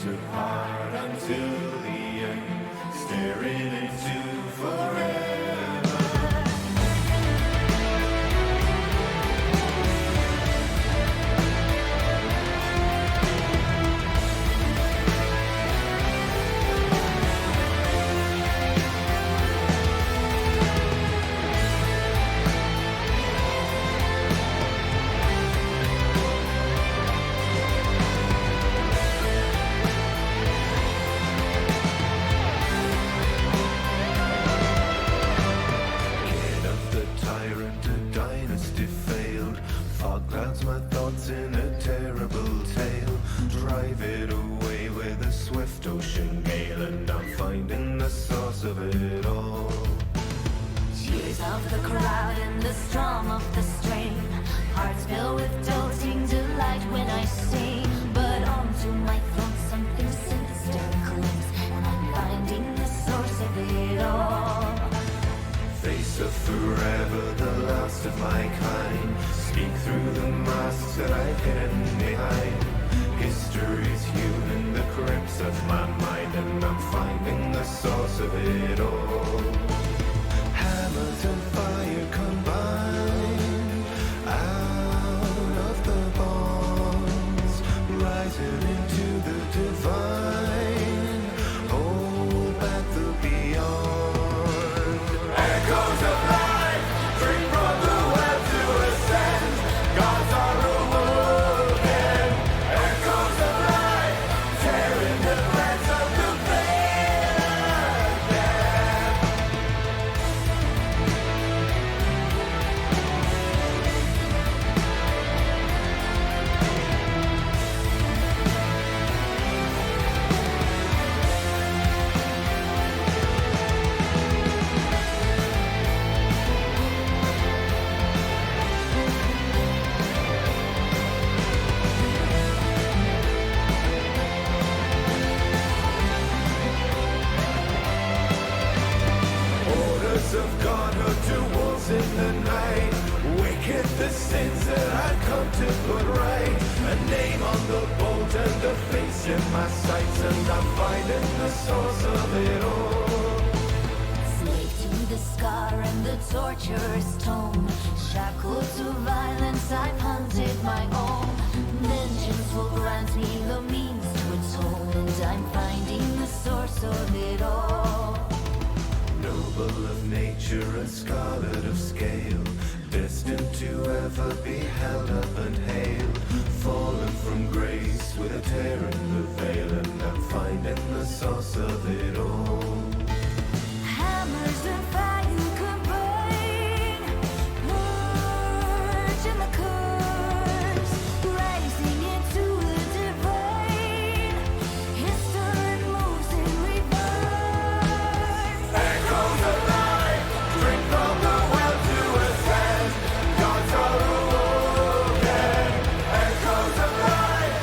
apart until the end, staring into forever. My thoughts in a terrible tale, drive it away with a swift ocean gale, and I'm finding the source of it all. Tears of the crowd and the strum of the strain, hearts filled with doting delight when I sing, but onto my throat something sinister clings, and I'm finding the source of it all. Face of forever, the last of my kind, speak through the masks that I've hidden behind. History's hewn in the crypts of my mind, and I'm finding the source of it all. Hammers and fire combine, out of the bonds, rising into the divine, hold back the beyond. Echoes of life, drink from the well to ascend. Gods are awoken. Echoes of life, tearing the threads of the veil again. Orders of godhood to wolves in the night, wicked the sins that I've come to put right. A name on the bolt and a face in my sights, and I'm finding the source of it all. Slave to the scar and the torturous tone, shackled to violence, I've hunted my own. Vengeance will grant me the means to atone, and I'm finding the source of it all. Noble of nature and scarlet of scale, destined to ever be held up and hailed, fallen from grace with a tear in the veil, and I'm finding the source of it all. Hammers and fire combine, purging the curse, rising into the divine. History moves in reverse. Echoes of life, drink from the well to ascend. Gods are awoken. Echoes of life,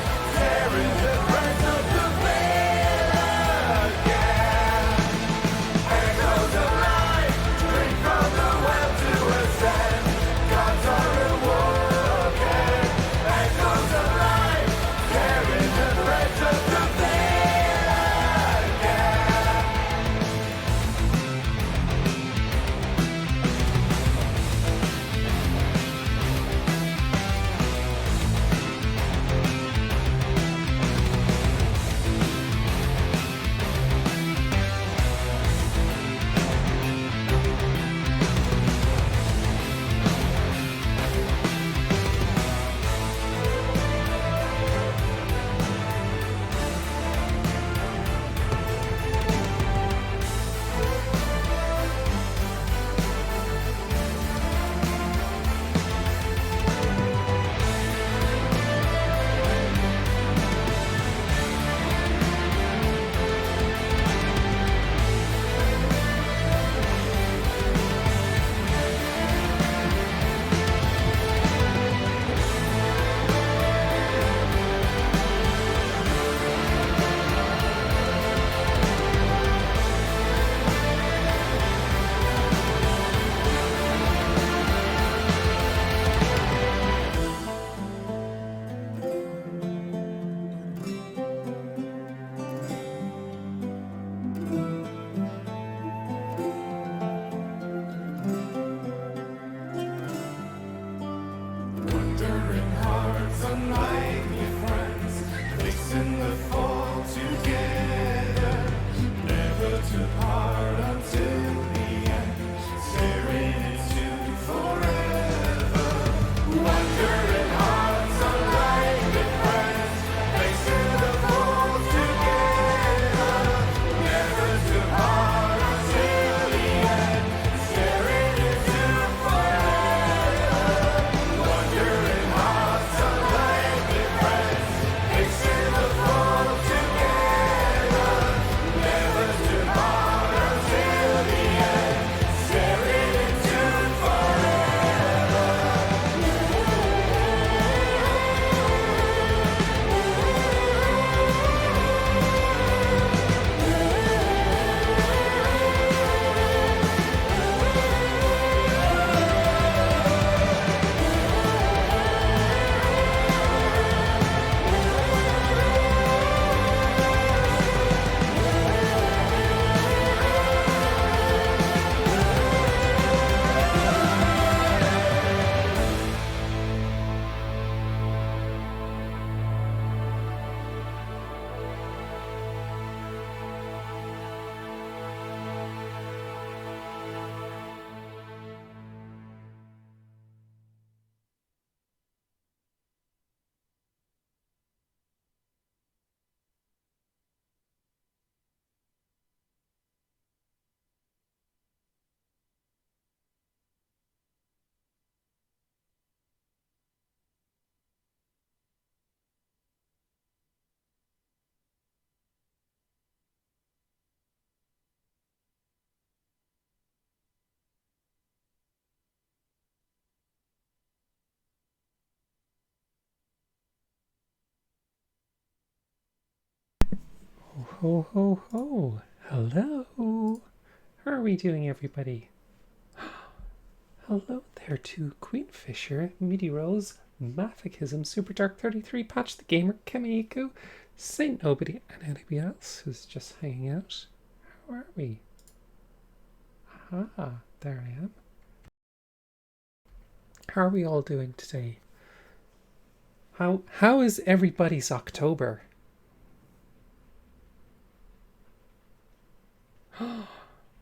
in the fall together, never to part until the end, staring into forever. Wandering hearts, unlikely friends, facing the fall together, never to part until the end, staring into forever. Wandering hearts, unlikely friends, facing the fall together, never to part until the end, staring into forever. Ho, ho, ho. Hello. How are we doing, everybody? Hello there to Queenfisher, Meaty Rose, Mathicism, Super Dark 33, Patch the Gamer, Kemiku, Saint Nobody, and anybody else who's just hanging out. How are we? Aha, there I am. How are we all doing today? How is everybody's October?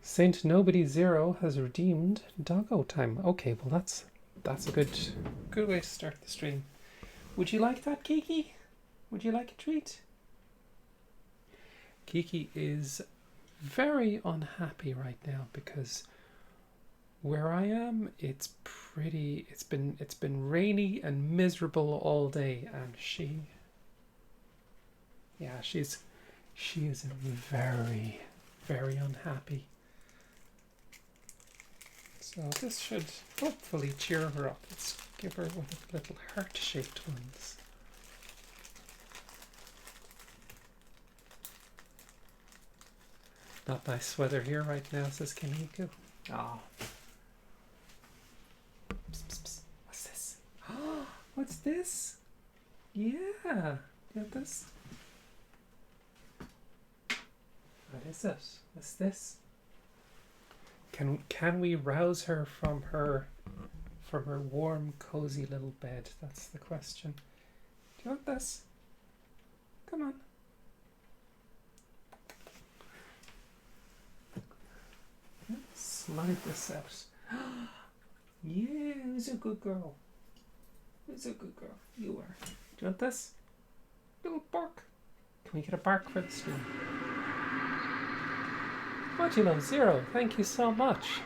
Saint Nobody Zero has redeemed doggo time. Okay, well that's a good way to start the stream. Would you like that, Kiki? Would you like a treat? Kiki is very unhappy right now because where I am, it's been rainy and miserable all day, and she is very, very unhappy. So this should hopefully cheer her up. Let's give her one of the little heart-shaped ones. Not nice weather here right now, says Kimiko. Ah. What's this? What's this? Yeah. You got this? What is it? What's this? Can we rouse her from her warm, cozy little bed? That's the question. Do you want this? Come on. Let's slide this out. Yeah, who's a good girl? Who's a good girl? You are. Do you want this? Little bark. Can we get a bark for the stream? Modulo Zero, thank you so much.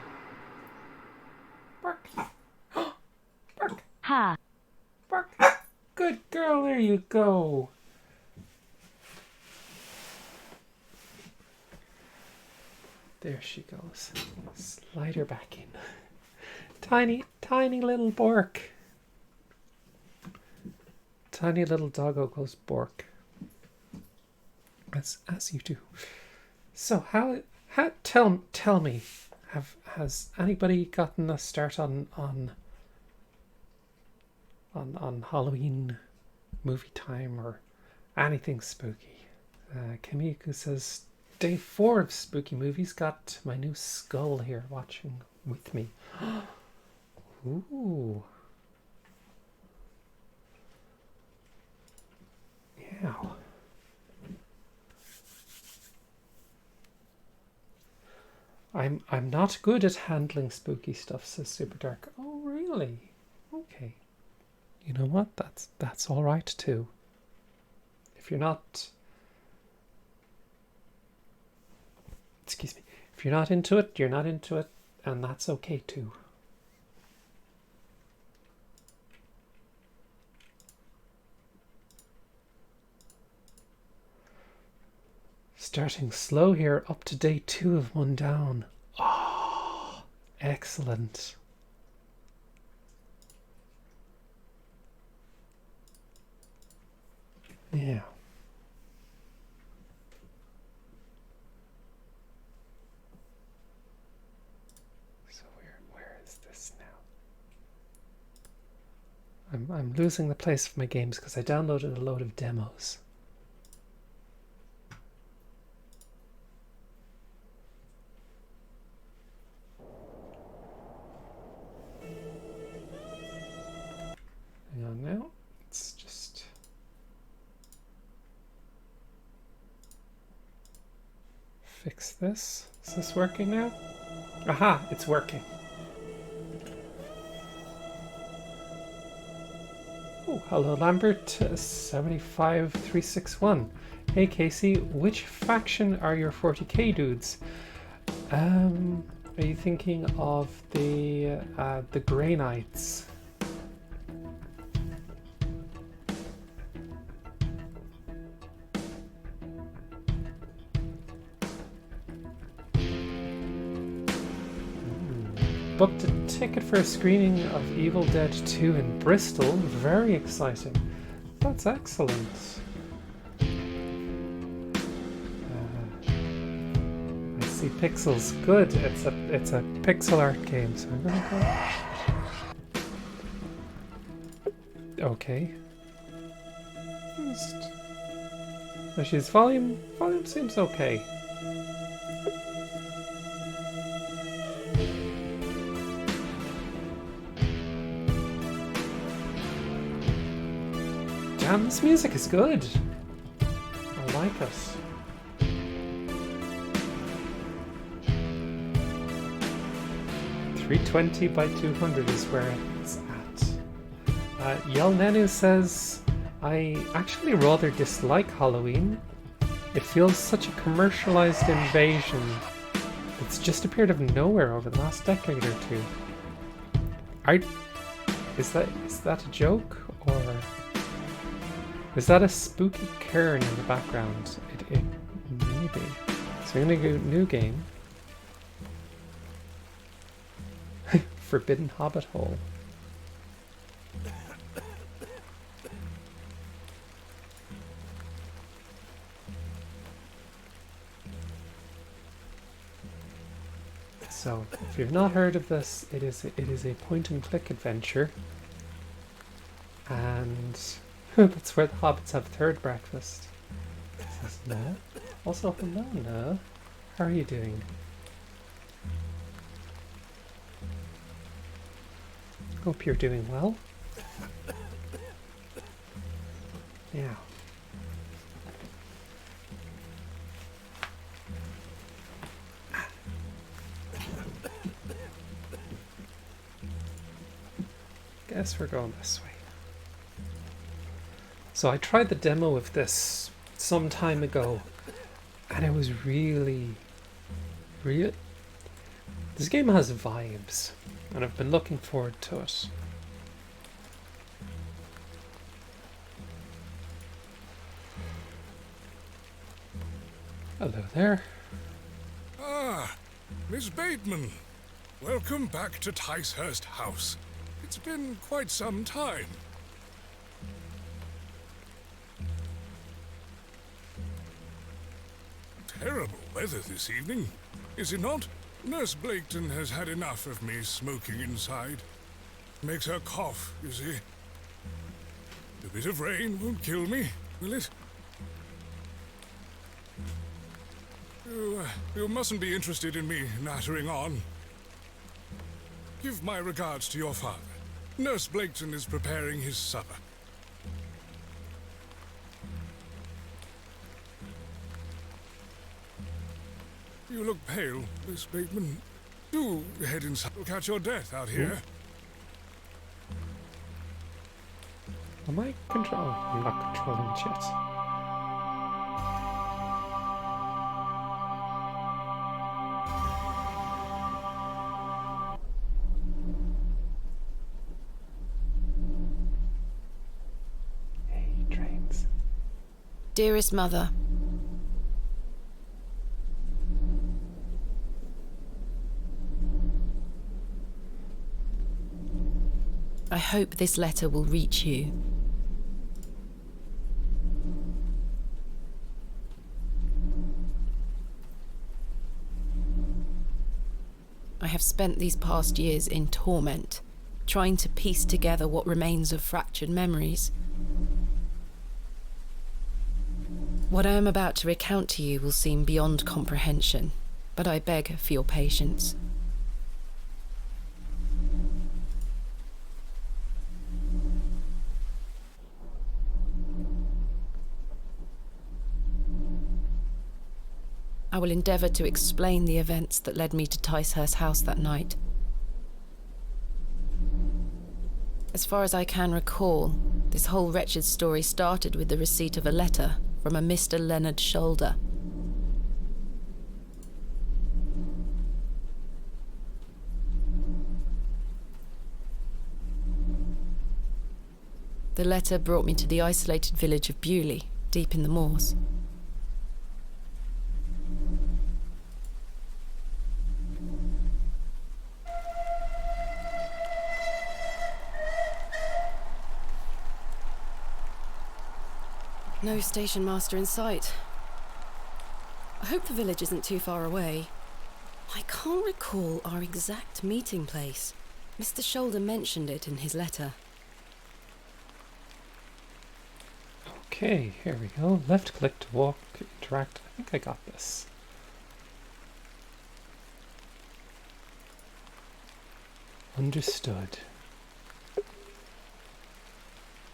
Bark. Bark. Ha. Bark. Good girl, there you go. There she goes. Slide her back in. Tiny, tiny little bork. Tiny little doggo goes bork. As you do. So how tell me, has anybody gotten a start on Halloween movie time or anything spooky? Kamiku says day 4 of spooky movies. Got my new skull here watching with me. Ooh. Yeah. I'm not good at handling spooky stuff, says Super Dark. Oh really? Okay. You know what? That's all right too. If you're not, excuse me, if you're not into it, you're not into it, and that's okay too. Starting slow here, up to day 2 of 1 down. Oh, excellent. Yeah. So where is this now? I'm losing the place of my games because I downloaded a load of demos. Hang on now. It's just fix this. Is this working now? Aha, it's working. Oh, hello Lambert, 75361. Hey Casey, which faction are your 40k dudes? Are you thinking of the Grey Knights? Booked a ticket for a screening of Evil Dead 2 in Bristol. Very exciting. That's excellent. I see pixels. Good. It's a pixel art game, so I'm gonna go. Okay. She's volume seems okay. Damn, this music is good. I like it. $320 by 200 is where it's at. Yel Nenu says, I actually rather dislike Halloween. It feels such a commercialized invasion that's just appeared out of nowhere over the last decade or two. Is that a joke, or is that a spooky cairn in the background? It may be. So I'm gonna go new game. Forbidden Hobbit Hole. So, if you've not heard of this, it is a point-and-click adventure, and that's where the hobbits have third breakfast. Says no. Also, hello, no. How are you doing? Hope you're doing well. Yeah. Guess we're going this way. So I tried the demo of this some time ago, and it was really... This game has vibes, and I've been looking forward to it. Hello there. Ah, Miss Bateman. Welcome back to Ticehurst House. It's been quite some time. Terrible weather this evening, is it not? Nurse Blaketon has had enough of me smoking inside. Makes her cough, you see. A bit of rain won't kill me, will it? You mustn't be interested in me nattering on. Give my regards to your father. Nurse Blaketon is preparing his supper. You look pale, Miss Bateman. Do head inside. You'll catch your death out here. Am I controlling? I'm not controlling it yet. Hey, trains. Dearest Mother, I hope this letter will reach you. I have spent these past years in torment, trying to piece together what remains of fractured memories. What I am about to recount to you will seem beyond comprehension, but I beg for your patience. I will endeavour to explain the events that led me to Ticehurst House that night. As far as I can recall, this whole wretched story started with the receipt of a letter from a Mr. Leonard Shoulder. The letter brought me to the isolated village of Bewley, deep in the moors. No station master in sight. I hope the village isn't too far away. I can't recall our exact meeting place. Mr. Shoulder mentioned it in his letter. Okay, here we go. Left click to walk, interact. I think I got this. Understood.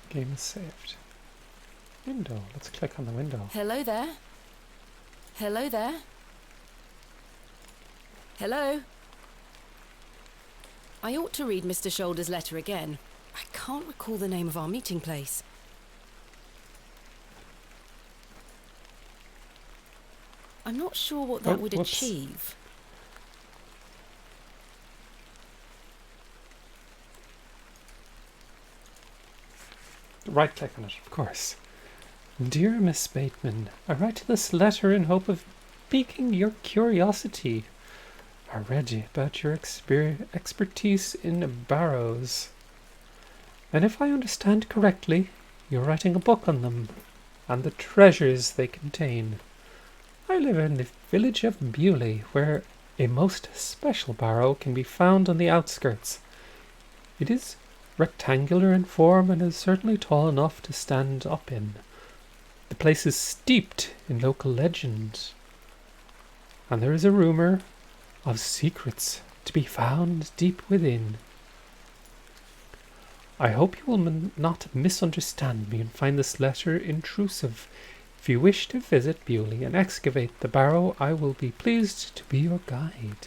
Game is saved. Window. Let's click on the window. Hello there? Hello there? Hello? I ought to read Mr. Shoulder's letter again. I can't recall the name of our meeting place. I'm not sure what that would whoops. achieve. Right click on it, of course. Dear Miss Bateman, I write this letter in hope of piquing your curiosity. I read about your expertise in barrows. And if I understand correctly, you're writing a book on them and the treasures they contain. I live in the village of Bewley, where a most special barrow can be found on the outskirts. It is rectangular in form and is certainly tall enough to stand up in. The place is steeped in local legend, and there is a rumour of secrets to be found deep within. I hope you will not misunderstand me and find this letter intrusive. If you wish to visit Bewley and excavate the barrow, I will be pleased to be your guide.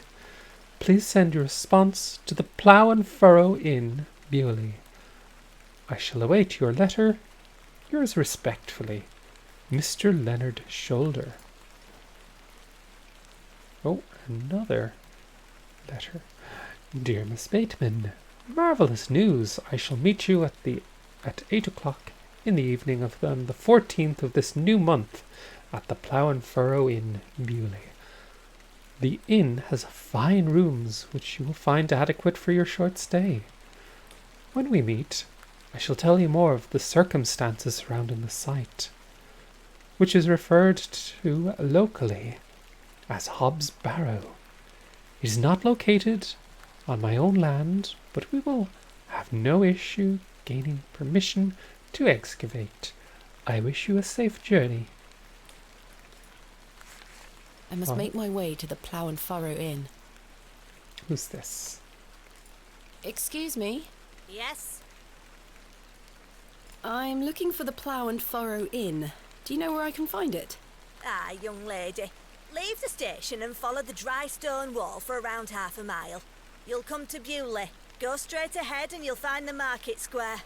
Please send your response to the Plough and Furrow Inn, Bewley. I shall await your letter. Yours respectfully, Mr. Leonard Shoulder. Oh, another letter. Dear Miss Bateman, marvellous news. I shall meet you at 8 o'clock in the evening of the 14th of this new month at the Plough and Furrow Inn, Bewley. The inn has fine rooms which you will find adequate for your short stay. When we meet, I shall tell you more of the circumstances surrounding the site, which is referred to locally as Hobbs Barrow. It is not located on my own land, but we will have no issue gaining permission to excavate. I wish you a safe journey. I must make my way to the Plough and Furrow Inn. Who's this? Excuse me? Yes? I'm looking for the Plough and Furrow Inn. Do you know where I can find it? Ah, young lady. Leave the station and follow the dry stone wall for around half a mile. You'll come to Bewley. Go straight ahead and you'll find the market square.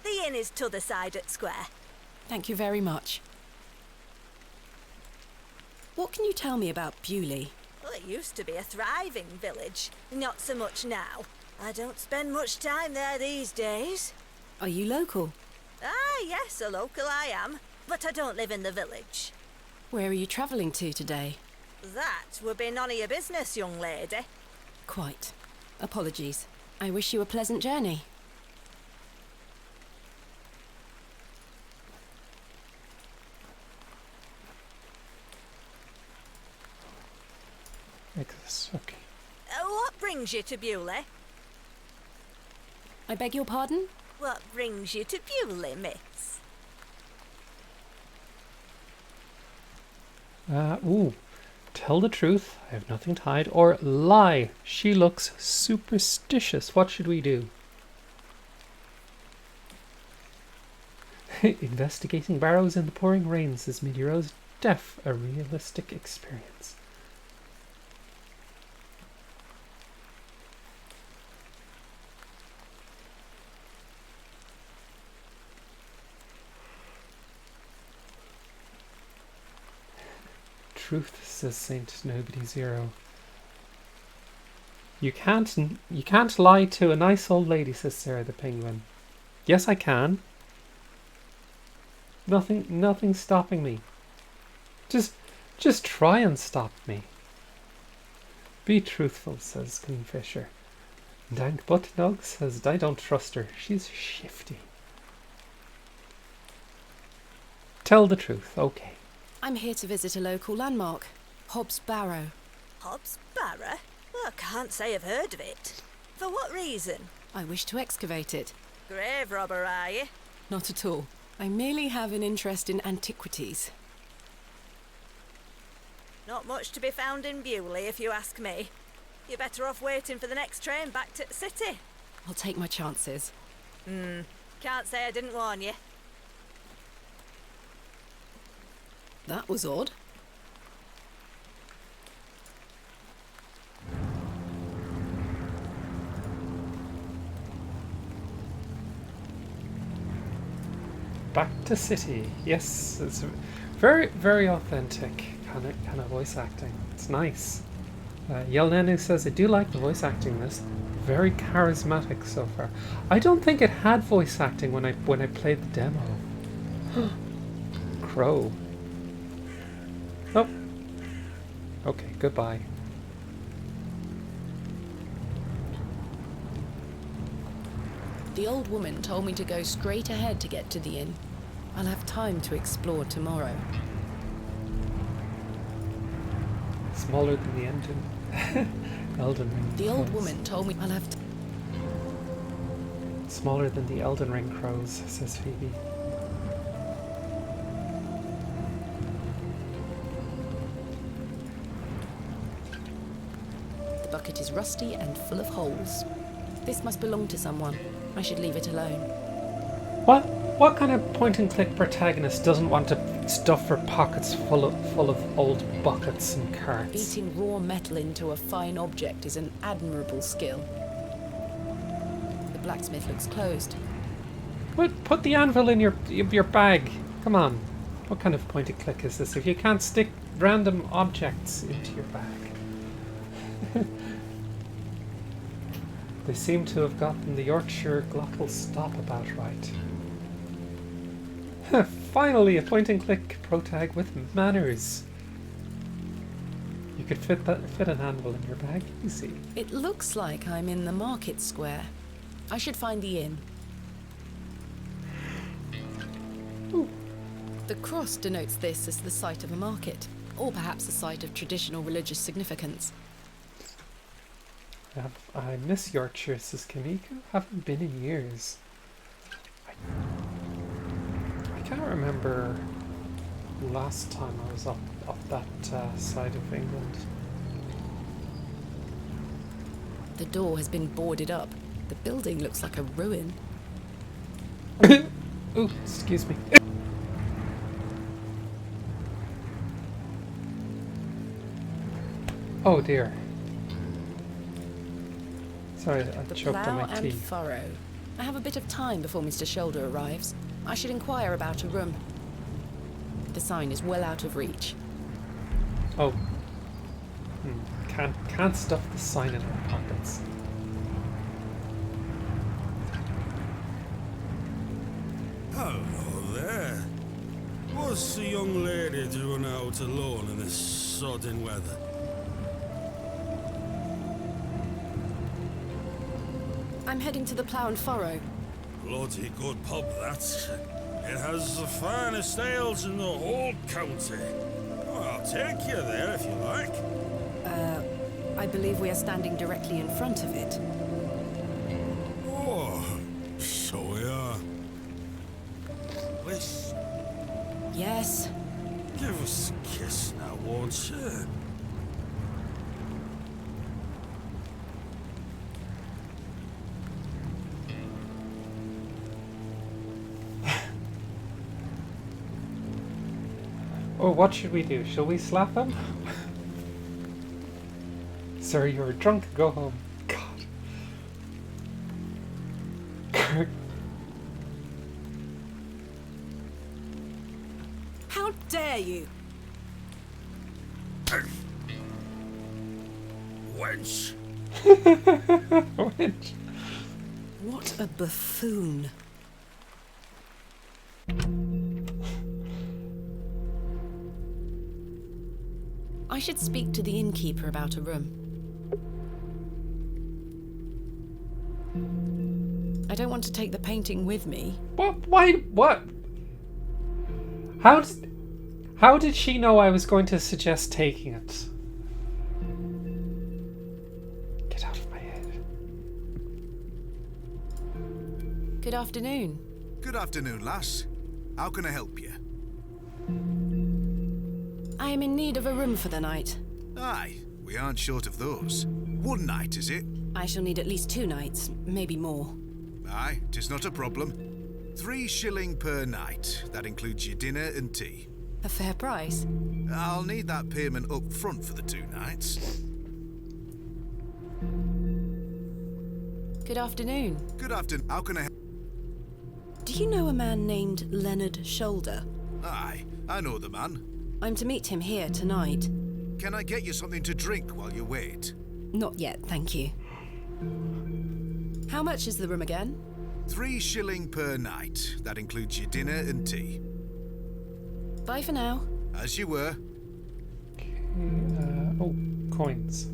The inn is t'other side at square. Thank you very much. What can you tell me about Bewley? Well, it used to be a thriving village. Not so much now. I don't spend much time there these days. Are you local? Ah, yes, a local I am. But I don't live in the village. Where are you travelling to today? That would be none of your business, young lady. Quite. Apologies. I wish you a pleasant journey. Like this, okay. What brings you to Bewley? I beg your pardon? What brings you to Bewley, miss? Ooh. Tell the truth, I have nothing to hide, or lie. She looks superstitious. What should we do? Investigating barrows in the pouring rain, says Meteoro's deaf, a realistic experience. Truth, says Saint Nobody Zero. You can't lie to a nice old lady, says Sarah the Penguin. Yes, I can. Nothing's stopping me. Just try and stop me. Be truthful, says Kingfisher. Dank Buttnug says, I don't trust her. She's shifty. Tell the truth, okay. I'm here to visit a local landmark, Hobbs Barrow. Hobbs Barrow? Well, I can't say I've heard of it. For what reason? I wish to excavate it. Grave robber, are you? Not at all. I merely have an interest in antiquities. Not much to be found in Bewley, if you ask me. You're better off waiting for the next train back to the city. I'll take my chances. Can't say I didn't warn you. That was odd. Back to city. Yes, it's very, very authentic kind of voice acting. It's nice. Yelnenu says, I do like the voice acting in this. Very charismatic so far. I don't think it had voice acting when I played the demo. Crow. Oh. Okay, goodbye. The old woman told me to go straight ahead to get to the inn. I'll have time to explore tomorrow. Smaller than the Elden Ring. The old crows. woman told me I'll have to... Smaller than the Elden Ring crows, says Phoebe. The bucket is rusty and full of holes. This must belong to someone. I should leave it alone. What kind of point-and-click protagonist doesn't want to stuff her pockets full of old buckets and carts? Beating raw metal into a fine object is an admirable skill. The blacksmith looks closed. Put the anvil in your bag. Come on. What kind of point-and-click is this? If you can't stick random objects into your bag. They seem to have gotten the Yorkshire glottal stop about right. Finally, a point-and-click protag with manners. You could fit an anvil in your bag, easy. It looks like I'm in the market square. I should find the inn. Ooh. The cross denotes this as the site of a market, or perhaps a site of traditional religious significance. I miss Yorkshire, says Kamiko. Haven't been in years. I can't remember last time I was up that side of England. The door has been boarded up. The building looks like a ruin. Ooh, excuse me. Oh dear. Sorry, I The choked on plough my and tea. furrow. I have a bit of time before Mr. Shoulder arrives. I should inquire about a room. The sign is well out of reach. Oh. Can't stuff the sign in our pockets. Hello there. What's the young lady doing out alone in this sodden weather? I'm heading to the plough and furrow. Bloody good pub, that. It has the finest ales in the whole county. Oh, I'll take you there if you like. I believe we are standing directly in front of it. Oh, so we are. Wish, Yes. give us a kiss now, won't you? Oh, what should we do? Shall we slap him? Sir, you're drunk. Go home. God. How dare you? Wench! Wench. What a buffoon. I should speak to the innkeeper about a room. I don't want to take the painting with me. What? Why? What? How did she know I was going to suggest taking it? Get out of my head. Good afternoon. Good afternoon, lass. How can I help you? I am in need of a room for the night. Aye, we aren't short of those. One night, is it? I shall need at least 2 nights, maybe more. Aye, 'tis not a problem. 3 shilling per night. That includes your dinner and tea. A fair price. I'll need that payment up front for the 2 nights. Good afternoon. Good afternoon. How can I help? Do you know a man named Leonard Shoulder? Aye, I know the man. I'm to meet him here tonight. Can I get you something to drink while you wait? Not yet, thank you. How much is the room again? 3 shilling per night. That includes your dinner and tea. Bye for now. As you were. Okay, oh, coins.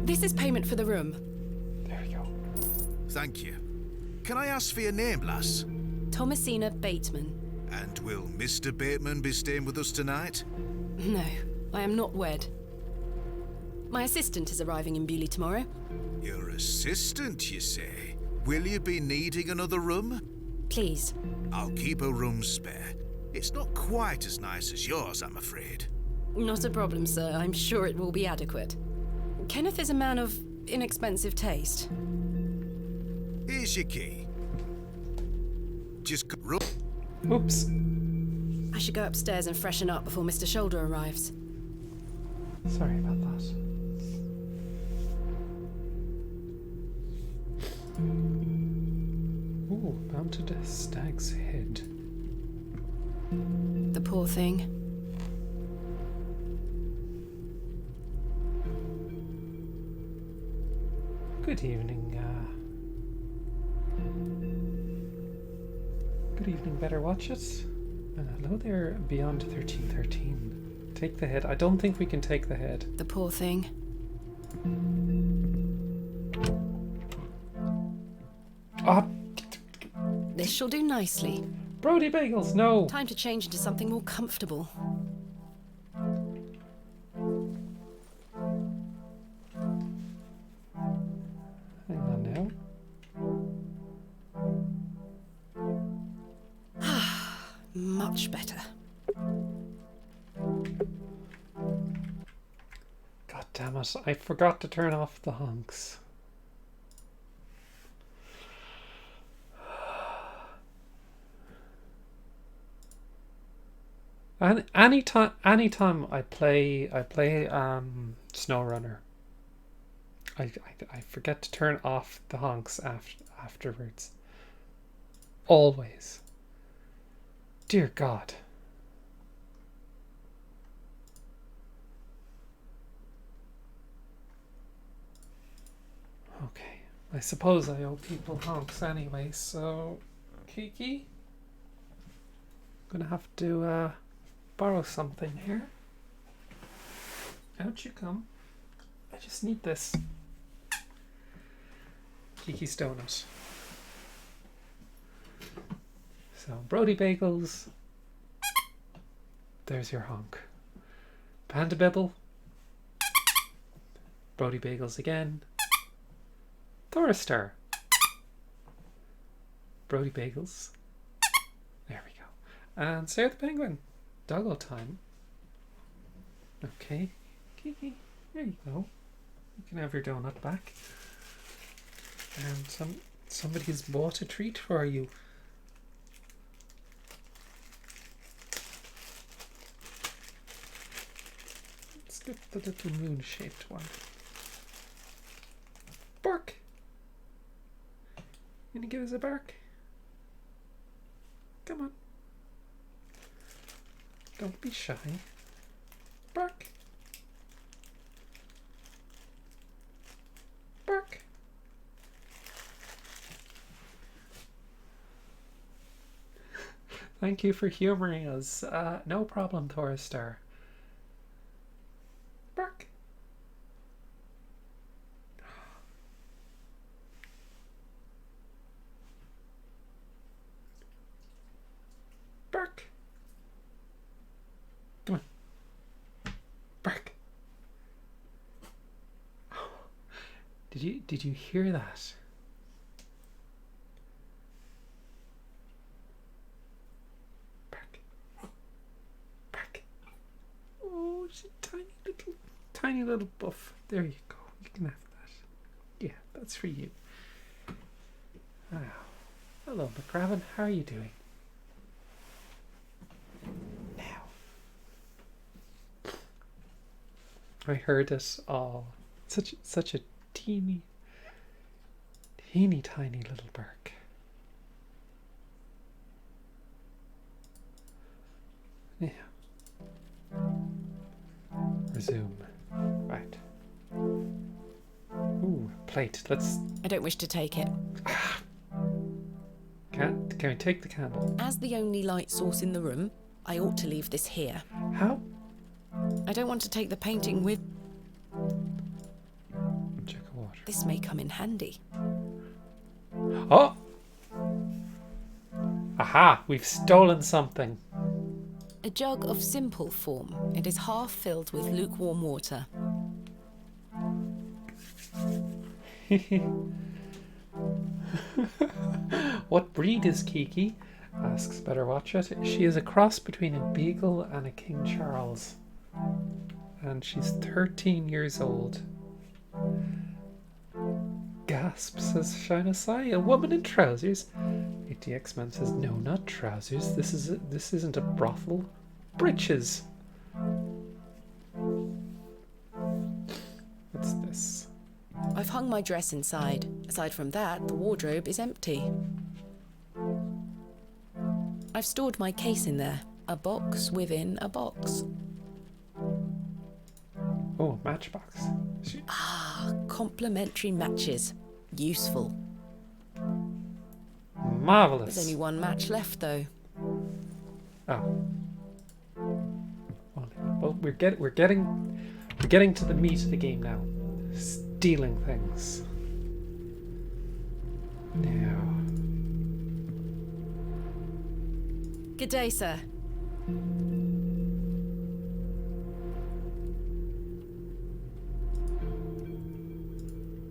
This is payment for the room. There we go. Thank you. Can I ask for your name, lass? Thomasina Bateman. And will Mr. Bateman be staying with us tonight? No, I am not wed. My assistant is arriving in Bewley tomorrow. Your assistant, you say? Will you be needing another room? Please. I'll keep a room spare. It's not quite as nice as yours, I'm afraid. Not a problem, sir. I'm sure it will be adequate. Kenneth is a man of inexpensive taste. Here's your key. Just Oops. I should go upstairs and freshen up before Mr. Shoulder arrives. Sorry about that. Ooh, mounted a stag's head. The poor thing. Good evening, Good evening, better watch it. Hello there, beyond 1313. Take the head. I don't think we can take the head. The poor thing. Ah, This shall do nicely. Brody Bagels, no! Time to change into something more comfortable. Hang on now. Much better. God damn it, I forgot to turn off the honks. And anytime I play SnowRunner, I forget to turn off the honks afterwards. Always. Dear God. Okay, I suppose I owe people honks anyway, so Kiki, I'm gonna have to borrow something here. Out you come. I just need this. Kiki's donut. So, Brody Bagels. There's your honk. Panda Bibble. Brody Bagels again. Thorister. Brody Bagels. There we go. And Sarah the Penguin. Doggo time. Okay. Kiki, there you go. You can have your donut back. And somebody's bought a treat for you. Let's get the little moon-shaped one. Bark! Gonna give us a bark? Come on. Don't be shy. Bark. Bark. Thank you for humoring us. No problem, Thoristar. Bark. Bark. Come on. Bark. Did you hear that? Bark. Bark. Oh, she's a tiny little buff. There you go. You can have that. Yeah, that's for you. Oh. Hello, McRaven. How are you doing? Now. I heard it all. Such a teeny tiny little bark. Yeah. Resume. Right. Ooh, plate. Let's. I don't wish to take it. Can we take the candle? As the only light source in the room, I ought to leave this here. How? I don't want to take the painting with. Check the water. This may come in handy. Oh! Aha! We've stolen something. A jug of simple form. It is half filled with lukewarm water. What breed is Kiki? Asks Better Watch It. She is a cross between a beagle and a King Charles. And she's 13 years old. Gasp, says Shina Sai. A woman in trousers? ATX Man says, no, not trousers. This isn't a brothel. Breeches. What's this? I've hung my dress inside. Aside from that, the wardrobe is empty. I've stored my case in there. A box within a box. Oh, matchbox. Complimentary matches. Useful. Marvelous. There's only one match left, though. Oh. Well, we're getting to the meat of the game now. Stealing things. Now. Good day, sir.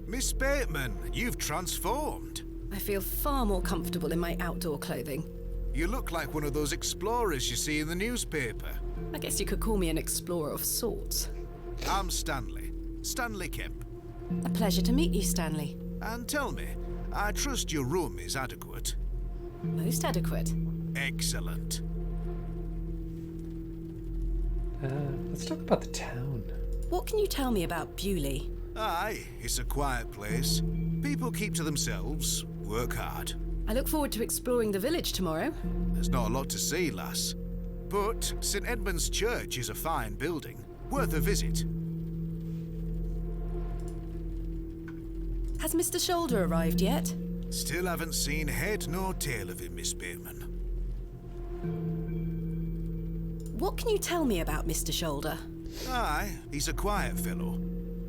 Miss Bateman, you've transformed. I feel far more comfortable in my outdoor clothing. You look like one of those explorers you see in the newspaper. I guess you could call me an explorer of sorts. I'm Stanley. Stanley Kemp. A pleasure to meet you, Stanley. And tell me, I trust your room is adequate. Most adequate. Excellent. Let's talk about the town. What can you tell me about Bewley? Aye, it's a quiet place. People keep to themselves, work hard. I look forward to exploring the village tomorrow. There's not a lot to see, lass. But St. Edmund's Church is a fine building, worth a visit. Has Mr. Shoulder arrived yet? Still haven't seen head nor tail of him, Miss Bateman. What can you tell me about Mr. Shoulder? Aye, he's a quiet fellow.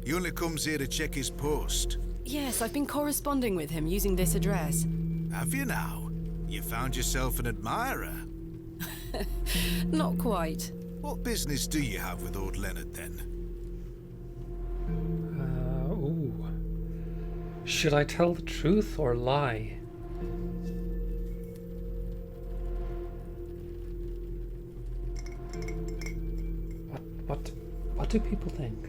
He only comes here to check his post. Yes, I've been corresponding with him using this address. Have you now? You found yourself an admirer. Not quite. What business do you have with old Leonard, then? Ooh. Should I tell the truth or lie? What do people think?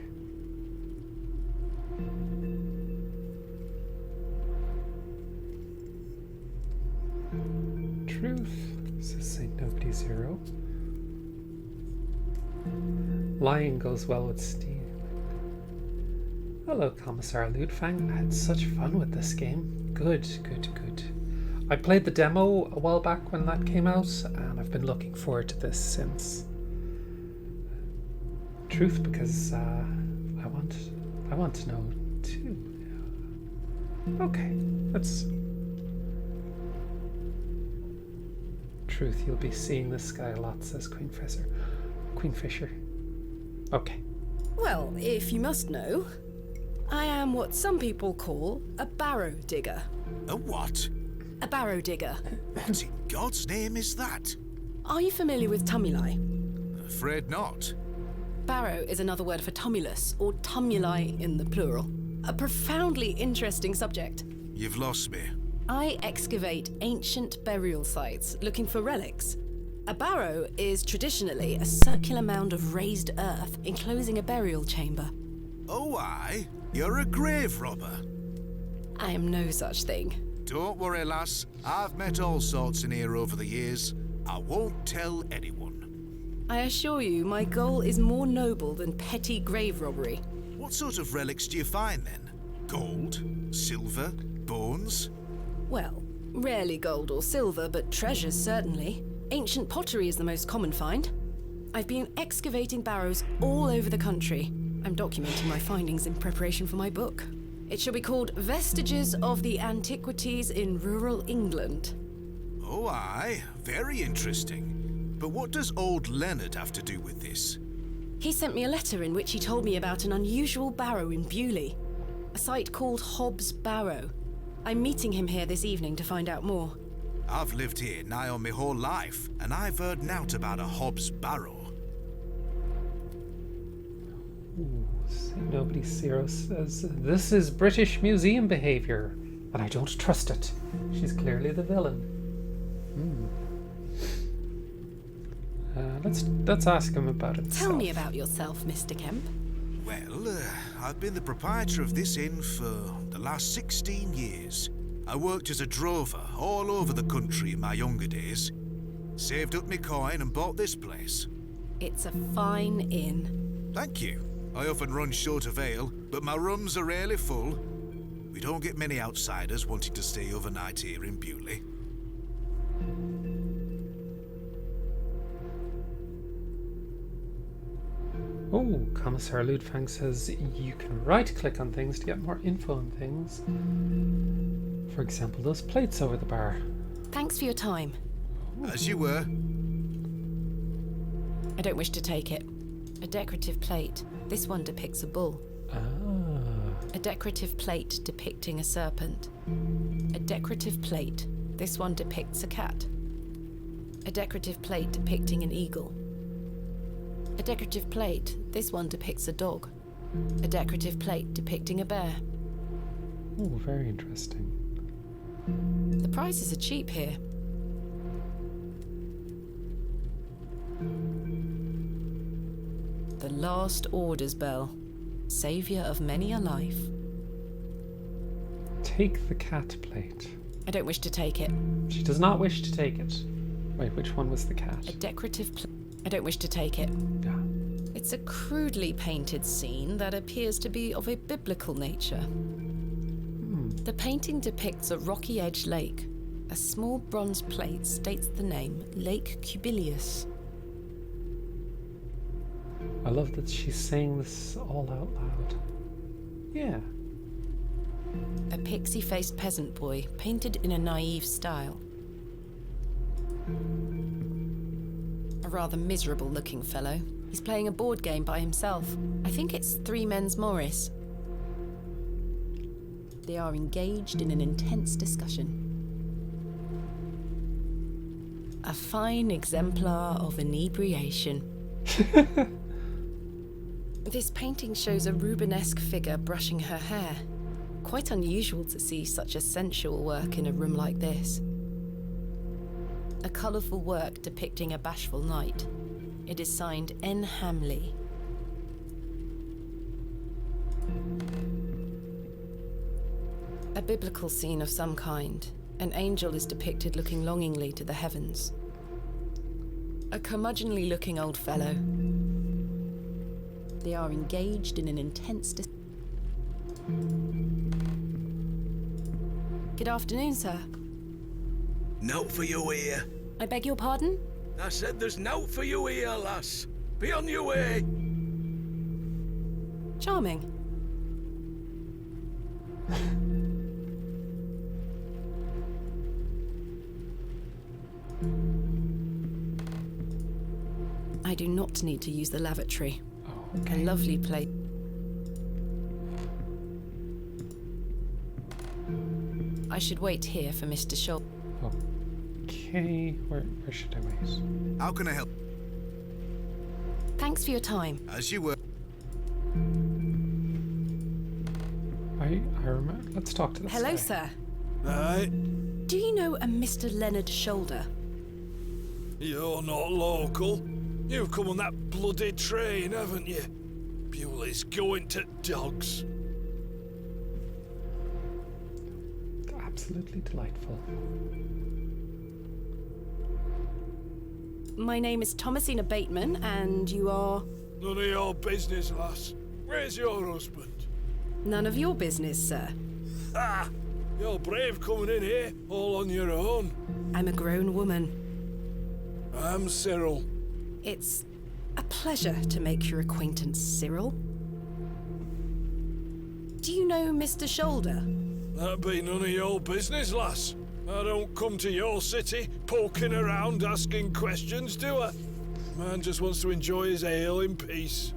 Truth, says Saint Nobody Zero. Lying goes well with stealing. Hello, Commissar Ludfang. I had such fun with this game. Good. I played the demo a while back when that came out, and I've been looking forward to this since. Truth, because I want to know too. Okay, let's. Truth, you'll be seeing this guy a lot, says Queenfisher. Okay. Well, if you must know, I am what some people call a barrow digger. A what? A barrow digger. What in God's name is that? Are you familiar with tumuli? Afraid not. Barrow is another word for tumulus, or tumuli in the plural. A profoundly interesting subject. You've lost me. I excavate ancient burial sites looking for relics. A barrow is traditionally a circular mound of raised earth enclosing a burial chamber. Oh, aye? You're a grave robber. I am no such thing. Don't worry, lass. I've met all sorts in here over the years. I won't tell anyone. I assure you, my goal is more noble than petty grave robbery. What sort of relics do you find, then? Gold? Silver? Bones? Well, rarely gold or silver, but treasures certainly. Ancient pottery is the most common find. I've been excavating barrows all over the country. I'm documenting my findings in preparation for my book. It shall be called Vestiges of the Antiquities in Rural England. Oh, aye. Very interesting. But what does old Leonard have to do with this? He sent me a letter in which he told me about an unusual barrow in Bewley, a site called Hobbs Barrow. I'm meeting him here this evening to find out more. I've lived here nigh on my whole life, and I've heard nought about a Hobbs Barrow. Ooh, Nobody Zero says this is British Museum behavior, and I don't trust it. She's clearly the villain. Let's ask him about it. Tell me about yourself, Mr. Kemp. Well, I've been the proprietor of this inn for the last 16 years. I worked as a drover all over the country in my younger days. Saved up my coin and bought this place. It's a fine inn. Thank you. I often run short of ale, but my rooms are rarely full. We don't get many outsiders wanting to stay overnight here in Bewley. Oh, Commissar Ludfang says you can right-click on things to get more info on things. For example, those plates over the bar. Thanks for your time. As you were. I don't wish to take it. A decorative plate. This one depicts a bull. A decorative plate depicting a serpent. A decorative plate. This one depicts a cat. A decorative plate depicting an eagle. A decorative plate. This one depicts a dog. A decorative plate depicting a bear. Oh, very interesting. The prices are cheap here. The Last Orders Bell. Saviour of many a life. Take the cat plate. I don't wish to take it. She does not wish to take it. Wait, which one was the cat? A decorative plate. I don't wish to take it. Yeah. It's a crudely painted scene that appears to be of a biblical nature. The painting depicts a rocky-edged lake. A small bronze plate states the name Lake Cubilius. I love that she's saying this all out loud. Yeah. A pixie-faced peasant boy, painted in a naive style. A rather miserable-looking fellow. He's playing a board game by himself. I think it's Three Men's Morris. They are engaged in an intense discussion. A fine exemplar of inebriation. This painting shows a Rubenesque figure brushing her hair. Quite unusual to see such a sensual work in a room like this. A colourful work depicting a bashful knight. It is signed N. Hamley. A biblical scene of some kind. An angel is depicted looking longingly to the heavens. A curmudgeonly-looking old fellow. They are engaged in an intense Good afternoon, sir. Note for you here. I beg your pardon? I said there's note for you here, lass. Be on your way. Charming. I do not need to use the lavatory. Oh, A lovely place. I should wait here for Mr. Shaw. Okay, where should I wait? How can I help? Thanks for your time. As you were. I remember. Let's talk to this Hello, guy. sir. Aye, Do you know a Mr. Leonard Shoulder? you're not local. You've come on that bloody train, haven't you? Bewley's going to dogs. Absolutely delightful. My name is Thomasina Bateman, and you are... None of your business, lass. Where's your husband? None of your business, sir. Ah! You're brave coming in here, all on your own. I'm a grown woman. I'm Cyril. It's a pleasure to make your acquaintance, Cyril. Do you know Mr. Shoulder? That be none of your business, lass. I don't come to your city poking around asking questions, do I? Man just wants to enjoy his ale in peace.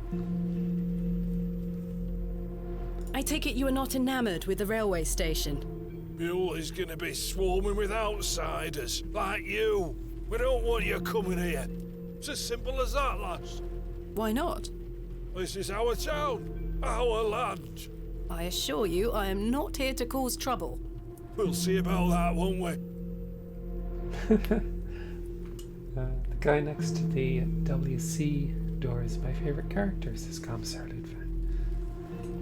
I take it you are not enamoured with the railway station. Bewley's gonna be swarming with outsiders, like you. We don't want you coming here. It's as simple as that, lass. Why not? This is our town, our land. I assure you I am not here to cause trouble. We'll see about that, won't we? The guy next to the WC door is my favourite character, says Commissar Ludwig.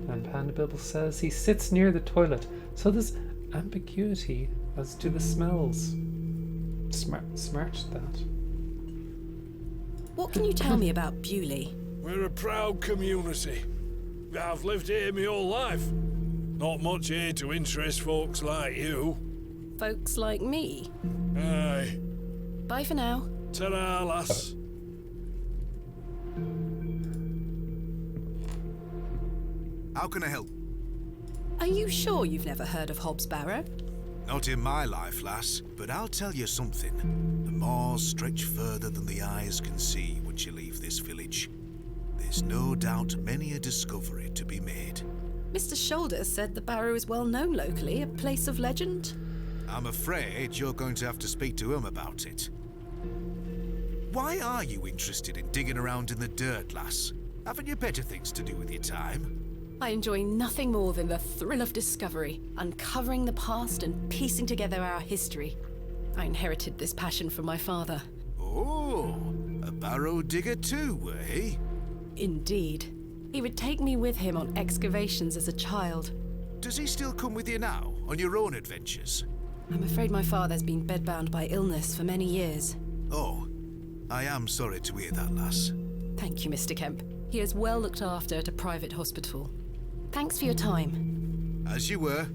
And Panda Bibble says he sits near the toilet, so there's ambiguity as to the smells. Smart that. What can you tell me about Bewley? We're a proud community. I've lived here my whole life. Not much here to interest folks like you. Folks like me. Aye. Bye for now. Ta-ra, lass. How can I help? Are you sure you've never heard of Hobbs Barrow? Not in my life, lass, but I'll tell you something. The moors stretch further than the eyes can see once you leave this village. There's no doubt many a discovery to be made. Mr. Shoulder said the Barrow is well known locally, a place of legend. I'm afraid you're going to have to speak to him about it. Why are you interested in digging around in the dirt, lass? Haven't you better things to do with your time? I enjoy nothing more than the thrill of discovery, uncovering the past and piecing together our history. I inherited this passion from my father. Oh, a barrow digger too, eh? Indeed. He would take me with him on excavations as a child. Does he still come with you now, on your own adventures? I'm afraid my father's been bedbound by illness for many years. Oh, I am sorry to hear that, lass. Thank you, Mr. Kemp. He is well looked after at a private hospital. Thanks for your time. As you were.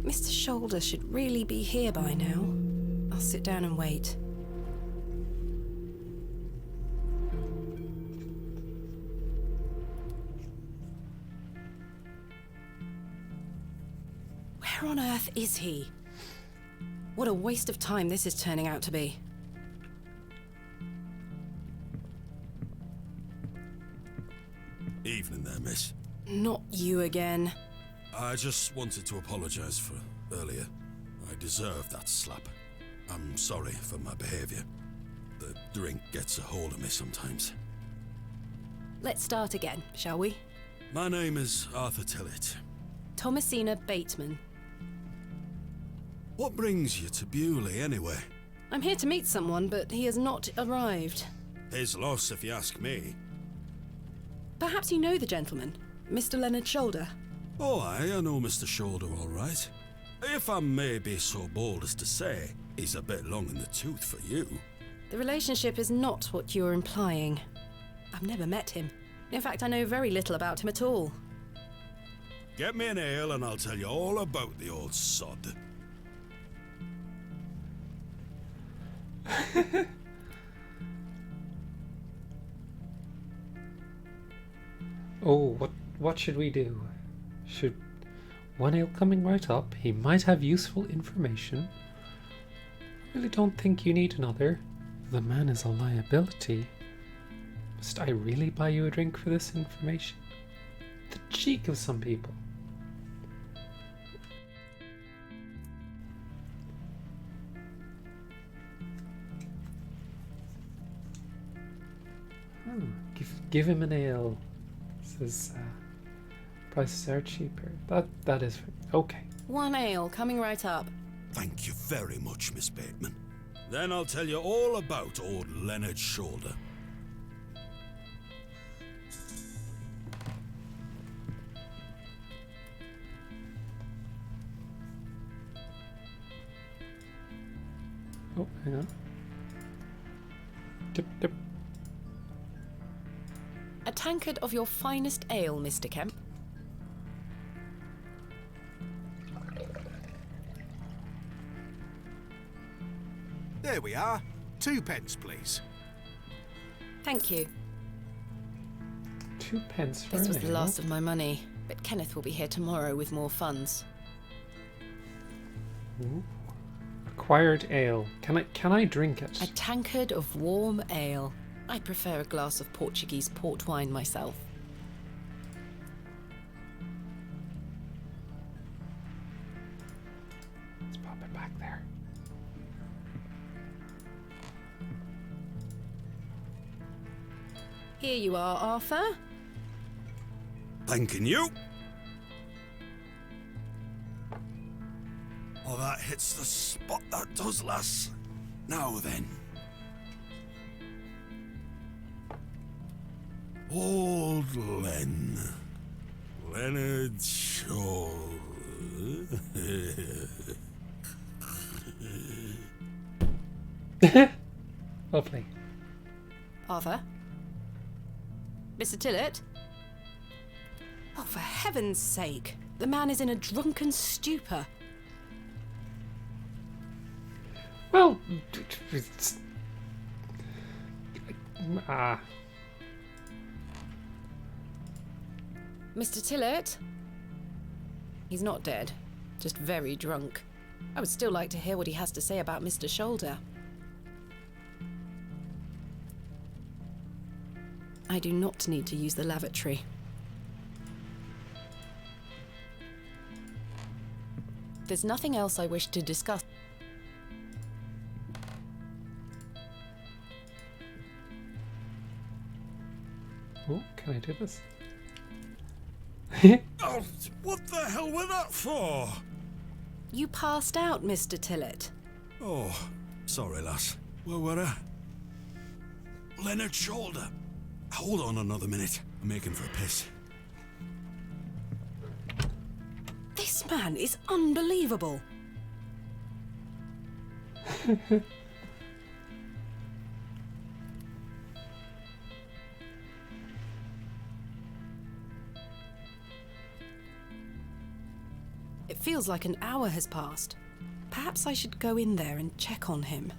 Mr. Shoulder should really be here by now. I'll sit down and wait. Where on earth is he? What a waste of time this is turning out to be. Evening there, miss. Not you again. I just wanted to apologise for earlier. I deserved that slap. I'm sorry for my behaviour. The drink gets a hold of me sometimes. Let's start again, shall we? My name is Arthur Tillett. Thomasina Bateman. What brings you to Bewley, anyway? I'm here to meet someone, but he has not arrived. His loss, if you ask me. Perhaps you know the gentleman, Mr. Leonard Shoulder. Oh, I know Mr. Shoulder all right. If I may be so bold as to say, he's a bit long in the tooth for you. The relationship is not what you're implying. I've never met him. In fact, I know very little about him at all. Get me an ale and I'll tell you all about the old sod. Oh, what should we do? Should one ale coming right up? He might have useful information. I really don't think you need another. The man is a liability. Must I really buy you a drink for this information? The cheek of some people. Give him an ale. Says prices are cheaper. That is okay. One ale coming right up. Thank you very much, Miss Bateman. Then I'll tell you all about old Leonard Shoulder. Oh, hang on. Dip, dip. A tankard of your finest ale, Mr. Kemp. There we are. 2 pence, please. Thank you. 2 pence for This an was the ale. last of my money, but Kenneth will be here tomorrow with more funds. Ooh. Acquired ale. Can I drink it? A tankard of warm ale. I prefer a glass of Portuguese port wine myself. Let's pop it back there. Here you are, Arthur. Thanking you. Oh, that hits the spot, that does, lass. Now then. Old Leonard Shoulder. Lovely. Arthur? Mr. Tillett? Oh, for heaven's sake. The man is in a drunken stupor. Well, it's... Mr. Tillett? He's not dead, just very drunk. I would still like to hear what he has to say about Mr. Shoulder. I do not need to use the lavatory. There's nothing else I wish to discuss. Oh, can I do this? Oh, what the hell were that for? You passed out, Mr. Tillett. Oh, sorry, lass. Where were I? Leonard Shoulder. Hold on another minute. I'm making for a piss. This man is unbelievable. It feels like an hour has passed. Perhaps I should go in there and check on him.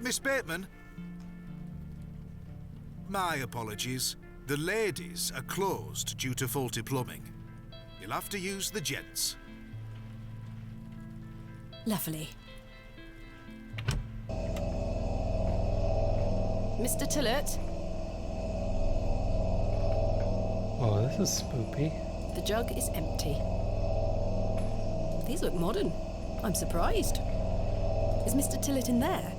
Miss Bateman? My apologies. The ladies are closed due to faulty plumbing. You'll have to use the gents. Lovely. Mr. Tillett? Oh, this is spoopy. The jug is empty. These look modern. I'm surprised. Is Mr. Tillett in there?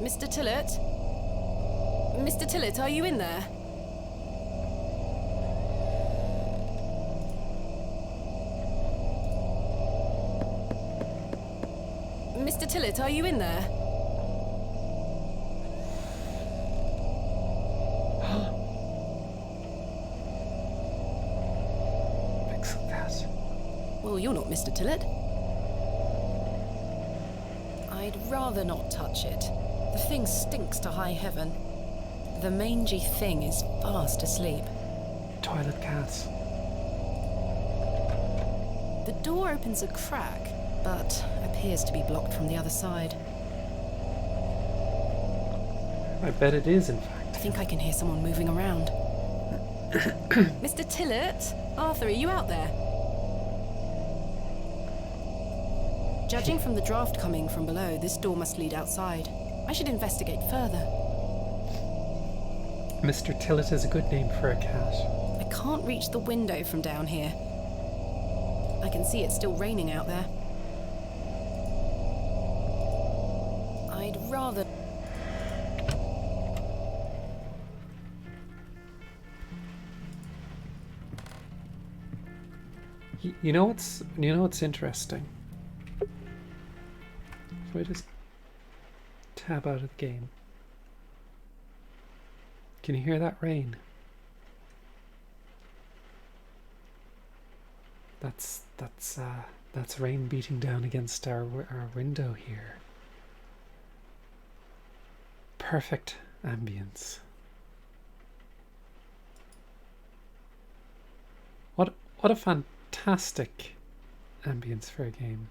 Mr. Tillett? Mr. Tillett, are you in there? Mr. Tillett, are you in there? Fix that. Well, you're not Mr. Tillett. I'd rather not touch it. The thing stinks to high heaven. The mangy thing is fast asleep. Toilet cats. The door opens a crack, but appears to be blocked from the other side. I bet it is, in fact. I think I can hear someone moving around. Mr. Tillett? Arthur, are you out there? Judging from the draft coming from below, this door must lead outside. I should investigate further. Mr. Tillett is a good name for a cat. I can't reach the window from down here. I can see it's still raining out there. I'd rather... You know what's interesting? If I just tab out of the game. Can you hear that rain? That's rain beating down against our window here. Perfect ambience. What a fantastic ambience for a game.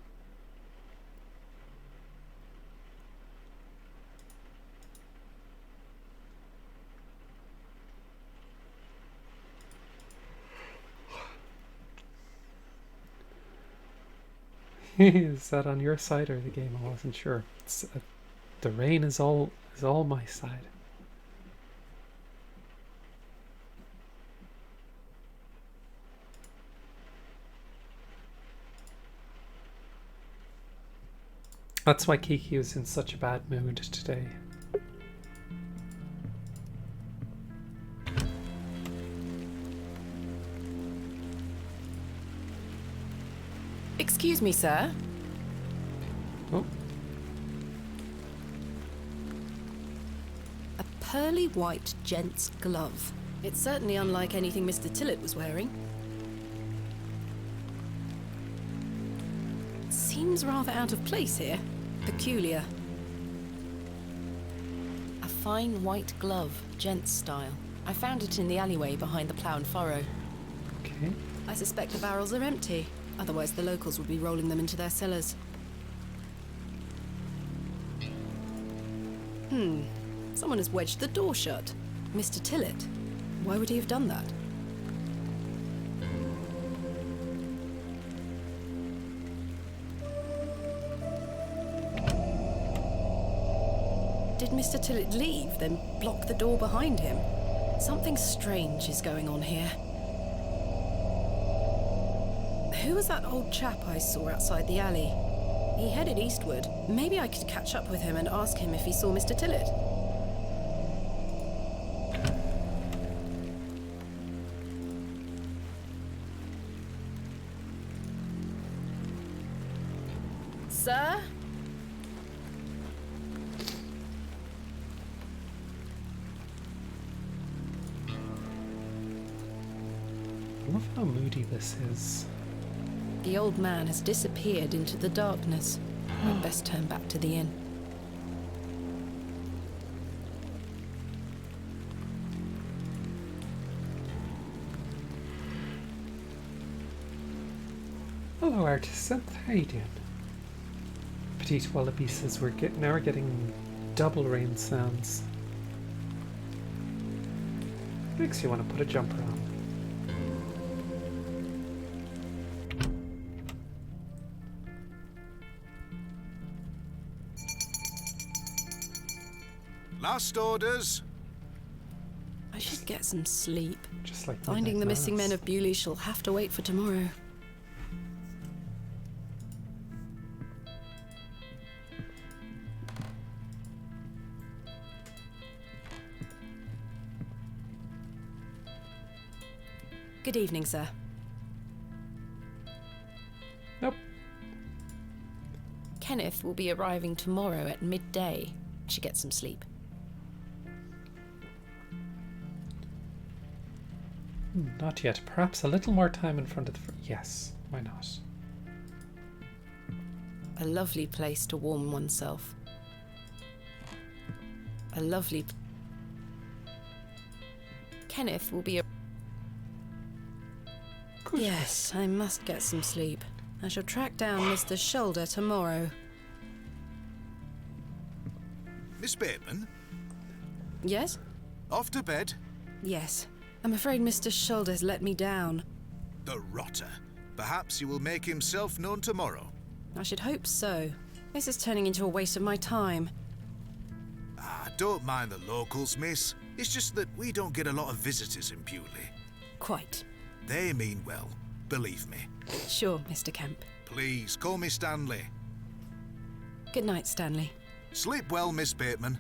Is that on your side or the game? I wasn't sure. It's, the rain is all my side. That's why Kiki was in such a bad mood today. Excuse me, sir. Oh. A pearly white gent's glove. It's certainly unlike anything Mr. Tillett was wearing. Seems rather out of place here. Peculiar. A fine white glove, gent's style. I found it in the alleyway behind the plough and furrow. Okay. I suspect the barrels are empty. Otherwise, the locals would be rolling them into their cellars. Someone has wedged the door shut. Mr. Tillett. Why would he have done that? Did Mr. Tillett leave, then block the door behind him? Something strange is going on here. Who was that old chap I saw outside the alley? He headed eastward. Maybe I could catch up with him and ask him if he saw Mr. Tillett. Sir? I love how moody this is. The old man has disappeared into the darkness. I'd best turn back to the inn. Synth, how you doing? Petite Wallaby says now we're getting double rain sounds. Makes you want to put a jumper on. Last orders. I should get some sleep. Just like Finding the missing men of Bewley shall have to wait for tomorrow. Good evening, sir. Nope. Kenneth will be arriving tomorrow at midday. I should get some sleep. Not yet. Perhaps a little more time in front of the... Yes, why not? A lovely place to warm oneself. A lovely... Kenneth will be... Good. Yes, I must get some sleep. I shall track down Mr. Shoulder tomorrow. Miss Bateman, Yes? off to bed. Yes. I'm afraid Mr. Shoulder's let me down. The rotter. Perhaps he will make himself known tomorrow. I should hope so. This is turning into a waste of my time. Ah, don't mind the locals, miss. It's just that we don't get a lot of visitors in Bewley. Quite. They mean well, believe me. Sure, Mr. Kemp. Please, call me Stanley. Good night, Stanley. Sleep well, Miss Bateman.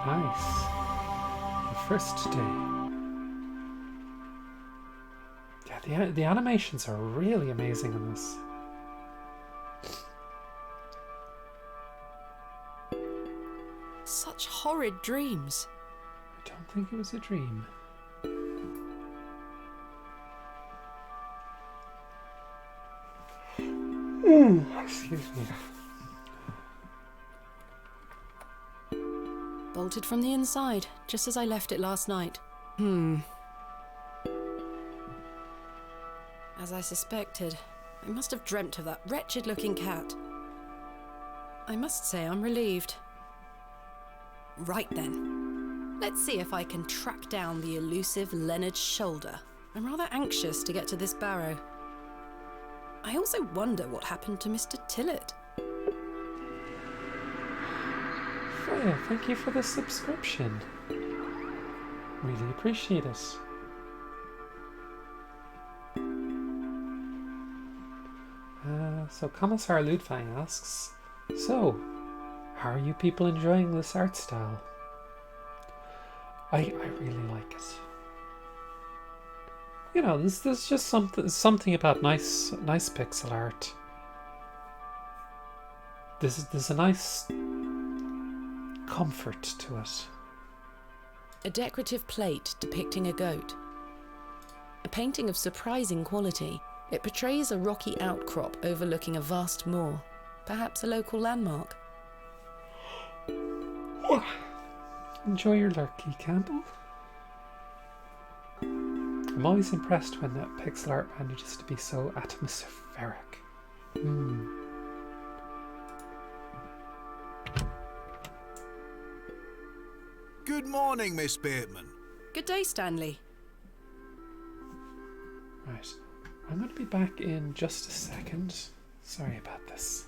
Nice. The first day. Yeah, the animations are really amazing in this. Such horrid dreams. I don't think it was a dream. Excuse me. Bolted from the inside, just as I left it last night. As I suspected, I must have dreamt of that wretched-looking cat. I must say I'm relieved. Right then. Let's see if I can track down the elusive Leonard Shoulder. I'm rather anxious to get to this barrow. I also wonder what happened to Mr. Tillett. Freya, thank you for the subscription. Really appreciate it. So Commissar Ludwig asks, so, how are you people enjoying this art style? I really like it. You know, there's just something about nice pixel art. There's a nice comfort to it. A decorative plate depicting a goat. A painting of surprising quality. It portrays a rocky outcrop overlooking a vast moor, perhaps a local landmark. Enjoy your lurkey, Campbell. I'm always impressed when that pixel art manages to be so atmospheric. Good morning, Miss Bateman. Good day, Stanley. Right. I'm going to be back in just a second. Sorry about this.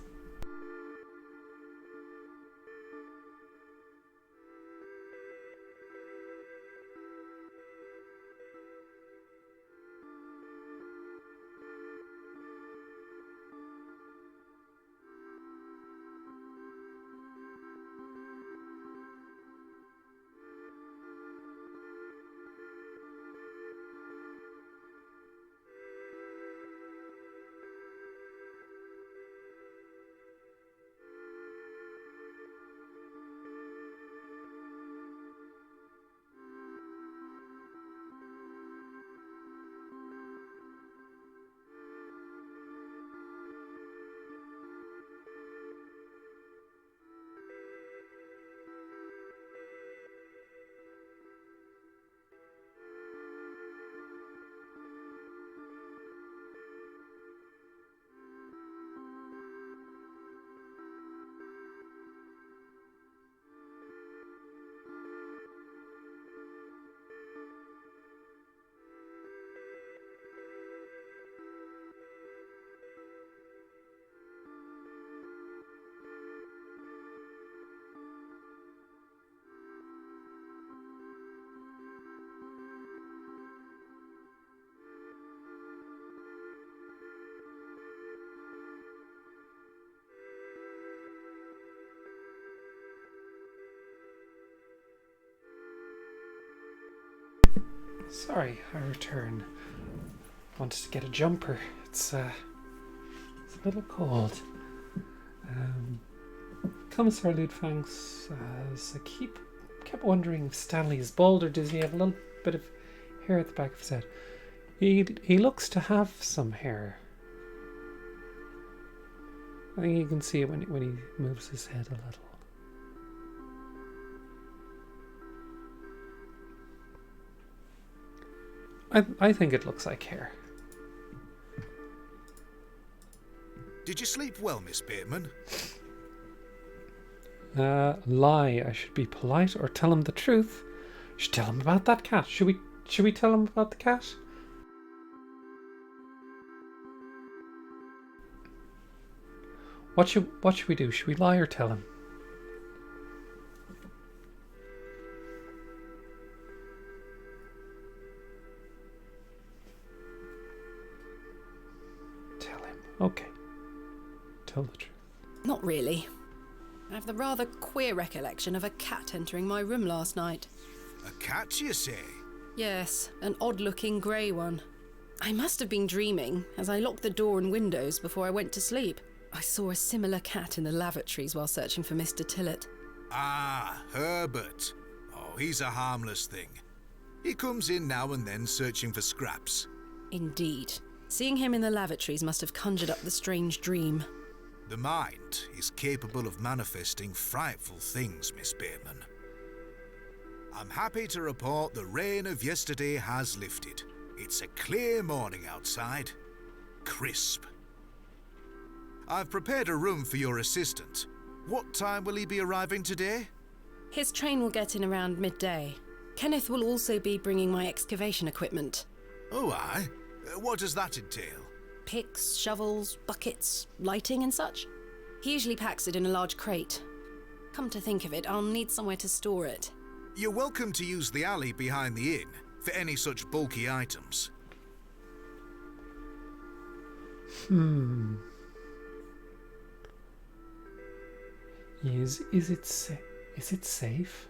Sorry, I return. Wanted to get a jumper. It's a little cold. Commissar Ludfangs, I kept wondering if Stanley is bald or does he have a little bit of hair at the back of his head. He looks to have some hair. I think you can see it when he moves his head a little. I think it looks like hair. Did you sleep well, Miss Bateman? Lie. I should be polite or tell him the truth. Should tell him about that cat. Should we tell him about the cat? What should we do? Should we lie or tell him? Tell him. Okay. Tell the truth. Not really. I have the rather queer recollection of a cat entering my room last night. A cat, you say? Yes, an odd-looking grey one. I must have been dreaming, as I locked the door and windows before I went to sleep. I saw a similar cat in the lavatories while searching for Mr. Tillett. Ah, Herbert. Oh, he's a harmless thing. He comes in now and then searching for scraps. Indeed. Seeing him in the lavatories must have conjured up the strange dream. The mind is capable of manifesting frightful things, Miss Bateman. I'm happy to report the rain of yesterday has lifted. It's a clear morning outside. Crisp. I've prepared a room for your assistant. What time will he be arriving today? His train will get in around midday. Kenneth will also be bringing my excavation equipment. Oh, aye? What does that entail? Picks, shovels, buckets, lighting and such. He usually packs it in a large crate. Come to think of it, I'll need somewhere to store it. You're welcome to use the alley behind the inn for any such bulky items. Is it safe?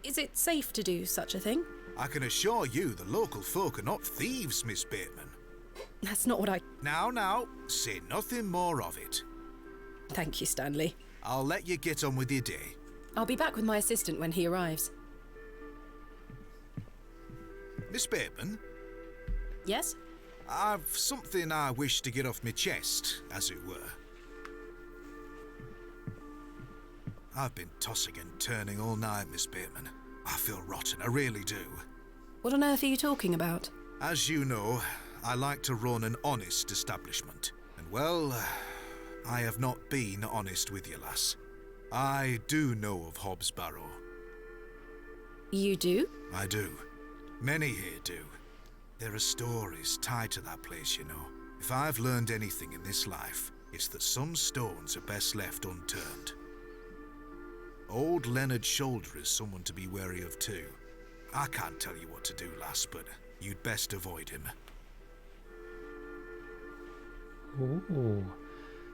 Is it safe to do such a thing? I can assure you the local folk are not thieves, Miss Bateman. That's not what I... Now, say nothing more of it. Thank you, Stanley. I'll let you get on with your day. I'll be back with my assistant when he arrives. Miss Bateman? Yes? I've something I wish to get off my chest, as it were. I've been tossing and turning all night, Miss Bateman. I feel rotten, I really do. What on earth are you talking about? As you know, I like to run an honest establishment. And well, I have not been honest with you, lass. I do know of Hobbs Barrow. You do? I do. Many here do. There are stories tied to that place, you know. If I've learned anything in this life, it's that some stones are best left unturned. Old Leonard Shoulder is someone to be wary of too. I can't tell you what to do, lass, but you'd best avoid him. Oh,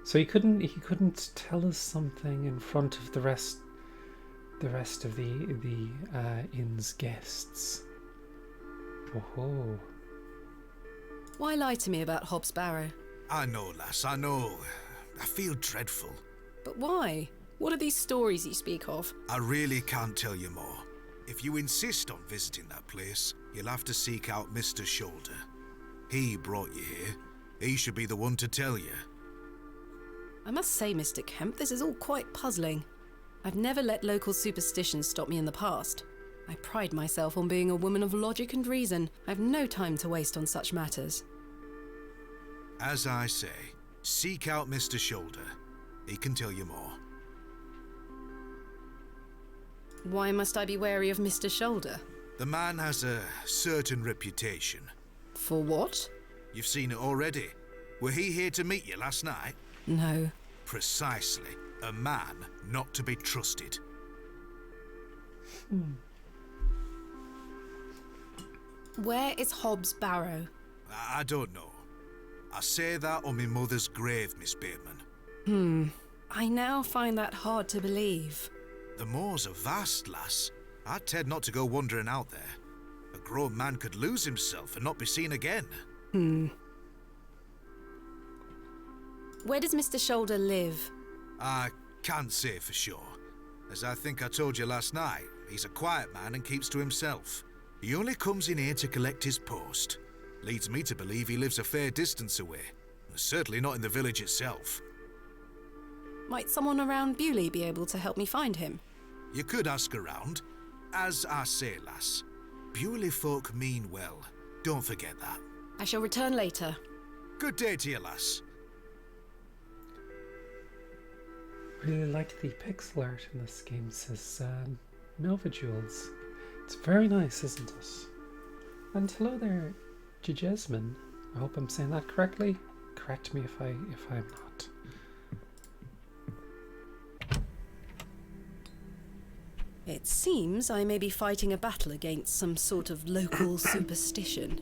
so he couldn't tell us something in front of the rest of the inn's guests. Oh. Why lie to me about Hobbs Barrow? I know, lass, I know. I feel dreadful. But why? What are these stories you speak of? I really can't tell you more. If you insist on visiting that place, you'll have to seek out Mr. Shoulder. He brought you here. He should be the one to tell you. I must say, Mr. Kemp, this is all quite puzzling. I've never let local superstitions stop me in the past. I pride myself on being a woman of logic and reason. I've no time to waste on such matters. As I say, seek out Mr. Shoulder. He can tell you more. Why must I be wary of Mr. Shoulder? The man has a certain reputation. For what? You've seen it already. Were he here to meet you last night? No. Precisely. A man not to be trusted. Where is Hobbs Barrow? I don't know. I say that on my mother's grave, Miss Bateman. I now find that hard to believe. The moors are vast, lass. I'd tend not to go wandering out there. A grown man could lose himself and not be seen again. Where does Mr. Shoulder live? I can't say for sure. As I think I told you last night, he's a quiet man and keeps to himself. He only comes in here to collect his post. Leads me to believe he lives a fair distance away. Certainly not in the village itself. Might someone around Bewley be able to help me find him? You could ask around. As I say, lass, Bewley folk mean well. Don't forget that. I shall return later. Good day to you, lass. Really like the pixel art in this game. It says Nova Jewels. It's very nice, isn't it? And hello there, Jasmine. I hope I'm saying that correctly. Correct me if I'm not. It seems I may be fighting a battle against some sort of local superstition.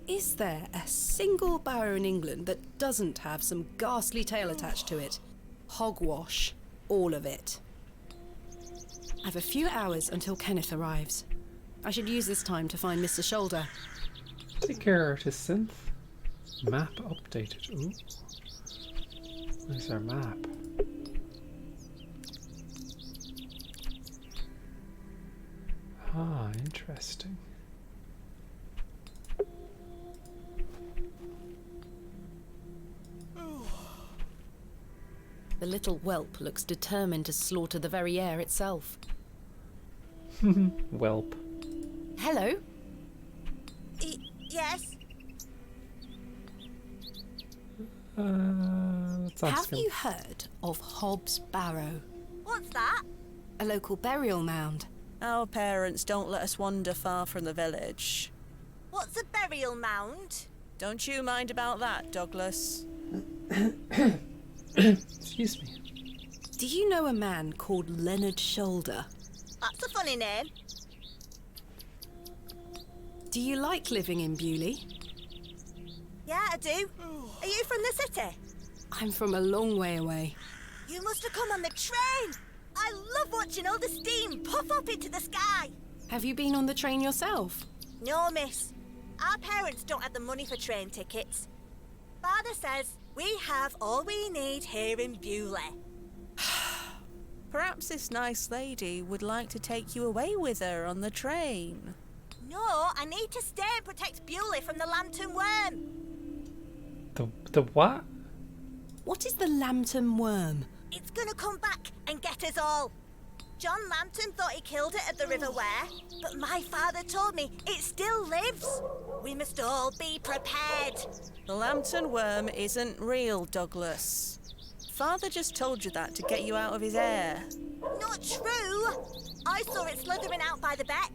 Is there a single barrow in England that doesn't have some ghastly tale attached to it? Hogwash. All of it. I've a few hours until Kenneth arrives. I should use this time to find Mr. Shoulder. Take care, Artist Synth. Map updated. Ooh. There's our map. Ah, interesting. The little whelp looks determined to slaughter the very air itself. Welp. Hello? Yes? Let's ask Have him. you heard of Hobbs Barrow? What's that? A local burial mound. Our parents don't let us wander far from the village. What's a burial mound? Don't you mind about that, Douglas? Excuse me. Do you know a man called Leonard Shoulder? That's a funny name. Do you like living in Bewley? Yeah, I do. Are you from the city? I'm from a long way away. You must have come on the train. I love watching all the steam puff up into the sky. Have you been on the train yourself? No, miss. Our parents don't have the money for train tickets. Father says we have all we need here in Bewley. Perhaps this nice lady would like to take you away with her on the train. No, I need to stay and protect Bewley from the lantern worm. The what? What is the Lambton worm? It's gonna come back and get us all. John Lambton thought he killed it at the River Ware, but my father told me it still lives. We must all be prepared. The lantern worm isn't real, Douglas. Father just told you that to get you out of his hair. Not true. I saw it slithering out by the beck,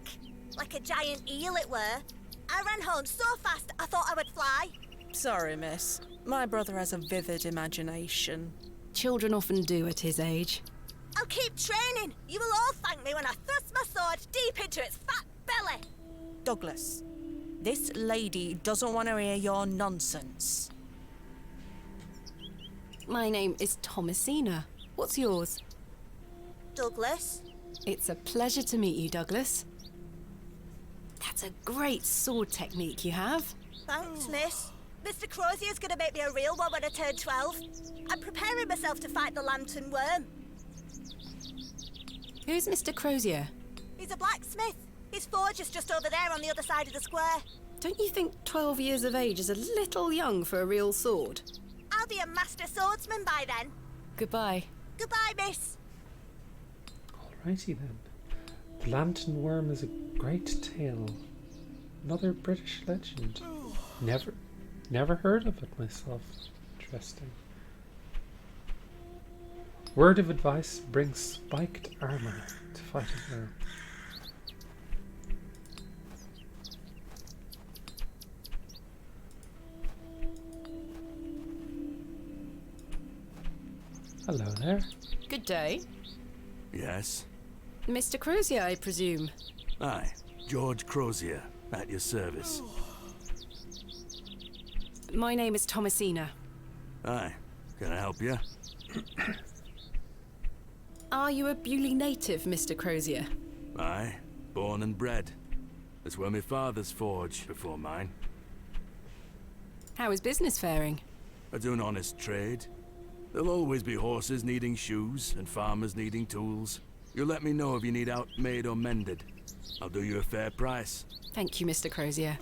like a giant eel it were. I ran home so fast I thought I would fly. Sorry, miss. My brother has a vivid imagination. Children often do at his age. I'll keep training. You will all thank me when I thrust my sword deep into its fat belly. Douglas, this lady doesn't want to hear your nonsense. My name is Thomasina. What's yours? Douglas? It's a pleasure to meet you, Douglas. That's a great sword technique you have. Thanks, miss. Mr. Crozier's gonna make me a real one when I turn 12. I'm preparing myself to fight the lantern worm. Who's Mr. Crozier? He's a blacksmith. His forge is just over there on the other side of the square. Don't you think 12 years of age is a little young for a real sword? I'll be a master swordsman by then. Goodbye. Goodbye, miss. Alrighty then. The Lantern Worm is a great tale. Another British legend. Never heard of it myself. Interesting. Word of advice: bring spiked armor to fight a worm. Hello there. Good day. Yes? Mr. Crozier, I presume. Aye, George Crozier, at your service. My name is Thomasina. Aye, can I help you? Are you a Bewley native, Mr. Crozier? Aye, born and bred. That's where my father's forge before mine. How is business faring? I do an honest trade. There'll always be horses needing shoes and farmers needing tools. You let me know if you need out made or mended. I'll do you a fair price. Thank you, Mr. Crozier.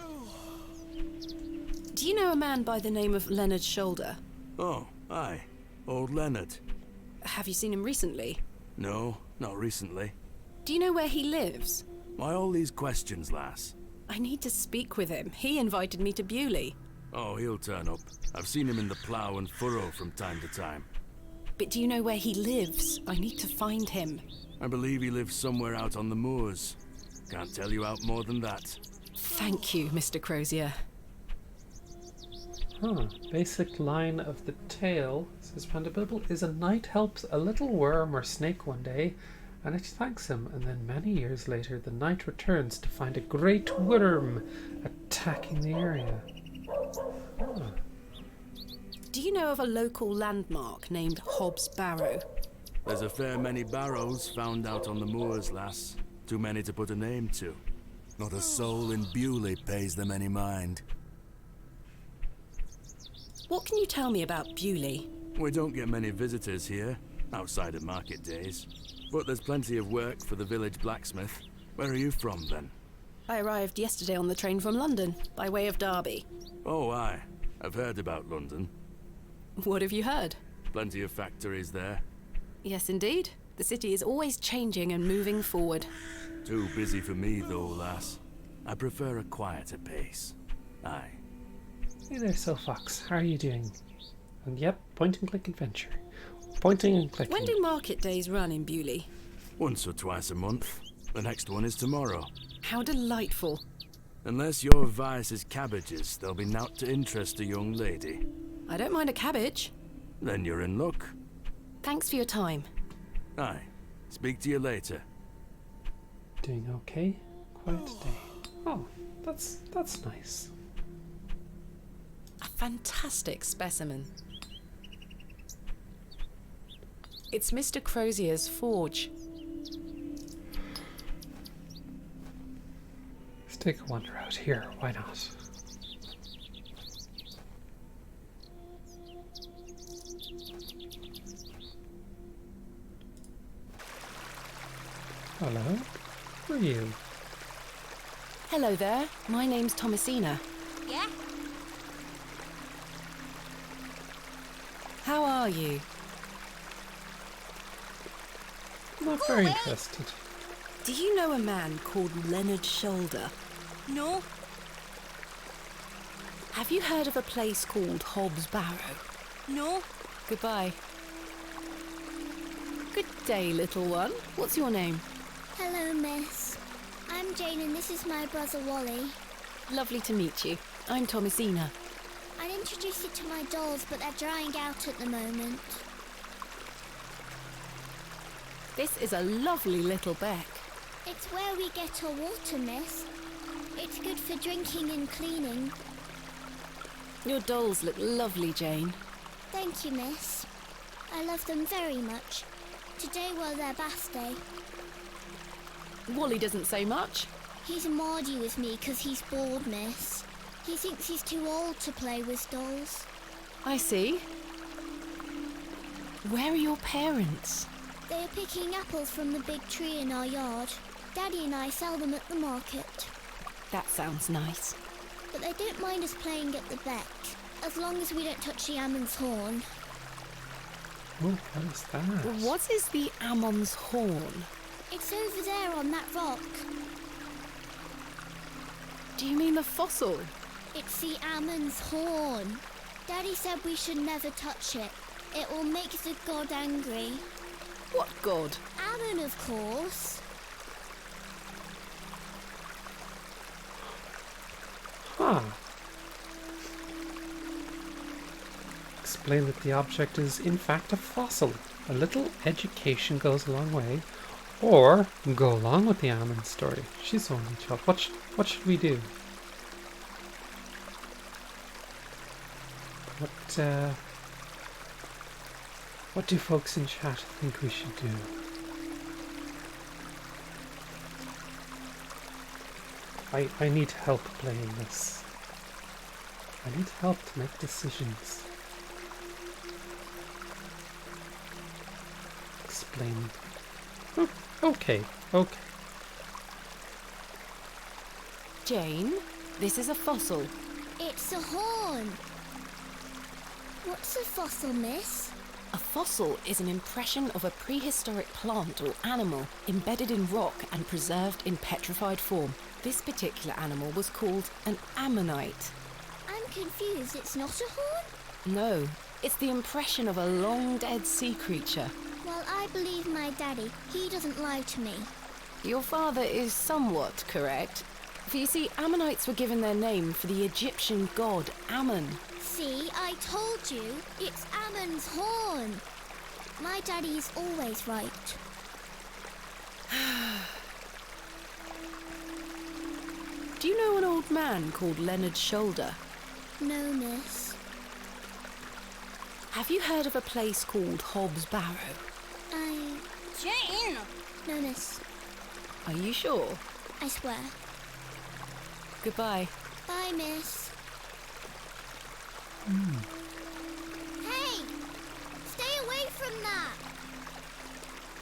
Do you know a man by the name of Leonard Shoulder? Oh, aye. Old Leonard. Have you seen him recently? No, not recently. Do you know where he lives? Why all these questions, lass? I need to speak with him. He invited me to Bewley. Oh, he'll turn up. I've seen him in the plough and furrow from time to time. But do you know where he lives? I need to find him. I believe he lives somewhere out on the moors. Can't tell you out more than that. Thank you, Mr. Crozier. Basic line of the tale, says Panda Bibble, is a knight helps a little worm or snake one day, and it thanks him, and then many years later the knight returns to find a great worm attacking the area. Do you know of a local landmark named Hobbs Barrow? There's a fair many barrows found out on the moors, lass. Too many to put a name to. Not a soul in Bewley pays them any mind. What can you tell me about Bewley? We don't get many visitors here, outside of market days. But there's plenty of work for the village blacksmith. Where are you from, then? I arrived yesterday on the train from London, by way of Derby. Oh, aye. I've heard about London. What have you heard? Plenty of factories there. Yes, indeed. The city is always changing and moving forward. Too busy for me, though, lass. I prefer a quieter pace. Aye. Hey there, Fox. How are you doing? And yep, point and click adventure. Pointing and clicking. When do market days run in Bewley? Once or twice a month. The next one is tomorrow. How delightful. Unless your vice is cabbages, there'll be nought to interest a young lady. I don't mind a cabbage. Then you're in luck. Thanks for your time. Aye. Speak to you later. Doing okay? Quiet day. Oh, that's nice. A fantastic specimen. It's Mr. Crozier's forge. Let's take a wander out here. Why not? Hello? Who are you? Hello there. My name's Thomasina. Yeah? How are you? Not very interested. Do you know a man called Leonard Shoulder? No. Have you heard of a place called Hobbs Barrow? No. Goodbye. Good day, little one. What's your name? Hello, miss. I'm Jane and this is my brother Wally. Lovely to meet you. I'm Thomasina. I'd introduce you to my dolls, but they're drying out at the moment. This is a lovely little beck. It's where we get our water, miss. It's good for drinking and cleaning. Your dolls look lovely, Jane. Thank you, miss. I love them very much. Today was their bath day. Wally doesn't say much. He's mardy with me because he's bored, miss. He thinks he's too old to play with dolls. I see. Where are your parents? They are picking apples from the big tree in our yard. Daddy and I sell them at the market. That sounds nice. But they don't mind us playing at the beck, as long as we don't touch the Ammon's horn. Oh, what is that? What is the Ammon's horn? It's over there on that rock. Do you mean the fossil? It's the Ammon's horn. Daddy said we should never touch it. It will make the god angry. What god? Ammon, of course. Huh. Explain that the object is in fact a fossil. A little education goes a long way. Or go along with the Ammon story. She's only a child. What should we do? What do folks in chat think we should do? I need help playing this. I need help to make decisions. Explain. Oh, okay. Jane, this is a fossil. It's a horn. What's a fossil, miss? A fossil is an impression of a prehistoric plant or animal embedded in rock and preserved in petrified form. This particular animal was called an ammonite. I'm confused. It's not a horn? No, it's the impression of a long-dead sea creature. Well, I believe my daddy. He doesn't lie to me. Your father is somewhat correct. For you see, ammonites were given their name for the Egyptian god Ammon. See, I told you. It's Ammon's horn. My daddy's always right. Do you know an old man called Leonard Shoulder? No, miss. Have you heard of a place called Hobbs Barrow? Jane! No, miss. Are you sure? I swear. Goodbye. Bye, miss. Hey! Stay away from that!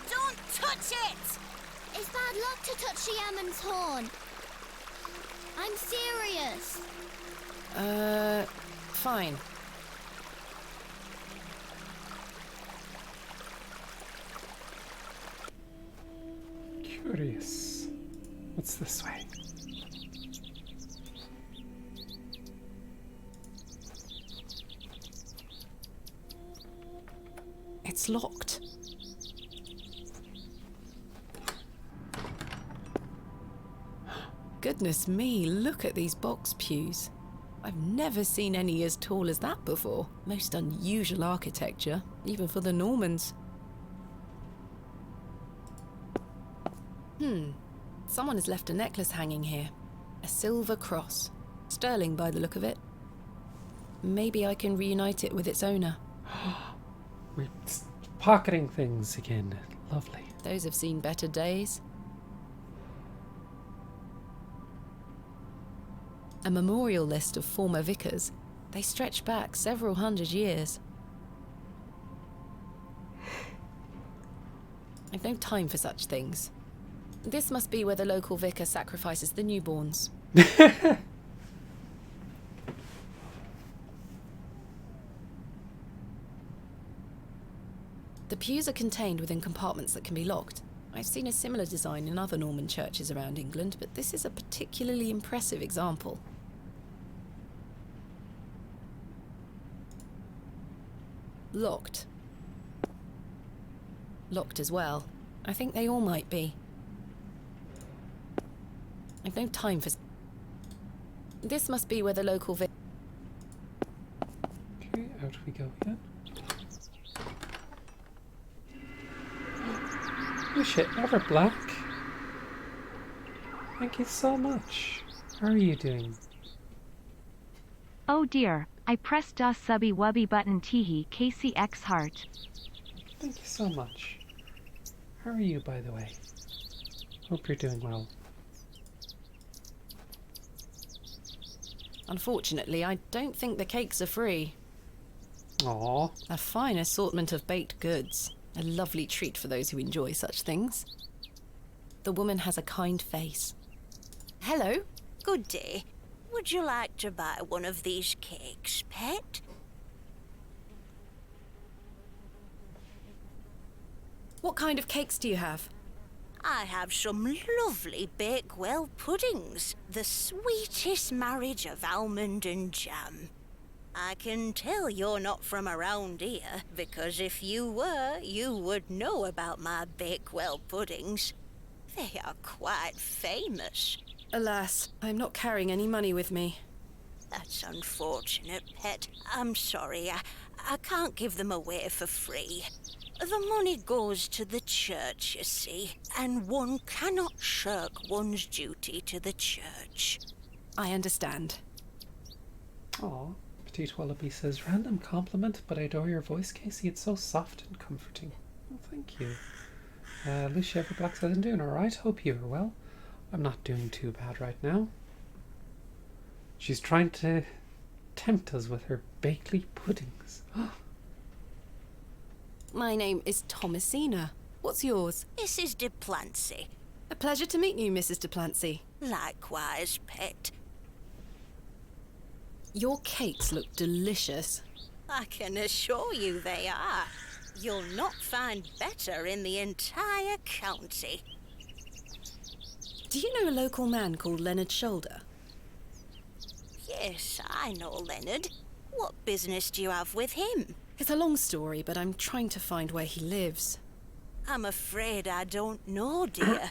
Don't touch it! It's bad luck to touch the Ammon's horn. I'm serious. Fine. Curious. What's this way? It's locked. Goodness me, look at these box pews. I've never seen any as tall as that before. Most unusual architecture, even for the Normans. Someone has left a necklace hanging here. A silver cross. Sterling by the look of it. Maybe I can reunite it with its owner. We're pocketing things again. Lovely. Those have seen better days. A memorial list of former vicars. They stretch back several hundred years. I've no time for such things. This must be where the local vicar sacrifices the newborns. The pews are contained within compartments that can be locked. I've seen a similar design in other Norman churches around England, but this is a particularly impressive example. Locked. Locked as well. I think they all might be. I've no time for... This must be where the local Okay, out we go again. Oh shit, ever black? Thank you so much. How are you doing? Oh dear, I pressed a subby wubby button teehee KCX heart. Thank you so much. How are you, by the way? Hope you're doing well. Unfortunately, I don't think the cakes are free. Aww. A fine assortment of baked goods. A lovely treat for those who enjoy such things. The woman has a kind face. Hello. Good day. Would you like to buy one of these cakes, pet? What kind of cakes do you have? I have some lovely Bakewell puddings. The sweetest marriage of almond and jam. I can tell you're not from around here, because if you were, you would know about my Bakewell puddings. They are quite famous. Alas, I'm not carrying any money with me. That's unfortunate, pet. I'm sorry, I can't give them away for free. The money goes to the church, you see, and one cannot shirk one's duty to the church. I understand. Aw, Petite Wallaby says, random compliment, but I adore your voice, Casey. It's so soft and comforting. Oh, thank you. Lucia Everblack says, I'm doing alright. Hope you are well. I'm not doing too bad right now. She's trying to tempt us with her Bakeley puddings. My name is Thomasina. What's yours? Mrs. de Plancy. A pleasure to meet you, Mrs. de Plancy. Likewise, pet. Your cakes look delicious. I can assure you they are. You'll not find better in the entire county. Do you know a local man called Leonard Shoulder? Yes, I know Leonard. What business do you have with him? It's a long story, but I'm trying to find where he lives. I'm afraid I don't know, dear.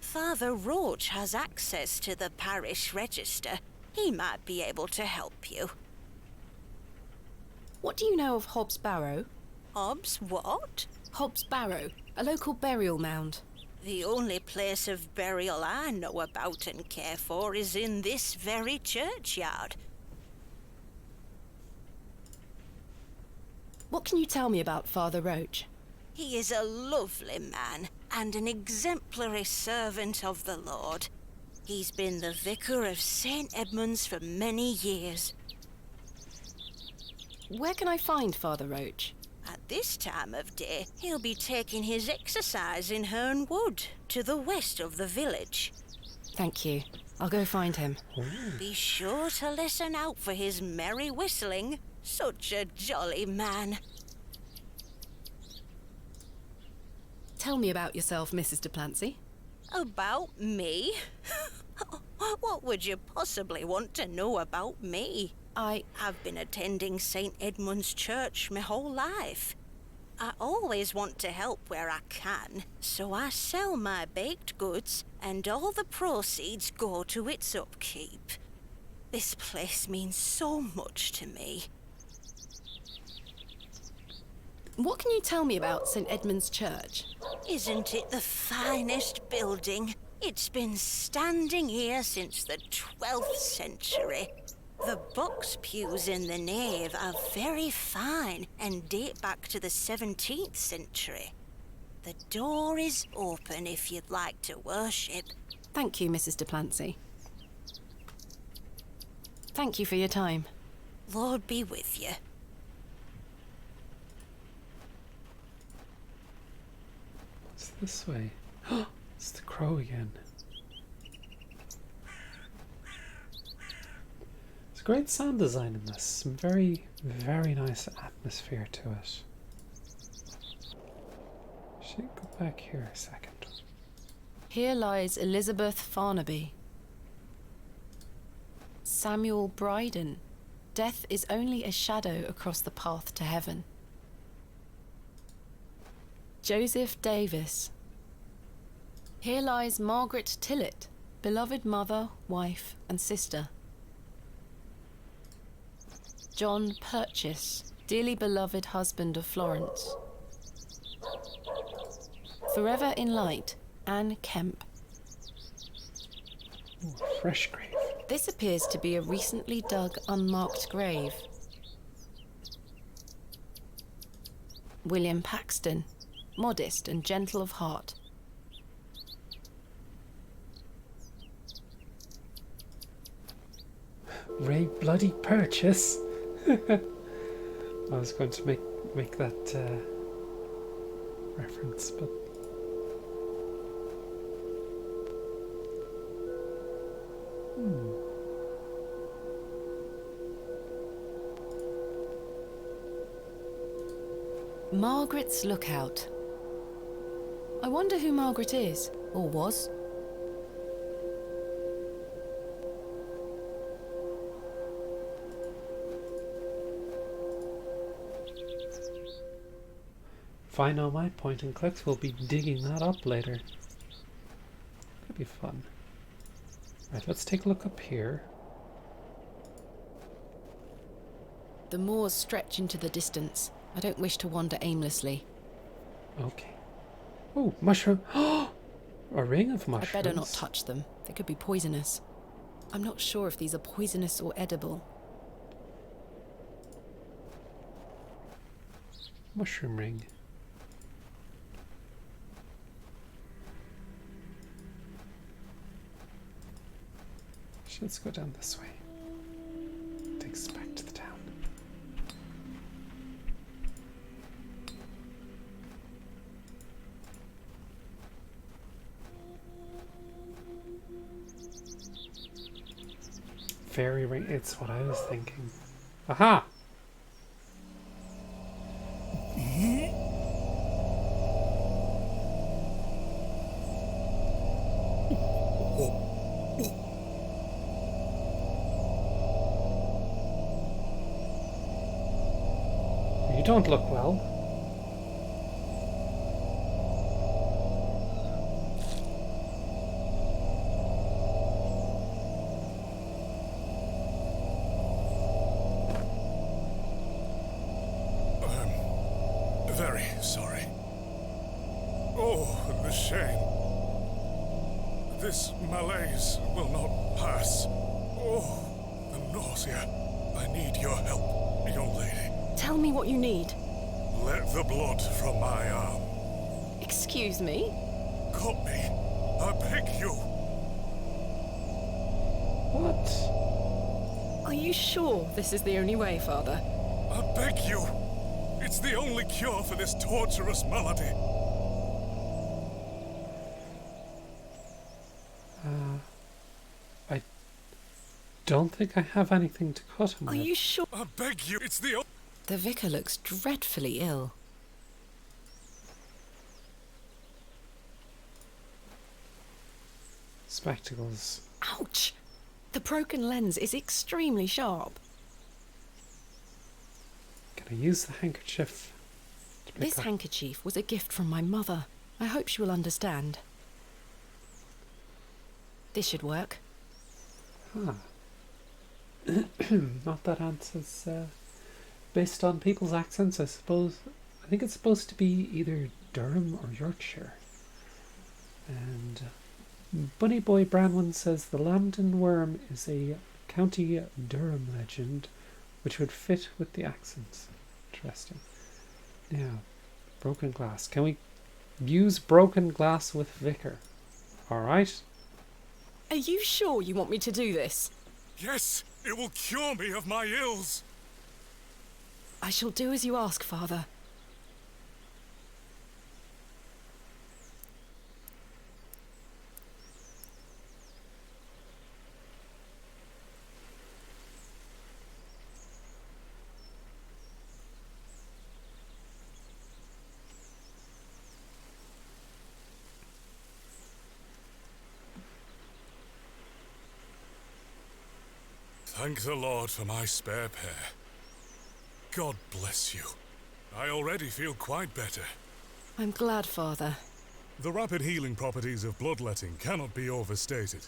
Father Roach has access to the parish register. He might be able to help you. What do you know of Hobbs Barrow? Hobbs what? Hobbs Barrow, a local burial mound. The only place of burial I know about and care for is in this very churchyard. What can you tell me about Father Roach? He is a lovely man and an exemplary servant of the Lord. He's been the vicar of St. Edmunds for many years. Where can I find Father Roach? At this time of day, he'll be taking his exercise in Herne Wood, to the west of the village. Thank you. I'll go find him. Be sure to listen out for his merry whistling. Such a jolly man. Tell me about yourself, Mrs. de Plancy. About me? What would you possibly want to know about me? I've been attending St. Edmund's Church my whole life. I always want to help where I can, so I sell my baked goods and all the proceeds go to its upkeep. This place means so much to me. What can you tell me about St. Edmund's Church? Isn't it the finest building? It's been standing here since the 12th century. The box pews in the nave are very fine and date back to the 17th century. The door is open if you'd like to worship. Thank you, Mrs. de Plancy. Thank you for your time. Lord be with you. It's this way. It's the crow again. Great sound design in this. Some very, very nice atmosphere to it. Should go back here a second. Here lies Elizabeth Farnaby. Samuel Bryden. Death is only a shadow across the path to heaven. Joseph Davis. Here lies Margaret Tillett, beloved mother, wife, and sister. John Purchase, dearly beloved husband of Florence. Forever in light, Anne Kemp. Ooh, fresh grave. This appears to be a recently dug, unmarked grave. William Paxton, modest and gentle of heart. Ray Bloody Purchase. I was going to make that reference, but Margaret's Lookout. I wonder who Margaret is, or was. if I know my point and clicks, we'll be digging that up later. That'd be fun. Right, let's take a look up here. The moors stretch into the distance. I don't wish to wander aimlessly. Okay. Oh, mushroom. A ring of mushrooms. I'd better not touch them. They could be poisonous. I'm not sure if these are poisonous or edible. Mushroom ring. Let's go down this way. fairy ring. It's what I was thinking. Aha! You don't look well. Very sorry. Oh, the shame. This malaise will not pass. Oh, the nausea. I need your help, young lady. Tell me what you need. Let the blood from my arm. Excuse me? Cut me. I beg you. What? Are you sure this is the only way, Father? I beg you. It's the only cure for this torturous malady. I don't think I have anything to cut him Are with. you sure? I beg you. It's the The vicar looks dreadfully ill. Spectacles. Ouch! The broken lens is extremely sharp. Can I use the handkerchief to pick This up? handkerchief was a gift from my mother. I hope she will understand. This should work. Huh. Not that answers. Based on people's accents, I suppose. I think it's supposed to be either Durham or Yorkshire. And Bunny Boy Branwyn says the Lambton worm is a County Durham legend, which would fit with the accents. Interesting. Now, broken glass. Can we use broken glass with Vicar? Alright. Are you sure you want me to do this? Yes, it will cure me of my ills. I shall do as you ask, Father. Thank the Lord for my spare pair. God bless you. I already feel quite better. I'm glad, Father. The rapid healing properties of bloodletting cannot be overstated.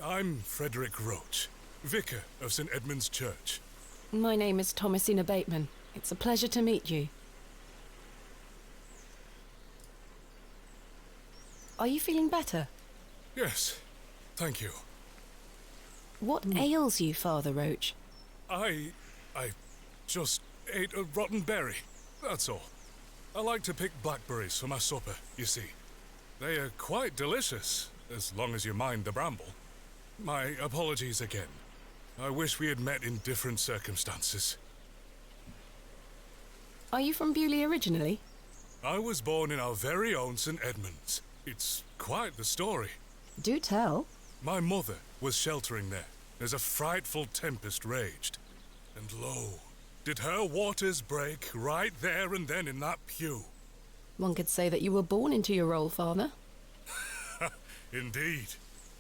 I'm Frederick Roach, Vicar of St. Edmund's Church. My name is Thomasina Bateman. It's a pleasure to meet you. Are you feeling better? Yes, thank you. What ails you, Father Roach? I just ate a rotten berry, that's all. I like to pick blackberries for my supper, you see. They are quite delicious, as long as you mind the bramble. My apologies again. I wish we had met in different circumstances. Are you from Bewley originally? I was born in our very own St. Edmunds. It's quite the story. Do tell. My mother was sheltering there as a frightful tempest raged. And lo, did her waters break right there and then in that pew. One could say that you were born into your role, Father. Indeed.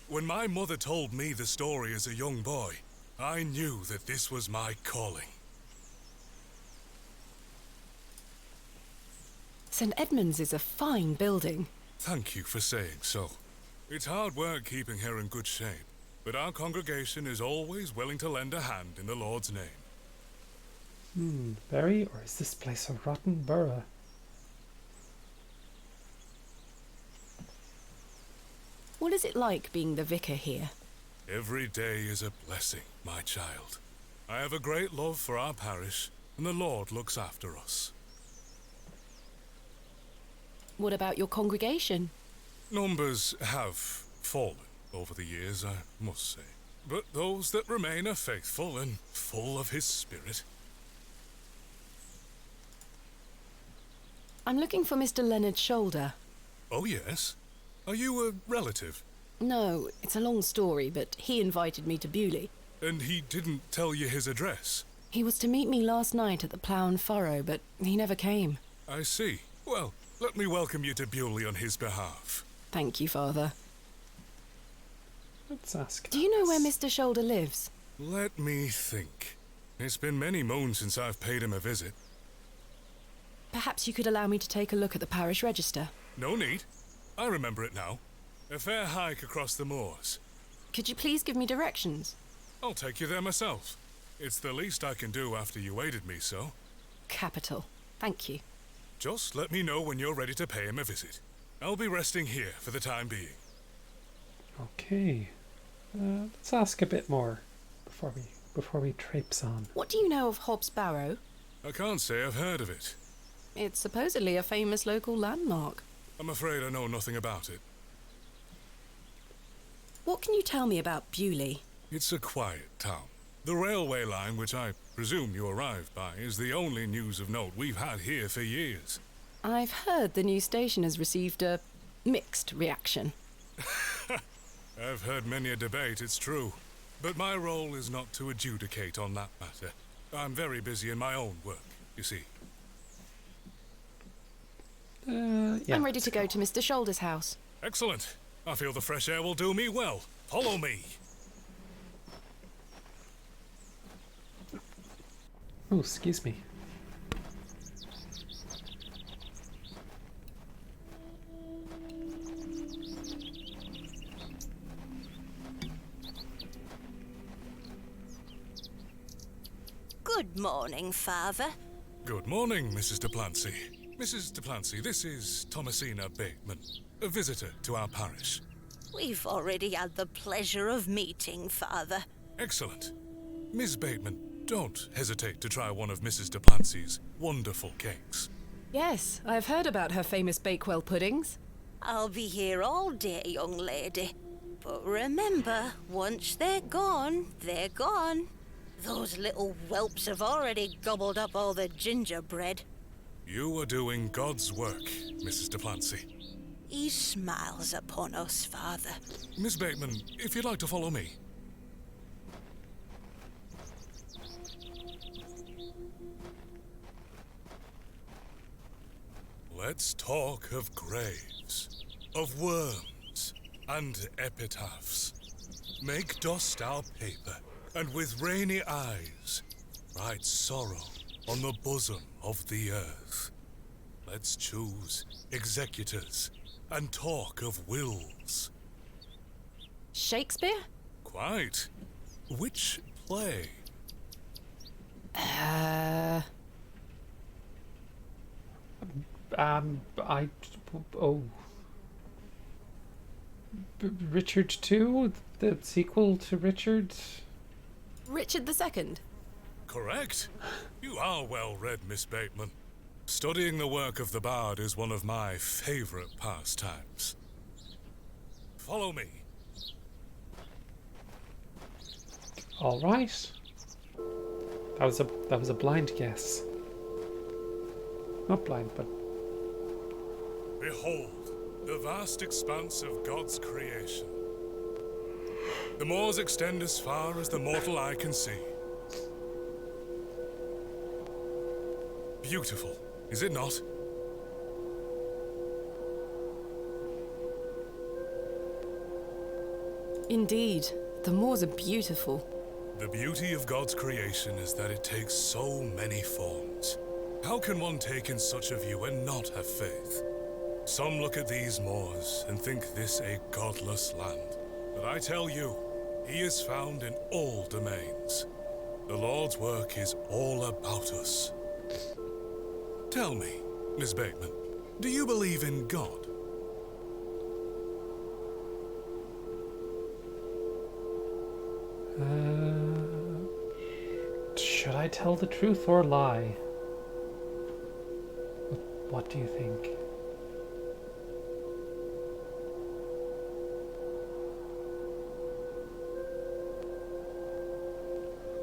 When my mother told me the story as a young boy, I knew that this was my calling. St. Edmund's is a fine building. Thank you for saying so. It's hard work keeping her in good shape, but our congregation is always willing to lend a hand in the Lord's name. Berry, or is this place a rotten borough? What is it like being the vicar here? Every day is a blessing, my child. I have a great love for our parish, and the Lord looks after us. What about your congregation? Numbers have fallen over the years, I must say. But those that remain are faithful and full of His Spirit. I'm looking for Mr. Leonard Shoulder. Oh, yes? Are you a relative? No, it's a long story, but he invited me to Bewley. And he didn't tell you his address? He was to meet me last night at the Plough and Furrow, but he never came. I see. Well, let me welcome you to Bewley on his behalf. Thank you, Father. Let's ask. Do you know where Mr. Shoulder lives? Let me think. It's been many moons since I've paid him a visit. Perhaps you could allow me to take a look at the parish register. No need. I remember it now. A fair hike across the moors. Could you please give me directions? I'll take you there myself. It's the least I can do after you aided me so. Capital. Thank you. Just let me know when you're ready to pay him a visit. I'll be resting here for the time being. Okay. Let's ask a bit more before we traipse on. What do you know of Hobbs Barrow? I can't say I've heard of it. It's supposedly a famous local landmark. I'm afraid I know nothing about it. What can you tell me about Bewley? It's a quiet town. The railway line, which I presume you arrived by, is the only news of note we've had here for years. I've heard the new station has received a mixed reaction. I've heard many a debate, it's true. But my role is not to adjudicate on that matter. I'm very busy in my own work, you see. Yeah, I'm ready to go to Mr. Shoulder's house. Excellent. I feel the fresh air will do me well. Follow me. Oh, excuse me. Good morning, Father. Good morning, Mrs. Duplancy. Mrs. Duplancy, this is Thomasina Bateman, a visitor to our parish. We've already had the pleasure of meeting, Father. Excellent. Miss Bateman, don't hesitate to try one of Mrs. Duplancy's wonderful cakes. Yes, I've heard about her famous Bakewell puddings. I'll be here all day, young lady. But remember, once they're gone, they're gone. Those little whelps have already gobbled up all the gingerbread. You are doing God's work, Mrs. Duplancy. He smiles upon us, Father. Miss Bateman, if you'd like to follow me. Let's talk of graves, of worms, and epitaphs. Make dust our paper, and with rainy eyes, write sorrow on the bosom of the earth. Let's choose executors, and talk of wills. Shakespeare? Quite. Which play? Richard II? The sequel to Richard? Richard II? Correct. You are well read, Miss Bateman. Studying the work of the bard is one of my favorite pastimes. Follow me. All right. That was a blind guess. Not blind, but Behold, the vast expanse of God's creation. The moors extend as far as the mortal eye can see. Beautiful, is it not? Indeed, the moors are beautiful. The beauty of God's creation is that it takes so many forms. How can one take in such a view and not have faith? Some look at these moors and think this a godless land. But I tell you, he is found in all domains. The Lord's work is all about us. Tell me, Miss Bateman, do you believe in God? should I tell the truth or lie? What do you think?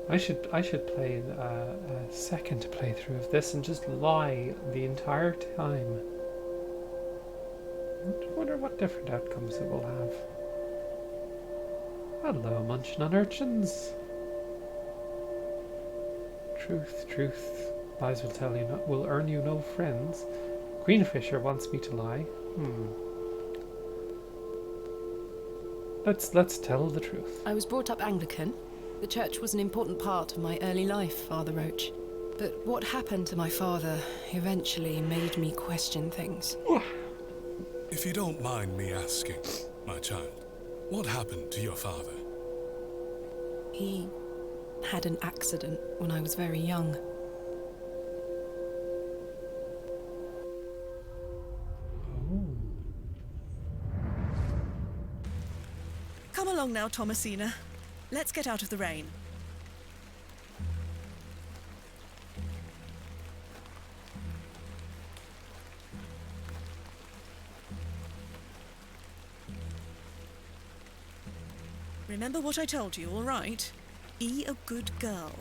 I should play a second playthrough of this and just lie the entire time. I wonder what different outcomes it will have. Hello, Munchin on Urchins. Truth. Lies will earn you no friends. Greenfisher wants me to lie. Let's tell the truth. I was brought up Anglican. The church was an important part of my early life, Father Roach. But what happened to my father eventually made me question things. If you don't mind me asking, my child, what happened to your father? He had an accident when I was very young. Come along now, Thomasina. Let's get out of the rain. Remember what I told you, all right? Be a good girl.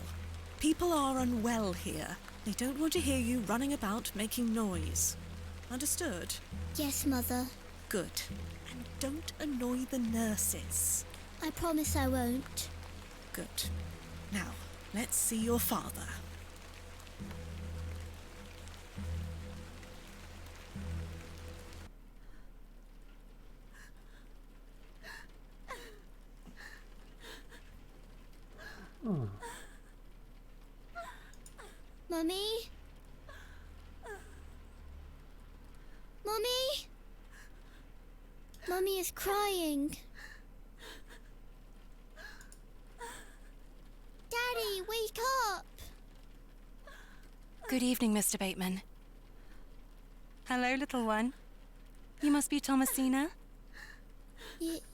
People are unwell here. They don't want to hear you running about making noise. Understood? Yes, Mother. Good. And don't annoy the nurses. I promise I won't. Good. Now, let's see your father. Mummy? Mummy? Mummy is crying. Daddy, wake up! Good evening, Mr. Bateman. Hello, little one. You must be Thomasina?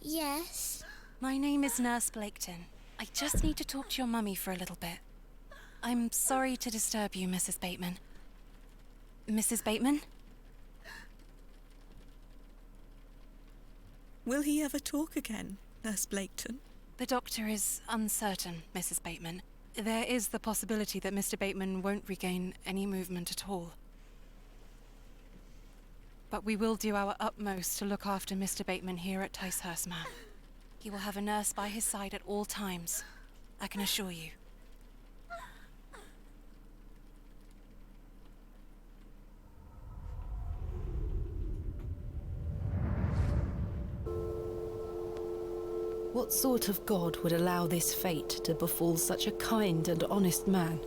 Yes. My name is Nurse Blaketon. I just need to talk to your mummy for a little bit. I'm sorry to disturb you, Mrs. Bateman. Mrs. Bateman? Will he ever talk again, Nurse Blaketon? The doctor is uncertain, Mrs. Bateman. There is the possibility that Mr. Bateman won't regain any movement at all. But we will do our utmost to look after Mr. Bateman here at Ticehurst, ma'am. He will have a nurse by his side at all times, I can assure you. What sort of god would allow this fate to befall such a kind and honest man?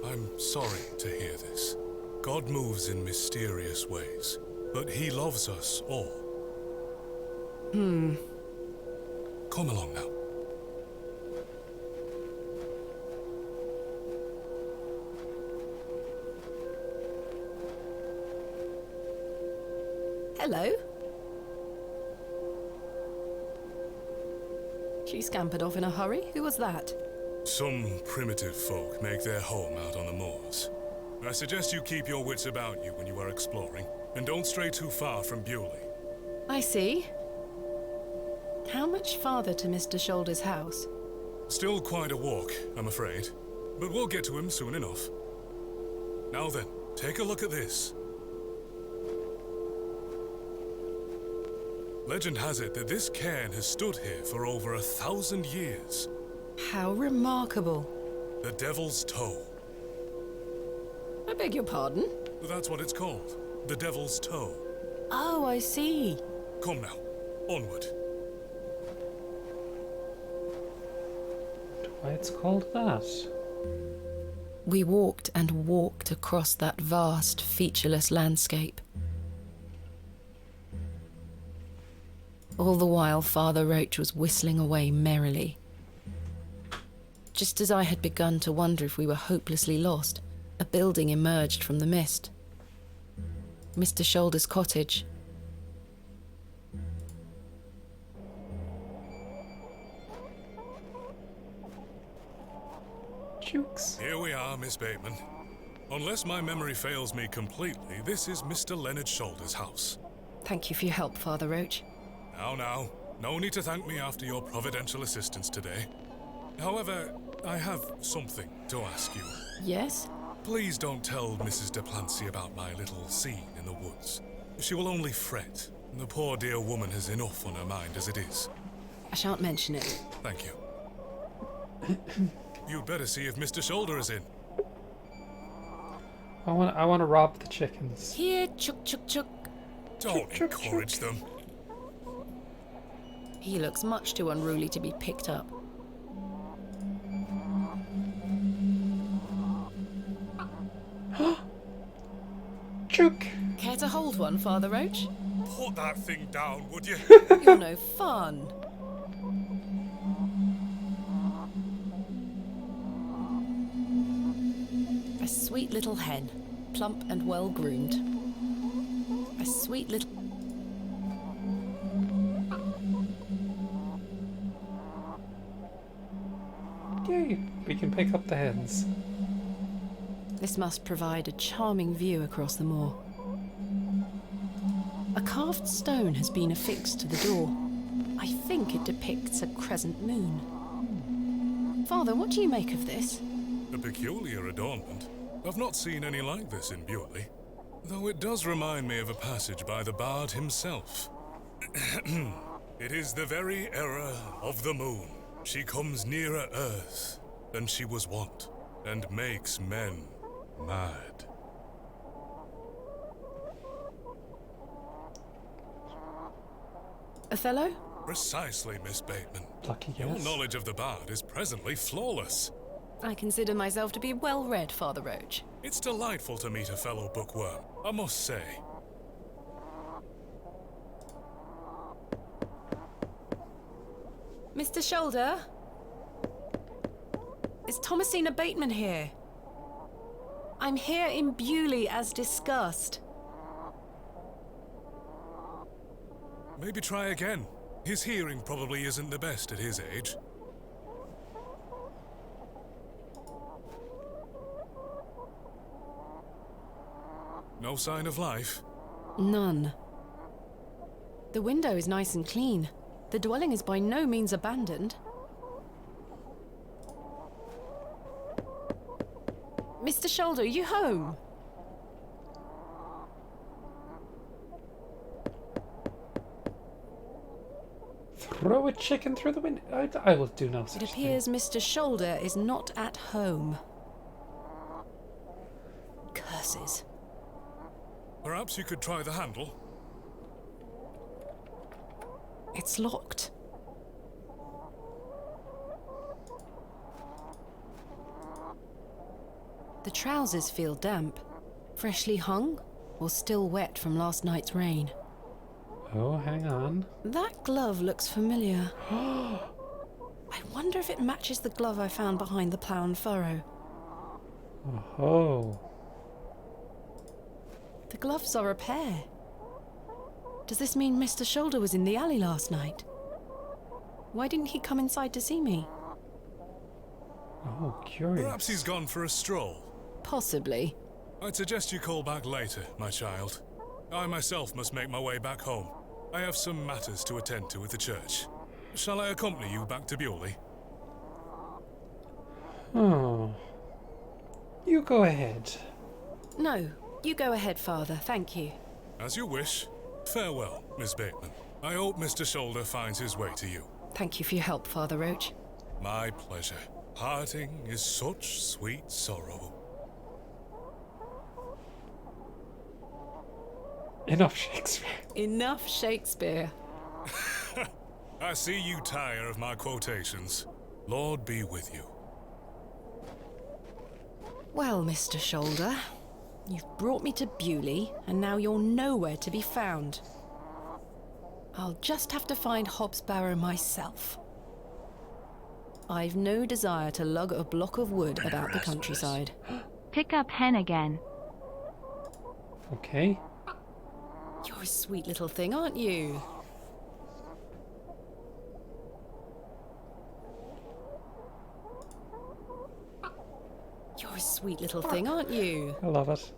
I'm sorry to hear this. God moves in mysterious ways, but he loves us all. Come along now. Hello? She scampered off in a hurry. Who was that? Some primitive folk make their home out on the moors. I suggest you keep your wits about you when you are exploring, and don't stray too far from Bewley. I see. How much farther to Mr. Shoulder's house? Still quite a walk, I'm afraid, but we'll get to him soon enough. Now then, take a look at this. Legend has it that this cairn has stood here for over 1,000 years. How remarkable. The Devil's Toe. I beg your pardon? That's what it's called. The Devil's Toe. Oh, I see. Come now, onward. Why it's called that? We walked and walked across that vast, featureless landscape. All the while, Father Roach was whistling away merrily. Just as I had begun to wonder if we were hopelessly lost, a building emerged from the mist. Mr. Shoulder's cottage. Jukes. Here we are, Miss Bateman. Unless my memory fails me completely, this is Mr. Leonard Shoulder's house. Thank you for your help, Father Roach. Now, no need to thank me after your providential assistance today. However, I have something to ask you. Yes? Please don't tell Mrs. de Plancy about my little scene in the woods. She will only fret. The poor dear woman has enough on her mind as it is. I shan't mention it. Thank you. You'd better see if Mr. Shoulder is in. I want to rob the chickens. Here, chuk chuk chuk. Don't encourage them. He looks much too unruly to be picked up. Chook. Care to hold one, Father Roach? Put that thing down, would you? You're no fun. A sweet little hen, plump and well groomed. A sweet little... Yay, we can pick up the hens. This must provide a charming view across the moor. A carved stone has been affixed to the door. I think it depicts a crescent moon. Father, what do you make of this? A peculiar adornment. I've not seen any like this in Bewley, though it does remind me of a passage by the bard himself. It is the very era of the moon. She comes nearer earth than she was wont, and makes men mad. Othello? Precisely, Miss Bateman. Lucky Your guess. knowledge of the bard is presently flawless. I consider myself to be well read, Father Roach. It's delightful to meet a fellow bookworm, I must say. Mr. Shoulder? Is Thomasina Bateman here? I'm here in Bewley as discussed. Maybe try again. His hearing probably isn't the best at his age. No sign of life? None. The window is nice and clean. The dwelling is by no means abandoned. Mr. Shoulder, you home? Throw a chicken through the window. I will do no such It appears Mr. Shoulder is not at home. Curses. Perhaps you could try the handle? It's locked. The trousers feel damp. Freshly hung or still wet from last night's rain. Oh, hang on. That glove looks familiar. I wonder if it matches the glove I found behind the plough and furrow. Oh. The gloves are a pair. Does this mean Mr. Shoulder was in the alley last night? Why didn't he come inside to see me? Oh, curious. Perhaps he's gone for a stroll. Possibly. I'd suggest you call back later, my child. I myself must make my way back home. I have some matters to attend to at the church. Shall I accompany you back to Bewley? Oh. You go ahead. No, you go ahead, Father. Thank you. As you wish. Farewell, Miss Bateman. I hope Mr. Shoulder finds his way to you. Thank you for your help, Father Roach. My pleasure. Parting is such sweet sorrow. Enough Shakespeare. Enough Shakespeare. I see you tire of my quotations. Lord be with you. Well, Mr. Shoulder, you've brought me to Bewley, and now you're nowhere to be found. I'll just have to find Hobbs Barrow myself. I've no desire to lug a block of wood about the countryside. Pick up hen again. Okay. You're a sweet little thing, aren't you? You're a sweet little thing, aren't you? I love it.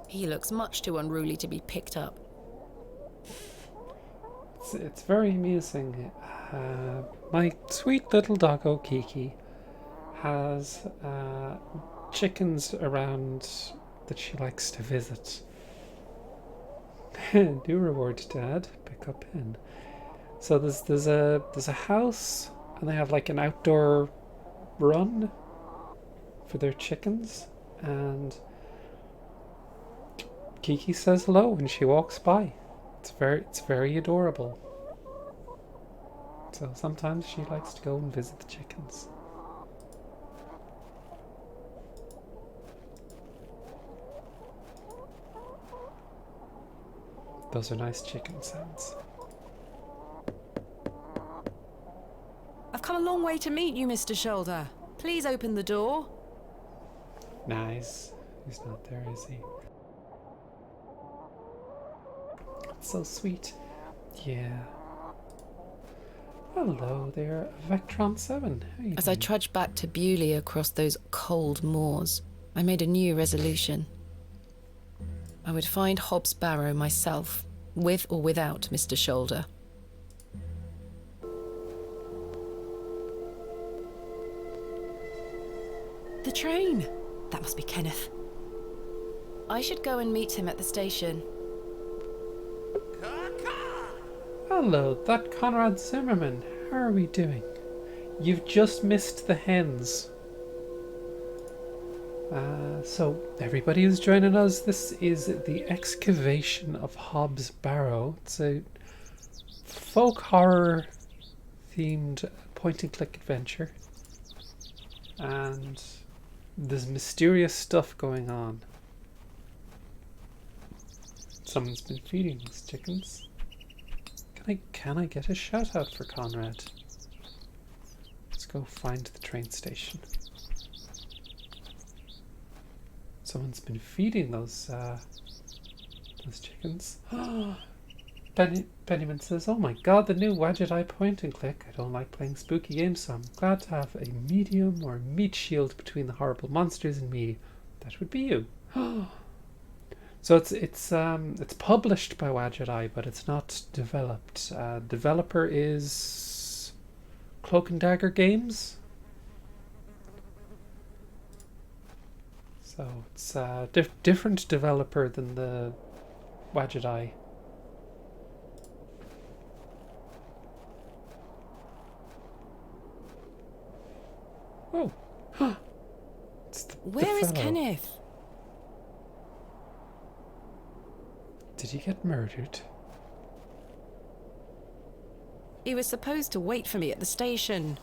He looks much too unruly to be picked up. It's very amusing. My sweet little doggo Kiki has chickens around that she likes to visit. New reward, Dad. Pick up hen. So there's a house, and they have like an outdoor run for their chickens, and Kiki says hello when she walks by. It's very adorable. So sometimes she likes to go and visit the chickens. Those are nice chicken sounds. I've come a long way to meet you, Mr. Shoulder. Please open the door. Nice. He's not there, is he? So sweet. Yeah. Hello there, Vectron 7. How you As I doing? trudged back to Bewley across those cold moors, I made a new resolution. I would find Hobbs Barrow myself, with or without Mr. Shoulder. The train! That must be Kenneth. I should go and meet him at the station. Hello, that Conrad Zimmerman. How are we doing? You've just missed the hens. So, everybody who's joining us, this is the excavation of Hobbs Barrow. It's a folk horror themed point and click adventure. And there's mysterious stuff going on. Someone's been feeding these chickens. Can I get a shout out for Conrad? Let's go find the train station. Someone's been feeding those chickens. Benjamin says, "Oh my god, the new Wadget Eye point and click. I don't like playing spooky games, so I'm glad to have a medium or meat shield between the horrible monsters and me." That would be you. So it's published by Wadget Eye, but it's not developed. Developer is Cloak and Dagger Games. So it's a different developer than the Wadget Eye. Oh, Where is Kenneth? Did he get murdered? He was supposed to wait for me at the station.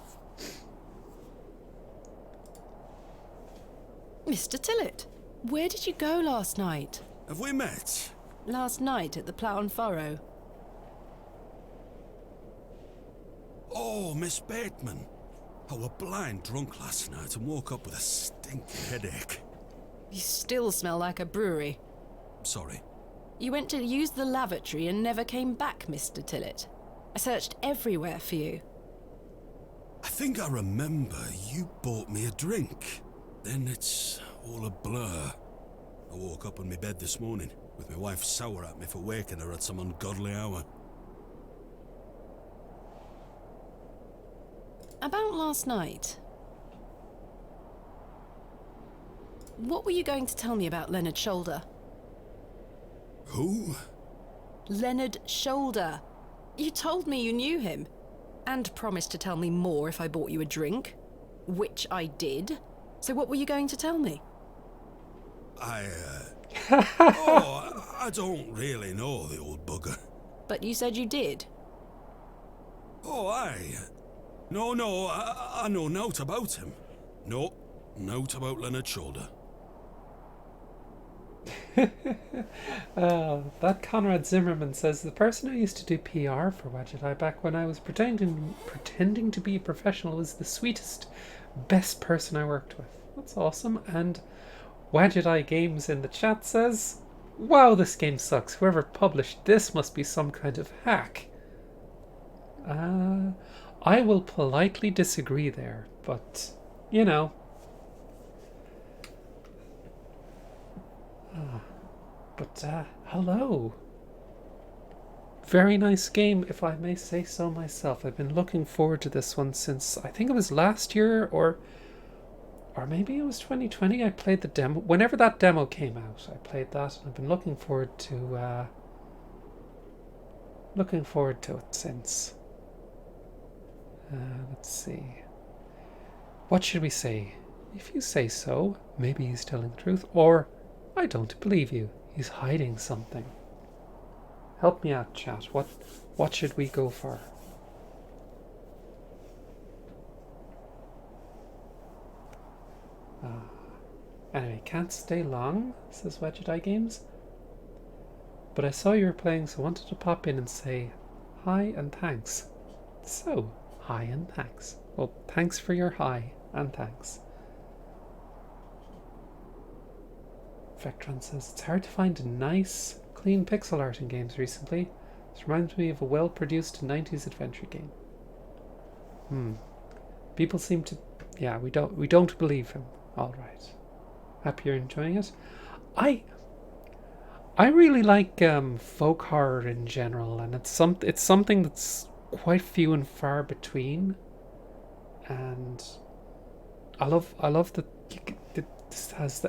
Mr. Tillett, where did you go last night? Have we met? Last night at the Plough and Furrow. Oh, Miss Bateman. I were blind drunk last night and woke up with a stinking headache. You still smell like a brewery. Sorry. You went to use the lavatory and never came back, Mr. Tillett. I searched everywhere for you. I think I remember you bought me a drink. Then it's all a blur. I woke up in my bed this morning with my wife sour at me for waking her at some ungodly hour. About last night. What were you going to tell me about Leonard Shoulder? Who? Leonard Shoulder. You told me you knew him. And promised to tell me more if I bought you a drink. Which I did. So what were you going to tell me? I don't really know the old bugger. But you said you did. Oh, aye. No, I know naught about him. No, naught about Leonard Shoulder. That Conrad Zimmerman says, "The person who used to do PR for Wadget Eye back when I was pretending to be a professional was the sweetest, best person I worked with." That's awesome. And Wadget Eye Games in the chat says, "Wow, this game sucks. Whoever published this must be some kind of hack." I will politely disagree there, but you know. Hello. Very nice game, if I may say so myself. I've been looking forward to this one since, I think it was last year, or maybe it was 2020. I played the demo. Whenever that demo came out, I played that, and I've been looking forward to it since. Let's see. What should we say? If you say so, maybe he's telling the truth, or I don't believe you. He's hiding something. Help me out, chat. What should we go for? Anyway, can't stay long, says Wedged Games. But I saw you were playing, so wanted to pop in and say hi and thanks. So, hi and thanks. Well, thanks for your hi and thanks. Vectron says, it's hard to find nice, clean pixel art in games recently. This reminds me of a well-produced 90s adventure game. People seem to... Yeah, we don't believe him. Alright. Happy you're enjoying it. I really like folk horror in general, and it's something that's quite few and far between. And I love that this has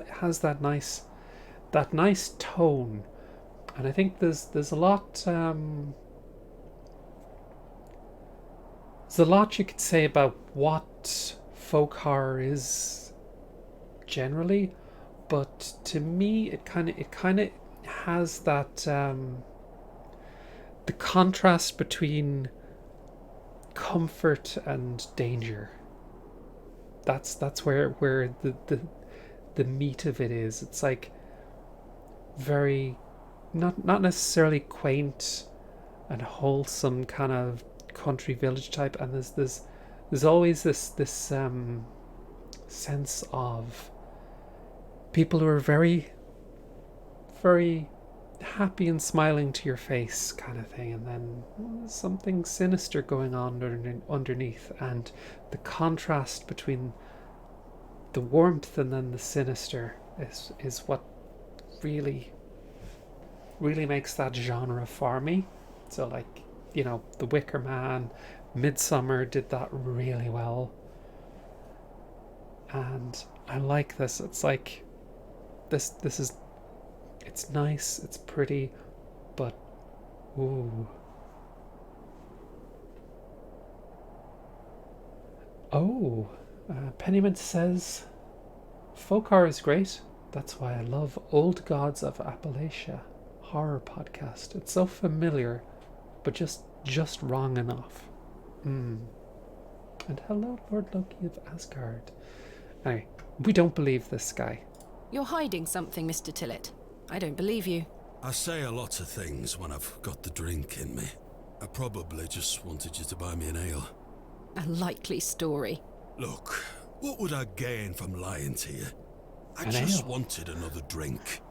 that nice tone, and I think there's a lot you could say about what folk horror is generally, but to me it kind of has that the contrast between comfort and danger. That's where the meat of it is. It's like very not necessarily quaint and wholesome kind of country village type, and there's always this sense of people who are very, very happy and smiling to your face kind of thing, and then something sinister going on underneath, and the contrast between the warmth and then the sinister is what really makes that genre for me. So like, you know, The Wicker Man, Midsummer did that really well, and I like this. It's like this is, it's nice, it's pretty, but ooh. Pennyman says folk horror is great. That's why I love Old Gods of Appalachia horror podcast. It's so familiar, but just wrong enough. And hello, Lord Loki of Asgard. Anyway, we don't believe this guy. You're hiding something, Mr. Tillett. I don't believe you. I say a lot of things when I've got the drink in me. I probably just wanted you to buy me an ale. A likely story. Look, what would I gain from lying to you? I An just ale. wanted another drink.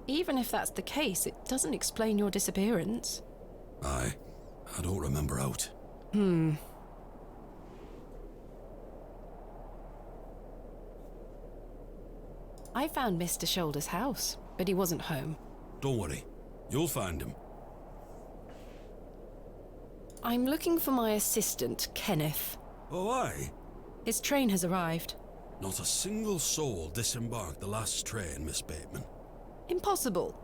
Even if that's the case, it doesn't explain your disappearance. I don't remember out. I found Mr. Shoulder's house, but he wasn't home. Don't worry, you'll find him. I'm looking for my assistant, Kenneth. Oh, aye? His train has arrived. Not a single soul disembarked the last train, Miss Bateman. Impossible.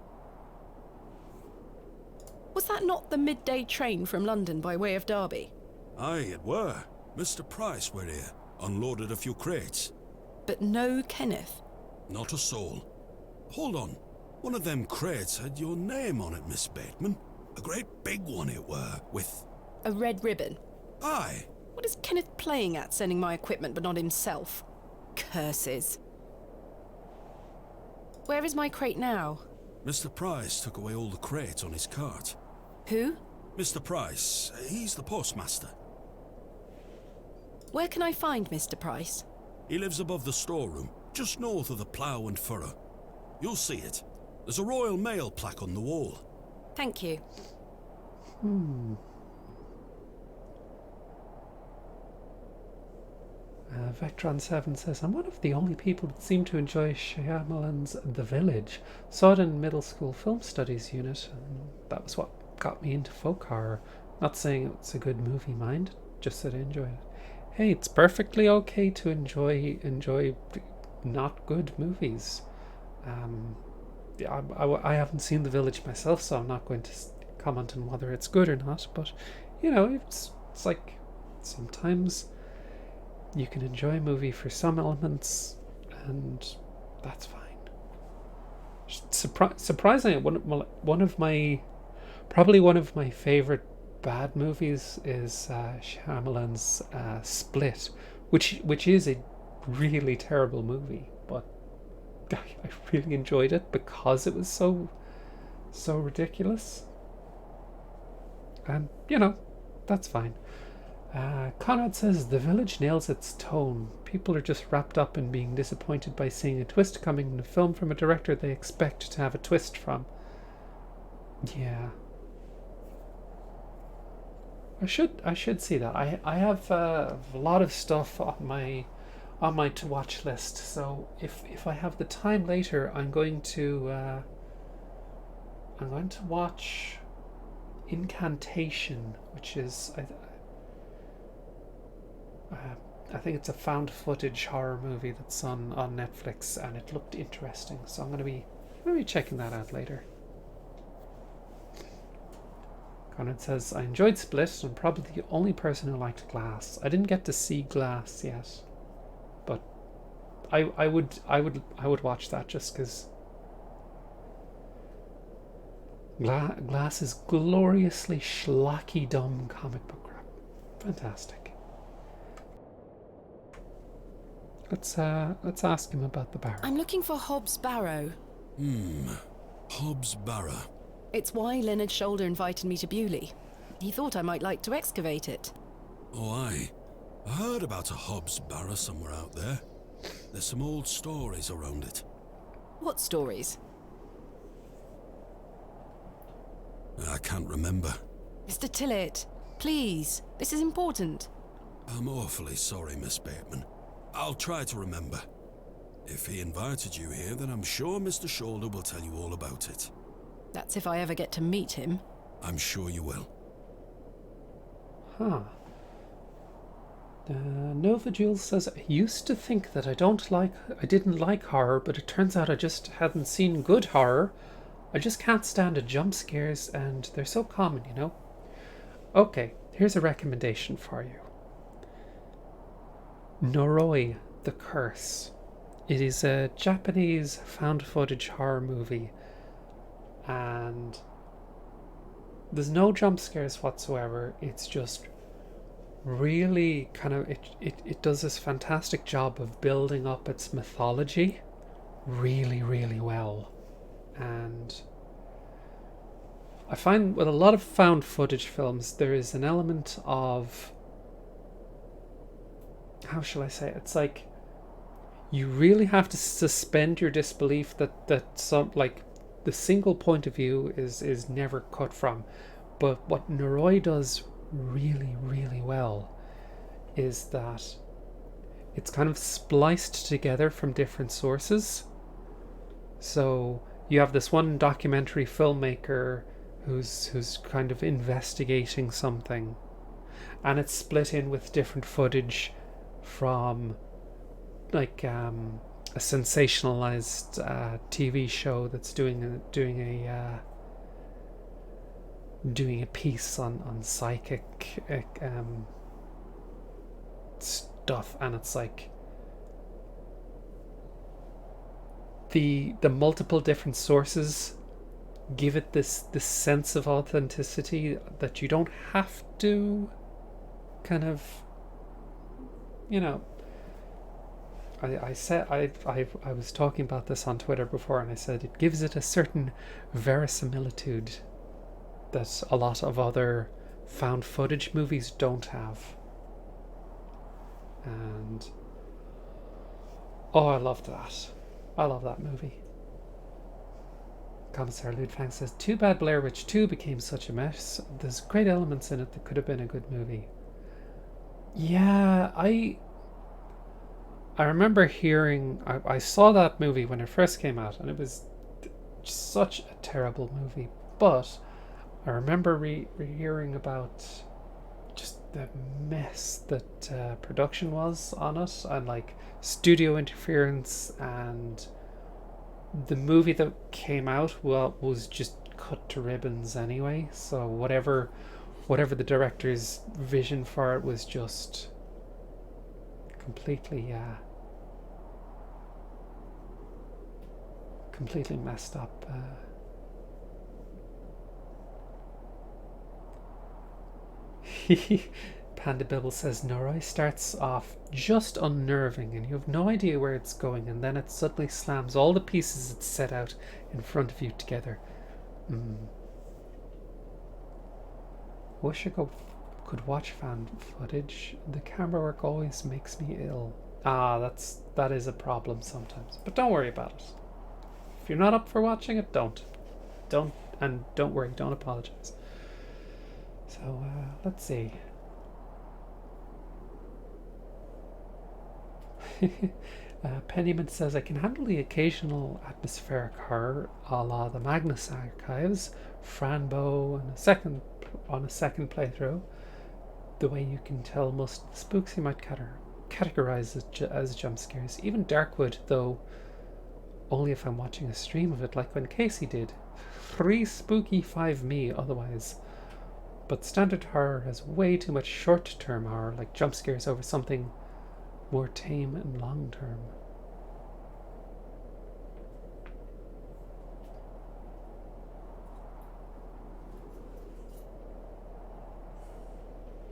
Was that not the midday train from London by way of Derby? Aye, it were. Mr. Price were here, unloaded a few crates. But no Kenneth. Not a soul. Hold on. One of them crates had your name on it, Miss Bateman. A great big one it were, with... A red ribbon. Aye. What is Kenneth playing at, sending my equipment but not himself? Curses. Where is my crate now? Mr. Price took away all the crates on his cart. Who? Mr. Price, he's the postmaster. Where can I find Mr. Price? He lives above the storeroom, just north of the plough and furrow. You'll see it. There's a Royal Mail plaque on the wall. Thank you. Vectron7 says, I'm one of the only people that seem to enjoy Shyamalan's The Village. Saw it in middle school film studies unit, and that was what got me into folk horror. Not saying it's a good movie, mind, just that I enjoy it. Hey, it's perfectly okay to enjoy not good movies. I haven't seen The Village myself, so I'm not going to comment on whether it's good or not, but, you know, it's like sometimes you can enjoy a movie for some elements, and that's fine. Surprisingly, one of my favorite bad movies is Shyamalan's Split, which is a really terrible movie, but I really enjoyed it because it was so ridiculous. And that's fine. Conrad says the village nails its tone. People are just wrapped up in being disappointed by seeing a twist coming in a film from a director they expect to have a twist from. Yeah. I should see that. I have a lot of stuff on my to watch list. So if I have the time later, I'm going to watch Incantation, which is I think it's a found footage horror movie that's on Netflix, and it looked interesting. So I'm going to be checking that out later. Conrad says, I enjoyed Split. I'm probably the only person who liked Glass. I didn't get to see Glass yet, but I would watch that just because Glass is gloriously schlocky dumb comic book crap. Fantastic. Let's ask him about the barrow. I'm looking for Hobbs Barrow. Hobbs Barrow. It's why Leonard Shoulder invited me to Bewley. He thought I might like to excavate it. Oh, I heard about a Hobbs Barrow somewhere out there. There's some old stories around it. What stories? I can't remember. Mr. Tillett, please. This is important. I'm awfully sorry, Miss Bateman. I'll try to remember. If he invited you here, then I'm sure Mr. Shoulder will tell you all about it. That's if I ever get to meet him. I'm sure you will. Huh. Nova Jules says, I used to think that I didn't like horror, but it turns out I just hadn't seen good horror. I just can't stand the jump scares, and they're so common, Okay, here's a recommendation for you. Noroi, The Curse. It is a Japanese found footage horror movie, and there's no jump scares whatsoever. It's just really kind of it does this fantastic job of building up its mythology really, really well. And I find with a lot of found footage films there is an element of, how shall I say it? It's like you really have to suspend your disbelief that some, like, the single point of view is never cut from. But what Noroi does really, really well is that it's kind of spliced together from different sources. So you have this one documentary filmmaker who's kind of investigating something, and it's split in with different footage from like a sensationalized TV show that's doing a piece on psychic stuff, and it's like the multiple different sources give it this sense of authenticity that you don't have to kind of, I said I was talking about this on Twitter before, and I said it gives it a certain verisimilitude that a lot of other found footage movies don't have. And I loved that. I love that movie. Commissar Ludfang says, too bad Blair Witch 2 became such a mess. There's great elements in it that could have been a good movie. Yeah, I remember hearing, I saw that movie when it first came out, and it was such a terrible movie, but I remember hearing about just the mess that production was on it, and like studio interference, and the movie that came out was just cut to ribbons anyway. So whatever the director's vision for it was just completely messed up. Panda Bibble says Noroi starts off just unnerving and you have no idea where it's going, and then it suddenly slams all the pieces it's set out in front of you together. Wish I could watch fan footage. The camera work always makes me ill. That is a problem sometimes, but don't worry about it. If you're not up for watching it, don't worry, don't apologize. So let's see. Pennyman says, I can handle the occasional atmospheric horror a la the Magnus Archives, Franbo, on a second playthrough. The way you can tell most of the spooks you might categorize as jump scares. Even Darkwood, though, only if I'm watching a stream of it, like when Casey did. 3 spooky, 5 me otherwise. But standard horror has way too much short-term horror, like jump scares, over something more tame and long-term.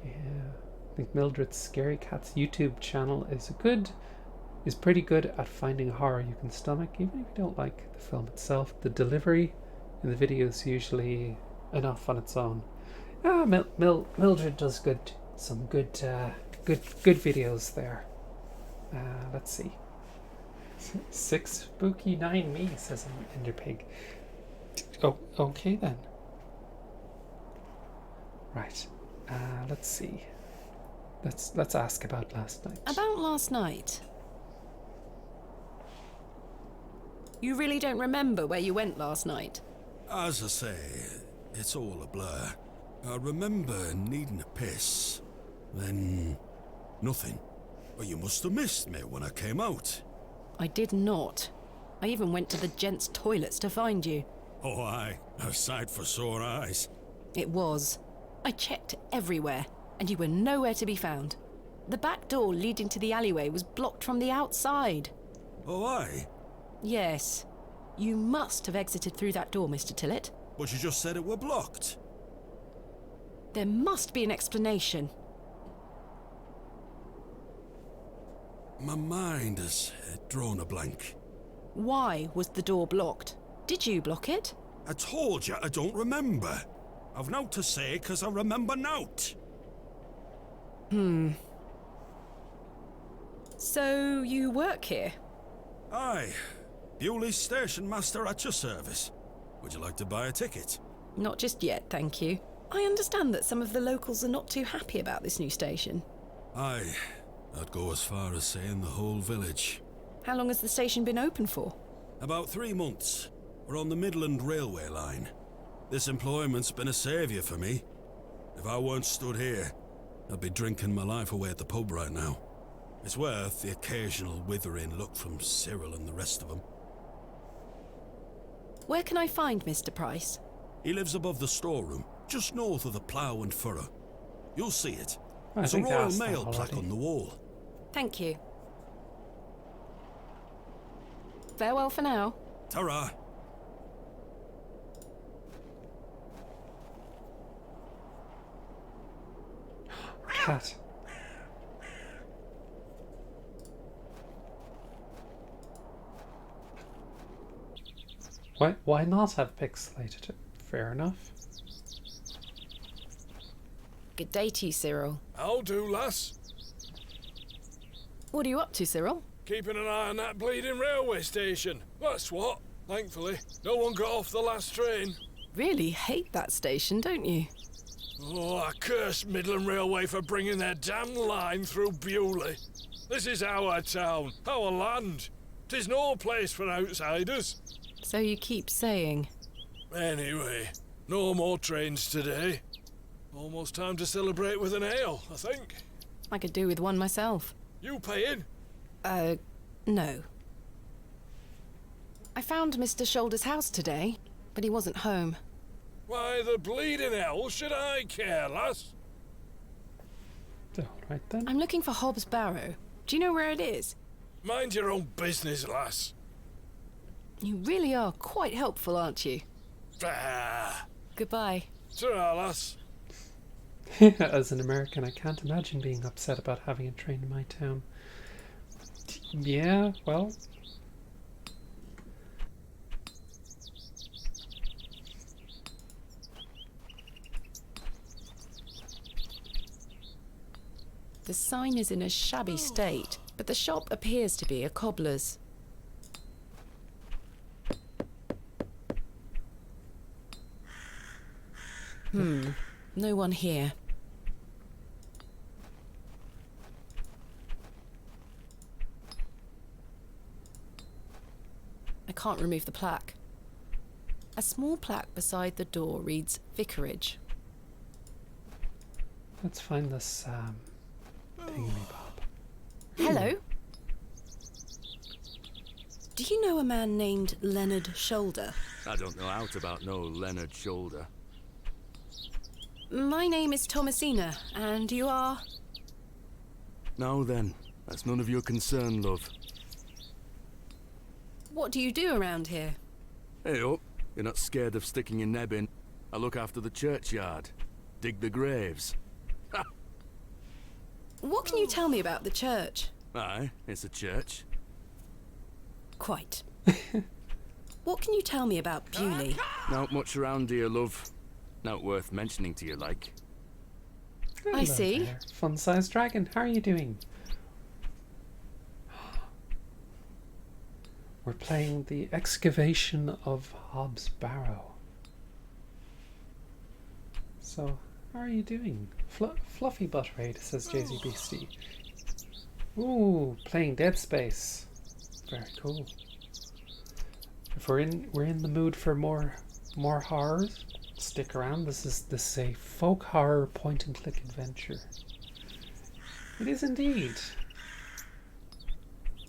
Yeah, I think Mildred's Scary Cats YouTube channel is pretty good at finding horror you can stomach, even if you don't like the film itself. The delivery in the video is usually enough on its own. Mildred does some good videos there. Let's see. 6 spooky, 9 me, says Enderpig. Oh, okay then. Right. Let's see. Let's ask about last night. About last night? You really don't remember where you went last night? As I say, it's all a blur. I remember needing a piss. Then nothing. Well, you must have missed me when I came out. I did not. I even went to the gents' toilets to find you. Oh, aye. A sight for sore eyes. It was. I checked everywhere, and you were nowhere to be found. The back door leading to the alleyway was blocked from the outside. Oh, aye? Yes. You must have exited through that door, Mr. Tillett. But you just said it were blocked. There must be an explanation. My mind has drawn a blank. Why was the door blocked? Did you block it? I told you I don't remember. I've nought to say because I remember nought. So you work here? Aye. Bewley's station master at your service. Would you like to buy a ticket? Not just yet, thank you. I understand that some of the locals are not too happy about this new station. Aye. I'd go as far as saying the whole village. How long has the station been open for? About 3 months. We're on the Midland Railway line. This employment's been a saviour for me. If I weren't stood here, I'd be drinking my life away at the pub right now. It's worth the occasional withering look from Cyril and the rest of them. Where can I find Mr. Price? He lives above the storeroom, just north of the Plough and Furrow. You'll see it. I There's a think I Royal asked that Mail plaque already. on the wall. Thank you. Farewell for now. Ta-ra! Cat. Why not have pixelated it? Fair enough. Good day to you, Cyril. I'll do, lass. What are you up to, Cyril? Keeping an eye on that bleeding railway station. That's what. Thankfully, no one got off the last train. Really hate that station, don't you? Oh, I curse Midland Railway for bringing their damn line through Bewley. This is our town, our land. 'Tis no place for outsiders. So you keep saying. Anyway, no more trains today. Almost time to celebrate with an ale, I think. I could do with one myself. You paying? No. I found Mr. Shoulder's house today, but he wasn't home. Why the bleeding hell should I care, lass? All right then. I'm looking for Hobbs Barrow. Do you know where it is? Mind your own business, lass. You really are quite helpful, aren't you? Ah. Goodbye. Ta-ra, lass. As an American, I can't imagine being upset about having a train in my town. Yeah, well... The sign is in a shabby state, but the shop appears to be a cobbler's. No one here. I can't remove the plaque. A small plaque beside the door reads Vicarage. Let's find this, thingy-bob. Hello? Do you know a man named Leonard Shoulder? I don't know out about no Leonard Shoulder. My name is Thomasina, and you are? Now then, that's none of your concern, love. What do you do around here? Hey up, you're not scared of sticking your neb in. I look after the churchyard. Dig the graves. Ha! What can you tell me about the church? Aye, it's a church. Quite. What can you tell me about Bewley? Not much around here, love. Not worth mentioning to you, like. I see. There. Fun-sized dragon, how are you doing? We're playing the excavation of Hobbs Barrow. So, how are you doing? Fluffy butt raid, says JZ Beastie. Ooh, playing Dead Space. Very cool. If we're in the mood for more horrors, stick around. This is a folk horror point and click adventure. It is indeed.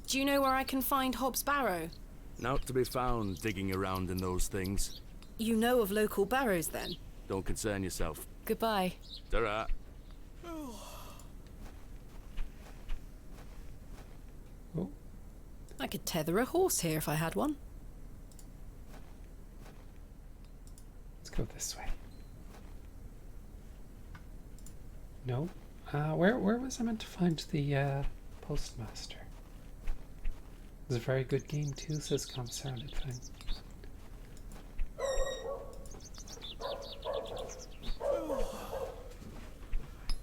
Do you know where I can find Hobbs Barrow? Not to be found digging around in those things. You know of local barrows then? Don't concern yourself. Goodbye. Ta-ra. Oh. I could tether a horse here if I had one. Let's go this way. No. Where was I meant to find the postmaster? It was a very good game too, says Commissar Lupin.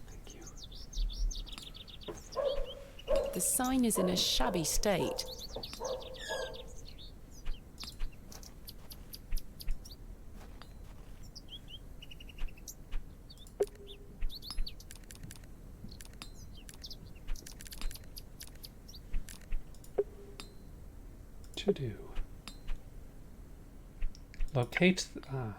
Thank you. The sign is in a shabby state. To do. Locate the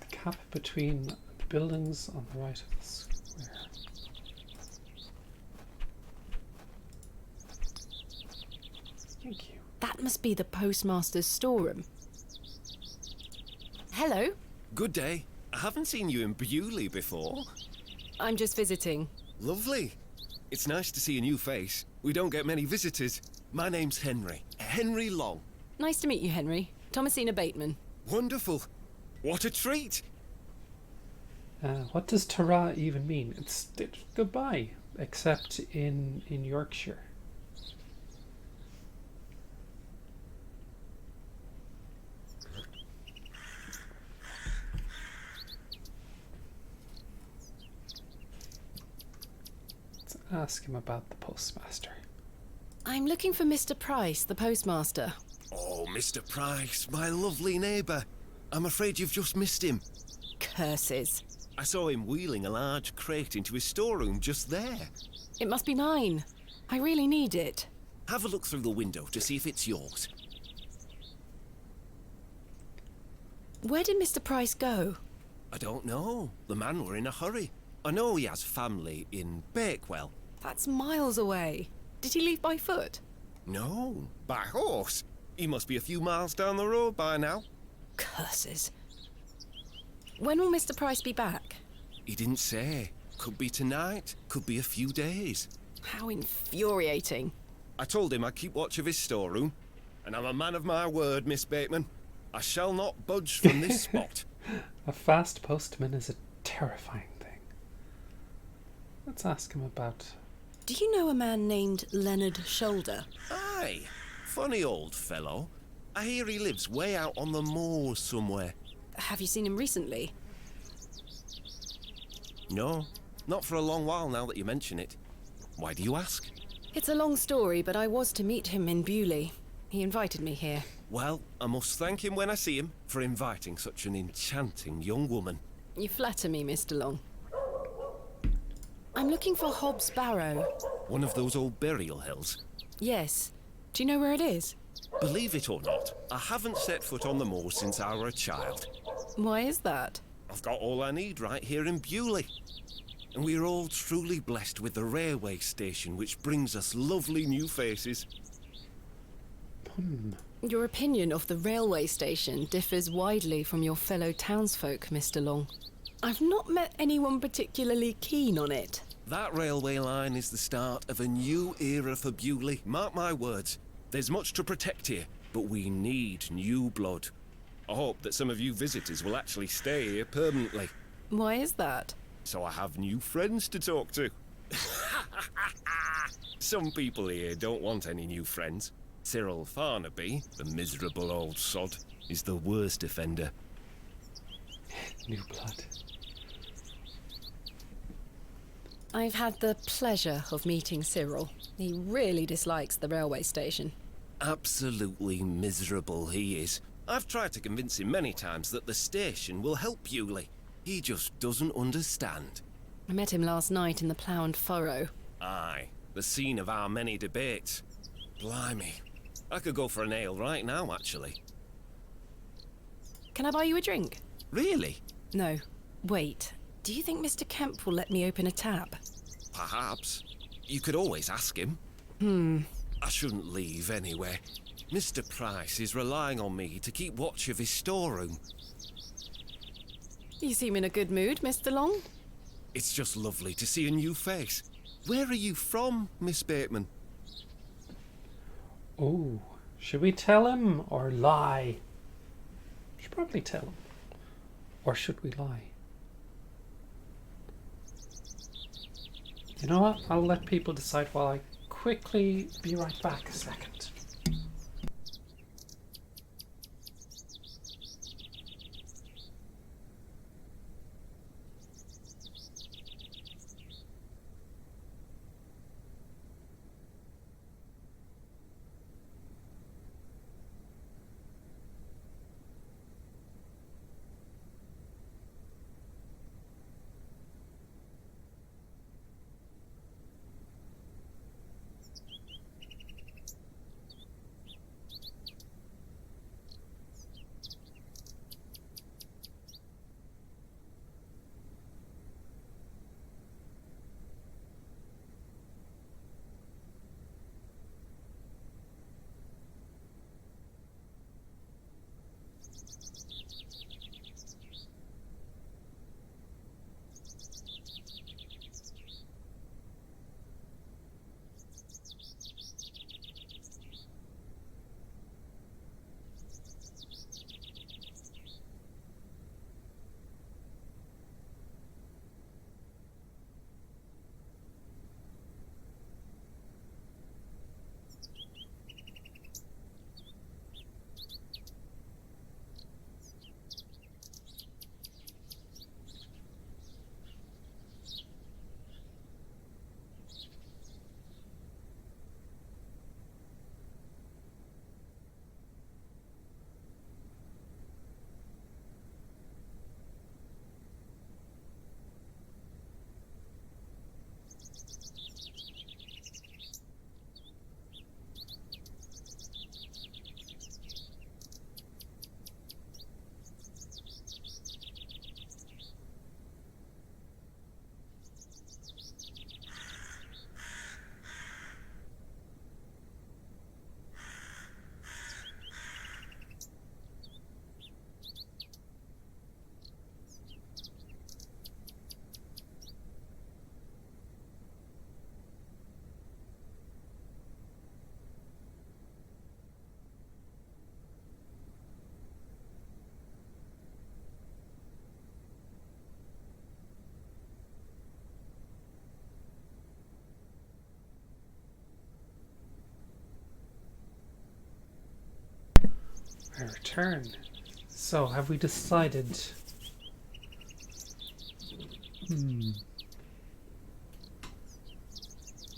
gap between the buildings on the right of the square. Thank you. That must be the postmaster's storeroom. Hello? Good day. I haven't seen you in Bewley before. I'm just visiting. Lovely. It's nice to see a new face. We don't get many visitors. My name's Henry. Henry Long. Nice to meet you, Henry. Thomasina Bateman. Wonderful. What a treat. What does ta-ra even mean? It's goodbye, except in Yorkshire. Let's ask him about the postmaster. I'm looking for Mr. Price, the postmaster. Oh, Mr. Price, my lovely neighbour. I'm afraid you've just missed him. Curses. I saw him wheeling a large crate into his storeroom just there. It must be mine. I really need it. Have a look through the window to see if it's yours. Where did Mr. Price go? I don't know. The man were in a hurry. I know he has family in Bakewell. That's miles away. Did he leave by foot? No, by horse. He must be a few miles down the road by now. Curses. When will Mr. Price be back? He didn't say. Could be tonight, could be a few days. How infuriating. I told him I'd keep watch of his storeroom, and I'm a man of my word, Miss Bateman. I shall not budge from this spot. A fast postman is a terrifying thing. Let's ask him about... Do you know a man named Leonard Shoulder? Aye, funny old fellow. I hear he lives way out on the moors somewhere. Have you seen him recently? No, not for a long while now that you mention it. Why do you ask? It's a long story, but I was to meet him in Bewley. He invited me here. Well, I must thank him when I see him for inviting such an enchanting young woman. You flatter me, Mr. Long. I'm looking for Hobbs Barrow. One of those old burial hills? Yes. Do you know where it is? Believe it or not, I haven't set foot on the moor since I were a child. Why is that? I've got all I need right here in Bewley. And we're all truly blessed with the railway station, which brings us lovely new faces. Your opinion of the railway station differs widely from your fellow townsfolk, Mr. Long. I've not met anyone particularly keen on it. That railway line is the start of a new era for Bewley. Mark my words. There's much to protect here, but we need new blood. I hope that some of you visitors will actually stay here permanently. Why is that? So I have new friends to talk to. Some people here don't want any new friends. Cyril Farnaby, the miserable old sod, is the worst offender. New blood. I've had the pleasure of meeting Cyril. He really dislikes the railway station. Absolutely miserable he is. I've tried to convince him many times that the station will help Bewley. He just doesn't understand. I met him last night in the Plough and Furrow. Aye, the scene of our many debates. Blimey. I could go for an ale right now, actually. Can I buy you a drink? Really? No. Wait. Do you think Mr. Kemp will let me open a tap? Perhaps. You could always ask him. I shouldn't leave anyway. Mr. Price is relying on me to keep watch of his storeroom. You seem in a good mood, Mr. Long. It's just lovely to see a new face. Where are you from, Miss Bateman? Oh, should we tell him or lie? Should probably tell him. Or should we lie? You know what? I'll let people decide while I quickly be right back a second. I return. So, have we decided?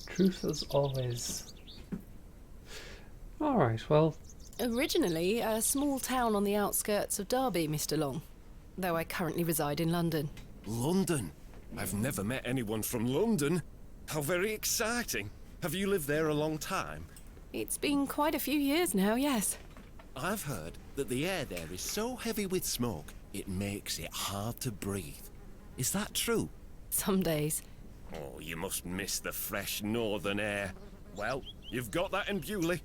Truth as always. Alright, well... Originally a small town on the outskirts of Derby, Mr. Long. Though I currently reside in London. London? I've never met anyone from London. How very exciting. Have you lived there a long time? It's been quite a few years now, yes. I've heard that the air there is so heavy with smoke, it makes it hard to breathe. Is that true? Some days. Oh, you must miss the fresh northern air. Well, you've got that in Bewley.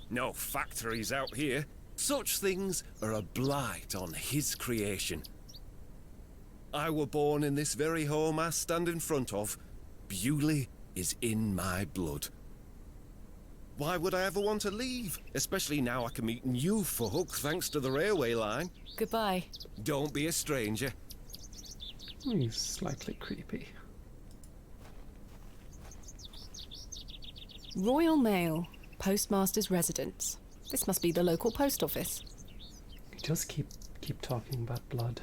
No factories out here. Such things are a blight on his creation. I were born in this very home I stand in front of. Bewley is in my blood. Why would I ever want to leave? Especially now I can meet new folk thanks to the railway line. Goodbye. Don't be a stranger. He's slightly creepy. Royal Mail, Postmaster's Residence. This must be the local post office. He does keep talking about blood.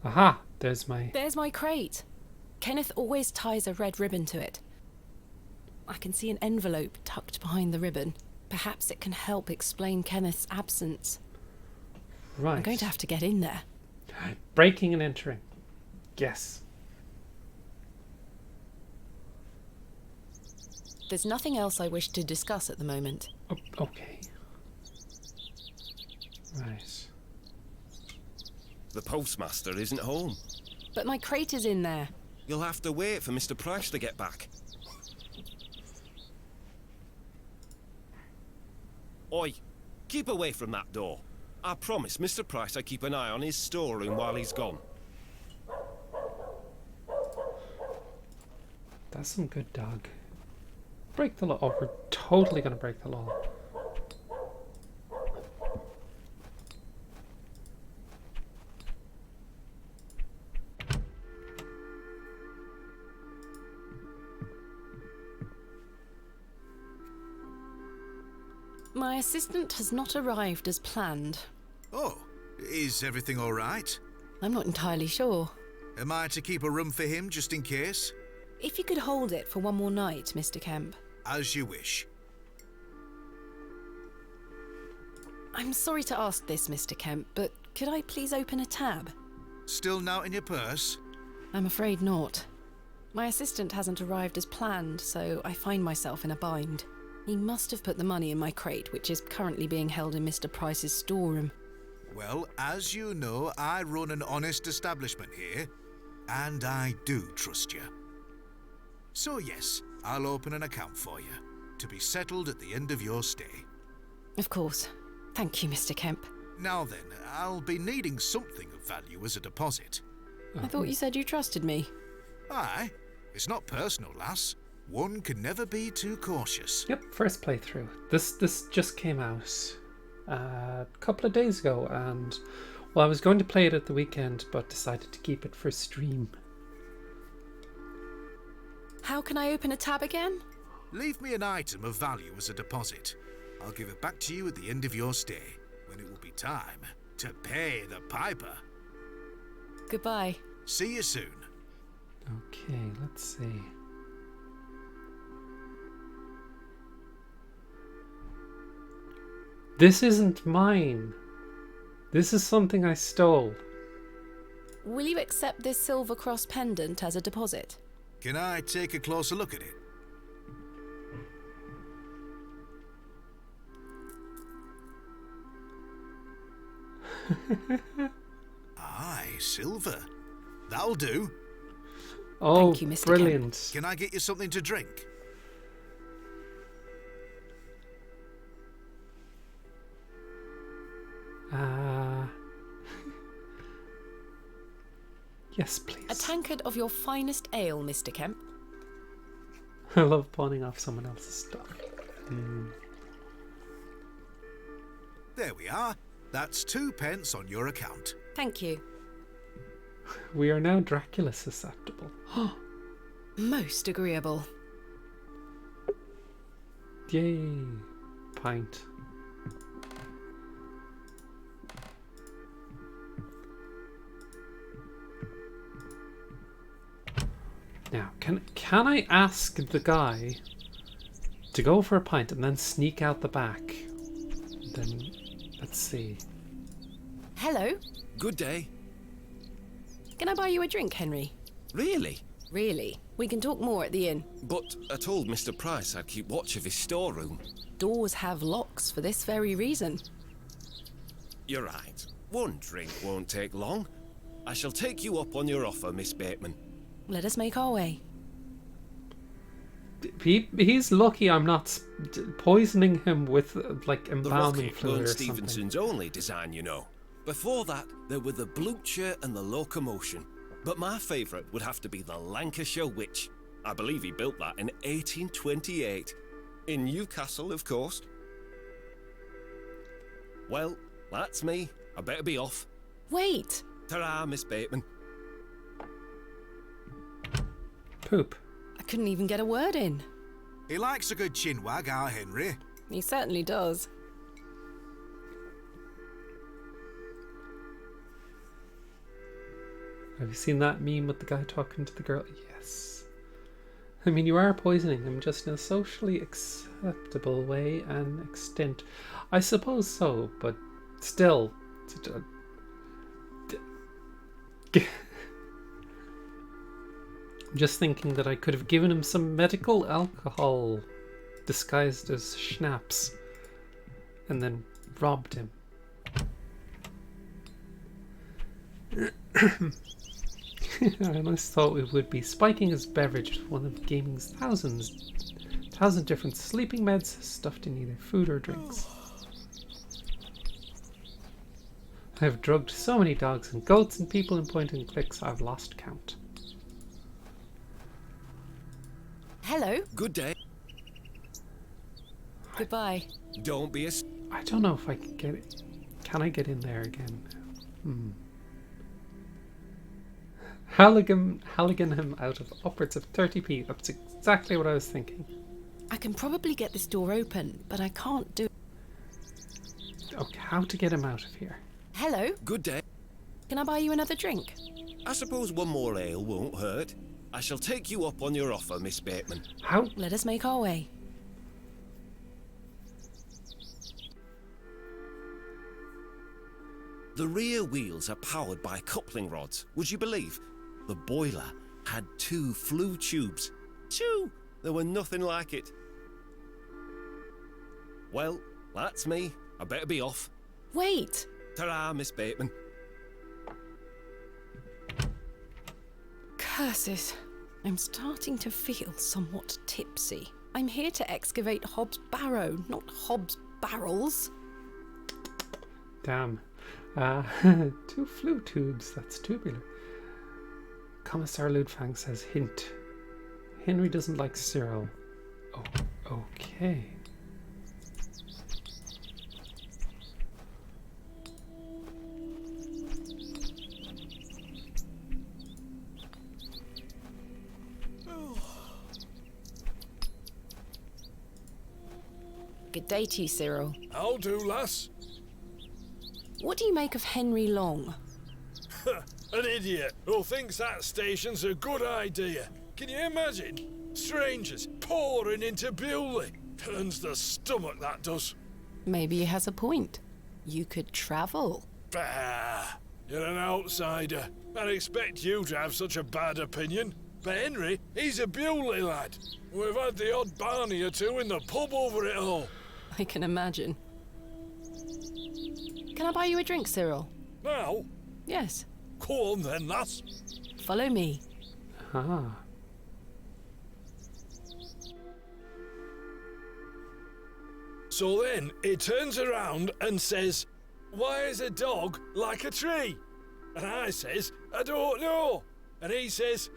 Aha! There's my crate. Kenneth always ties a red ribbon to it. I can see an envelope tucked behind the ribbon. Perhaps it can help explain Kenneth's absence. Right. I'm going to have to get in there. Breaking and entering. Yes. There's nothing else I wish to discuss at the moment. Okay. Right. The postmaster isn't home. But my crate is in there. You'll have to wait for Mr. Price to get back. Oi, keep away from that door. I promise Mr. Price I keep an eye on his storeroom while he's gone. That's some good dog. Break the law. Oh, we're totally gonna break the law. My assistant has not arrived as planned. Oh, is everything all right? I'm not entirely sure. Am I to keep a room for him just in case? If you could hold it for one more night, Mr. Kemp. As you wish. I'm sorry to ask this, Mr. Kemp, but could I please open a tab? Still not in your purse? I'm afraid not. My assistant hasn't arrived as planned, so I find myself in a bind. He must have put the money in my crate, which is currently being held in Mr. Price's storeroom. Well, as you know, I run an honest establishment here, and I do trust you. So yes, I'll open an account for you, to be settled at the end of your stay. Of course. Thank you, Mr. Kemp. Now then, I'll be needing something of value as a deposit. I thought you said you trusted me. Aye. It's not personal, lass. One can never be too cautious. Yep, first playthrough. This just came out a couple of days ago, and well, I was going to play it at the weekend, but decided to keep it for stream. How can I open a tab again? Leave me an item of value as a deposit. I'll give it back to you at the end of your stay, when it will be time to pay the piper. Goodbye. See you soon. Okay, let's see. This isn't mine. This is something I stole. Will you accept this silver cross pendant as a deposit? Can I take a closer look at it? Aye, silver. That'll do. Oh, Thank you, Mr. brilliant. Kemp. Can I get you something to drink? Yes, please. A tankard of your finest ale, Mr. Kemp. I love pawning off someone else's stuff. There we are. That's 2 pence on your account. Thank you. We are now Dracula susceptible. Most agreeable. Yay. Pint. Now, can I ask the guy to go for a pint and then sneak out the back? Then, let's see. Hello. Good day. Can I buy you a drink, Henry? Really? Really. We can talk more at the inn. But I told Mr. Price I'd keep watch of his storeroom. Doors have locks for this very reason. You're right. One drink won't take long. I shall take you up on your offer, Miss Bateman. Let us make our way. He's lucky I'm not poisoning him with, like, The embalming rocket fluid weren't or something. Stevenson's only design, you know. Before that, there were the Blucher and the Locomotion. But my favourite would have to be the Lancashire Witch. I believe he built that in 1828. In Newcastle, of course. Well, that's me. I better be off. Wait! Ta-ra, Miss Bateman. Poop. I couldn't even get a word in. He likes a good chinwag, our Henry. He certainly does. Have you seen that meme with the guy talking to the girl? Yes. I mean, you are poisoning him, just in a socially acceptable way and extent. I suppose so, but still. I'm just thinking that I could have given him some medical alcohol disguised as schnapps and then robbed him. I always thought it would be spiking his beverage with one of gaming's thousand different sleeping meds stuffed in either food or drinks. I have drugged so many dogs and goats and people in point and clicks I've lost count. Hello. Good day. Goodbye. Don't be a... I don't know if I can get it. Can I get in there again? Halligan him out of upwards of 30p. That's exactly what I was thinking. I can probably get this door open, but I can't do... Okay, how to get him out of here? Hello. Good day. Can I buy you another drink? I suppose one more ale won't hurt. I shall take you up on your offer, Miss Bateman. How? Let us make our way. The rear wheels are powered by coupling rods, would you believe? The boiler had 2 flue tubes. 2! There were nothing like it. Well, that's me. I better be off. Wait! Ta-ra, Miss Bateman. Curses. I'm starting to feel somewhat tipsy. I'm here to excavate Hobbs' barrow, not Hobbs' barrels. Damn. 2 flue tubes, that's tubular. Commissar Ludfang says hint. Henry doesn't like Cyril. Oh, okay. Good day to you, Cyril. I'll do, lass. What do you make of Henry Long? An idiot who thinks that station's a good idea. Can you imagine? Strangers pouring into Bewley. Turns the stomach, that does. Maybe he has a point. You could travel. Bah! You're an outsider. I'd expect you to have such a bad opinion. But Henry, he's a Bewley lad. We've had the odd Barney or two in the pub over it all. I can imagine. Can I buy you a drink, Cyril? Now? Yes. Go on then, lass. Follow me. Ah. So then he turns around and says, "Why is a dog like a tree?" And I says, "I don't know." And he says,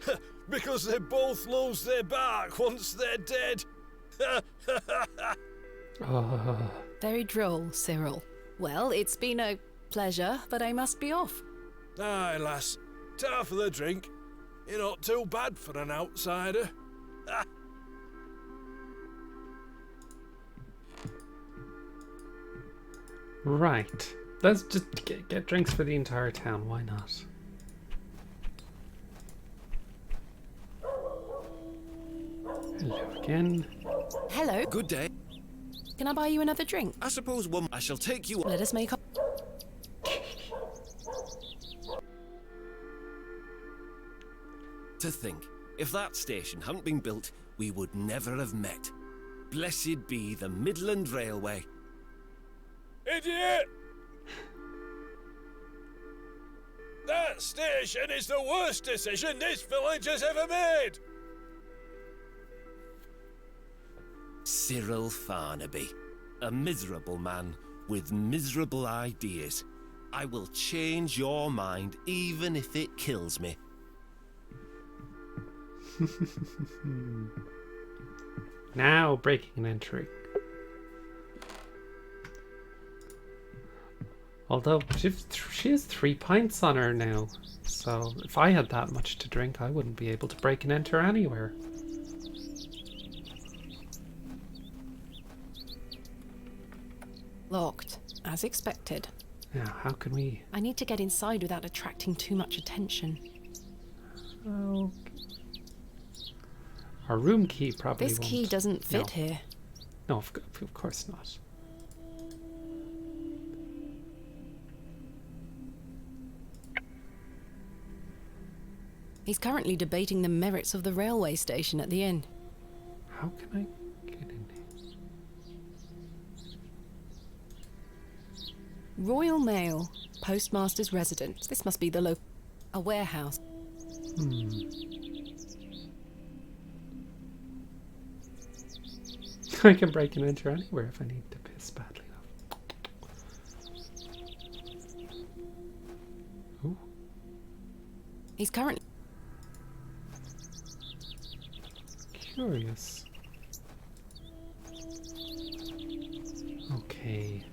"Because they both lose their bark once they're dead." Very droll, Cyril. Well, it's been a pleasure, but I must be off. Aye, lass. Ta for the drink. You're not too bad for an outsider. Right. Let's just get drinks for the entire town. Why not? Hello again. Hello. Good day. Can I buy you another drink? I suppose one. I shall take you. Let us make up. To think, if that station hadn't been built, we would never have met. Blessed be the Midland Railway. Idiot! That station is the worst decision this village has ever made! Cyril Farnaby, a miserable man with miserable ideas. I will change your mind even if it kills me. Now breaking and entering. Although she has 3 pints on her now, so if I had that much to drink, I wouldn't be able to break and enter anywhere. Locked, as expected. Now, how can we... I need to get inside without attracting too much attention. Oh, our room key probably This won't. key doesn't fit here. No, of course not. He's currently debating the merits of the railway station at the inn. How can I get in here? Royal Mail, postmaster's residence. This must be the a warehouse. I can break and enter anywhere if I need to piss badly enough. Ooh. He's currently... Curious. Okay.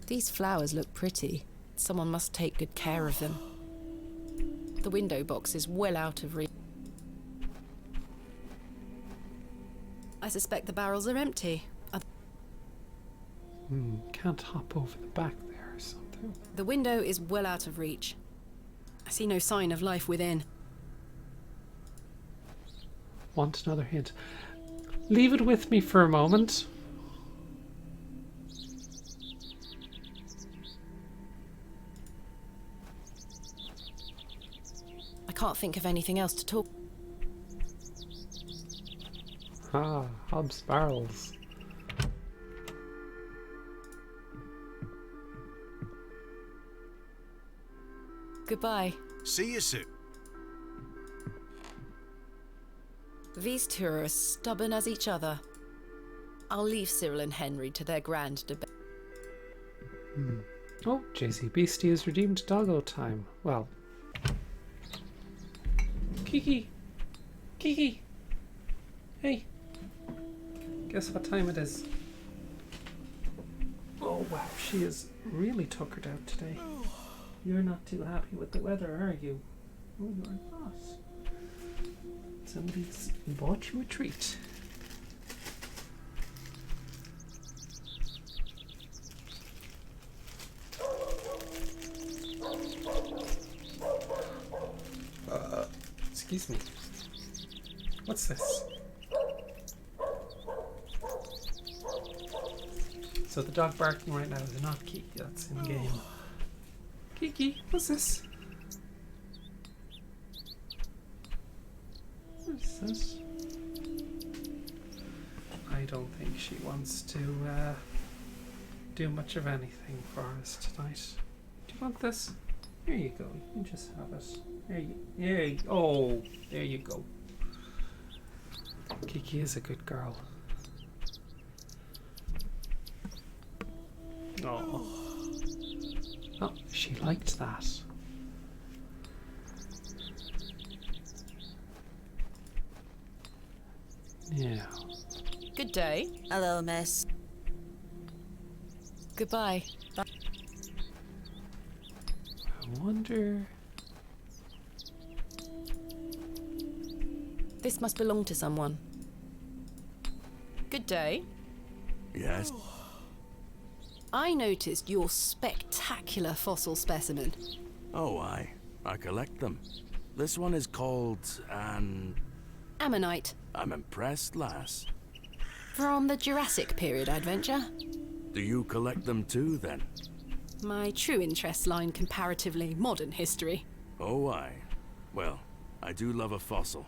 These flowers look pretty. Someone must take good care of them. The window box is well out of reach. I suspect the barrels are empty. Can't hop over the back there or something. The window is well out of reach. I see no sign of life within. Want another hint? Leave it with me for a moment. I can't think of anything else to talk. Ah, Hobbs barrels. Goodbye. See you soon. These two are as stubborn as each other. I'll leave Cyril and Henry to their grand debate. Oh, JC Beastie has redeemed doggo time. Well. Kiki! Kiki! Hey! Guess what time it is? Oh wow, she is really tuckered out today. You're not too happy with the weather, are you? Oh, you're not. Somebody's bought you a treat. Excuse me. What's this? So the dog barking right now is not Kiki, that's in game. Kiki, what's this? What's this? I don't think she wants to do much of anything for us tonight. Do you want this? Here you go. You can just have it. There you go. Kiki is a good girl. Oh, she liked that. Yeah. Good day. Hello, miss. Goodbye. Bye. I wonder... This must belong to someone. Good day. Yes? I noticed your spectacular fossil specimen. Oh, I collect them. This one is called an... Ammonite. I'm impressed, lass. From the Jurassic period, I'd venture. Do you collect them too, then? My true interests lie in comparatively modern history. Oh, well, I do love a fossil.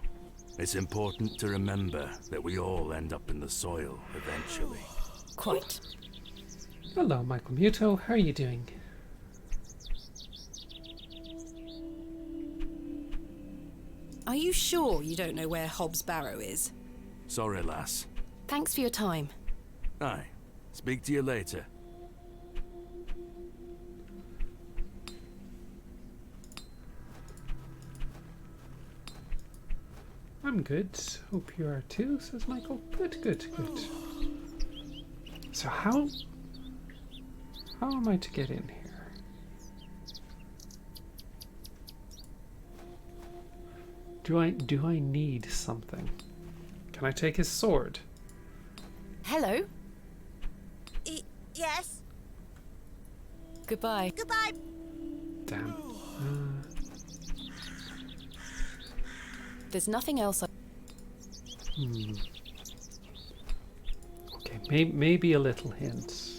It's important to remember that we all end up in the soil eventually. Quite. Hello, Michael Muto. How are you doing? Are you sure you don't know where Hobbs Barrow is? Sorry, lass. Thanks for your time. Aye. Speak to you later. I'm good. Hope you are too, says Michael. Good, good, good. So how am I to get in here? Do I need something? Can I take his sword? Hello. Yes. Goodbye. Goodbye. Damn. There's nothing else. Okay, maybe a little hint.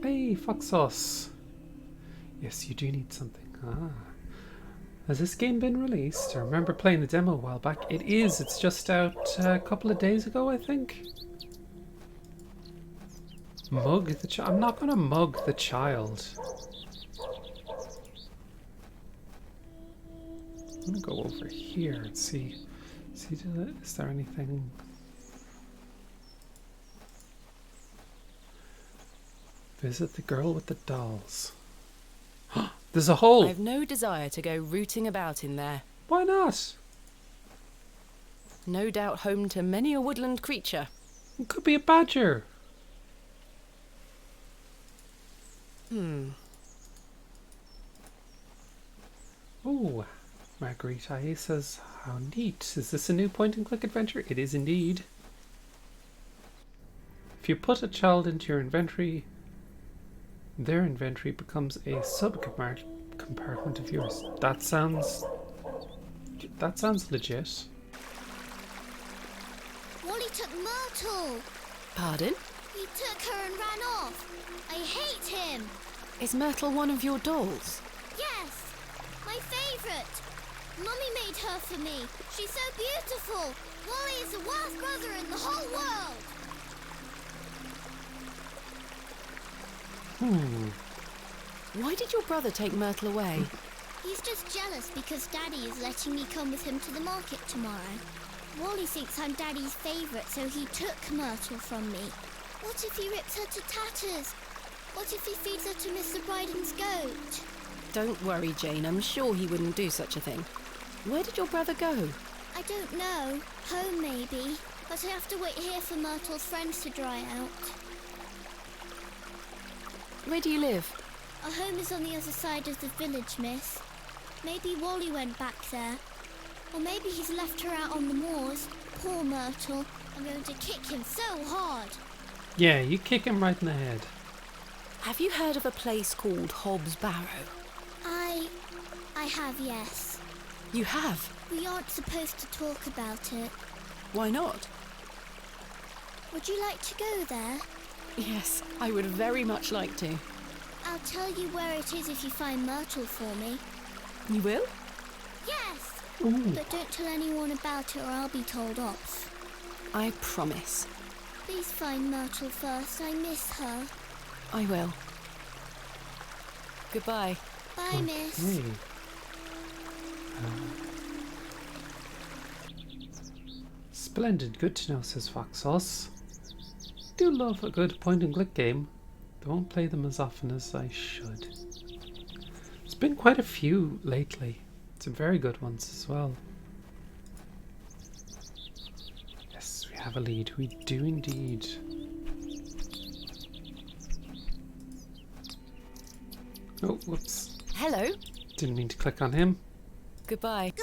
Hey, Fox Sauce. Yes, you do need something. Has this game been released? I remember playing the demo a while back. It is. It's just out a couple of days ago, I think. Mug the child. I'm not going to mug the child. I'm going to go over here and see. Is there anything? Visit the girl with the dolls. There's a hole. I have no desire to go rooting about in there. Why not? No doubt home to many a woodland creature. It could be a badger. Oh, Margarita says, how neat. Is this a new point-and-click adventure? It is indeed. If you put a child into your inventory, their inventory becomes a sub-compartment of yours. That sounds legit. Wally took Myrtle. Pardon? He took her and ran off. I hate him. Is Myrtle one of your dolls? Yes, my favourite. Mummy made her for me. She's so beautiful. Wally is the worst brother in the whole world. Why did your brother take Myrtle away? He's just jealous because Daddy is letting me come with him to the market tomorrow. Wally thinks I'm Daddy's favourite, so he took Myrtle from me. What if he rips her to tatters? What if he feeds her to Mr. Bryden's goat? Don't worry, Jane. I'm sure he wouldn't do such a thing. Where did your brother go? I don't know. Home, maybe. But I have to wait here for Myrtle's friends to dry out. Where do you live? Our home is on the other side of the village, miss. Maybe Wally went back there. Or maybe he's left her out on the moors. Poor Myrtle. I'm going to kick him so hard. Yeah, you kick him right in the head. Have you heard of a place called Hobbs Barrow? I have, yes. You have? We aren't supposed to talk about it. Why not? Would you like to go there? Yes, I would very much like to. I'll tell you where it is if you find Myrtle for me. You will? Yes! Ooh. But don't tell anyone about it or I'll be told off. I promise. Please find Myrtle first. I miss her. I will. Goodbye. Bye, miss. Okay. Splendid. Good to know, says Fox Sauce. Do love a good point-and-click game. Don't play them as often as I should. There's been quite a few lately. Some very good ones as well. Yes, we have a lead. We do indeed. Oh, whoops. Hello. Didn't mean to click on him. Goodbye.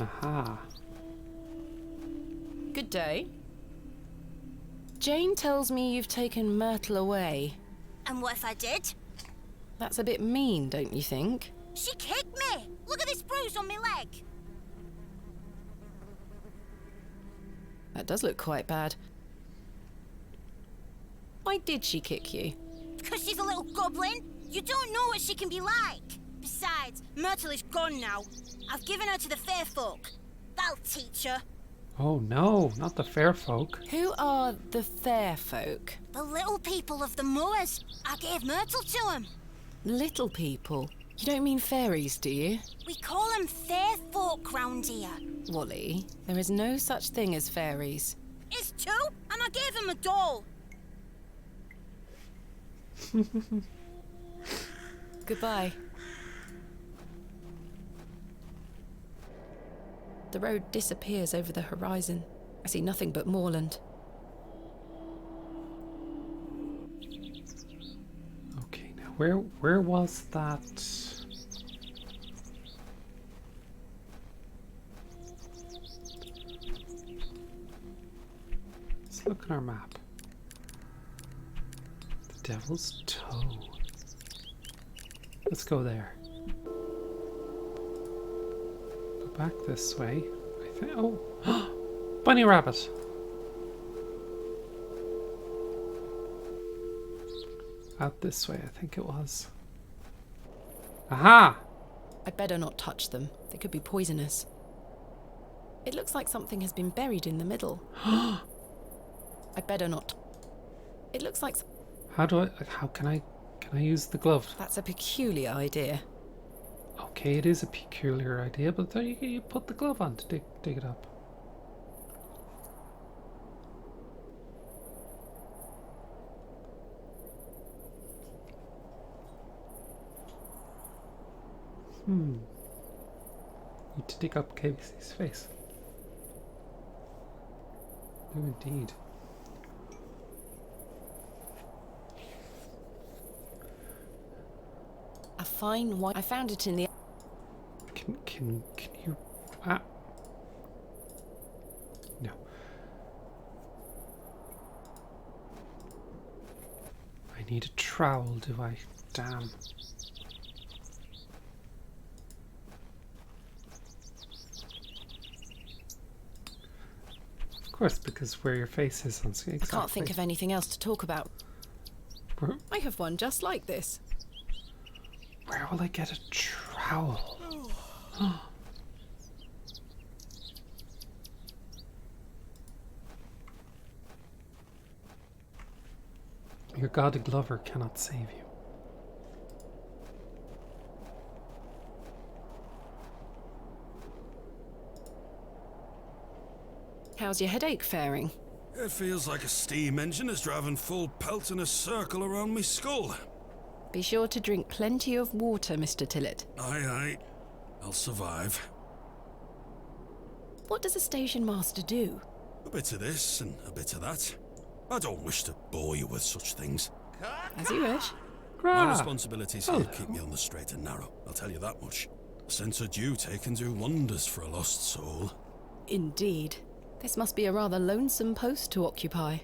Aha. Good day. Jane tells me you've taken Myrtle away. And what if I did? That's a bit mean, don't you think? She kicked me! Look at this bruise on my leg! That does look quite bad. Why did she kick you? Because she's a little goblin. You don't know what she can be like. Besides, Myrtle is gone now. I've given her to the fair folk. That'll teach her. Oh no, not the fair folk. Who are the fair folk? The little people of the moors. I gave Myrtle to them. Little people? You don't mean fairies, do you? We call them fair folk round here. Wally, there is no such thing as fairies. It's two, and I gave him a doll. Goodbye. The road disappears over the horizon. I see nothing but moorland. Okay, now where was that? Let's look at our map. The Devil's Toe. Let's go there. Go back this way. I think. Oh, bunny rabbit. Out this way, I think it was. Aha! I'd better not touch them. They could be poisonous. It looks like something has been buried in the middle. I'd better not. It looks like. How can I use the glove? That's a peculiar idea. Okay, it is a peculiar idea, but then you put the glove on to dig it up. Need to dig up Casey's face. No, indeed. A fine white. I found it in the. Can you? Ah. No. I need a trowel. Do I? Damn. Of course, because where your face is on screen. Exactly. I can't think of anything else to talk about. I have one just like this. Where will I get a trowel? Your god Glover cannot save you. How's your headache faring? It feels like a steam engine is driving full pelt in a circle around me skull. Be sure to drink plenty of water, Mr. Tillett. Aye. I'll survive. What does a station master do? A bit of this and a bit of that. I don't wish to bore you with such things. As you wish. My responsibilities here keep me on the straight and narrow, I'll tell you that much. A sense of duty can do wonders for a lost soul. Indeed. This must be a rather lonesome post to occupy.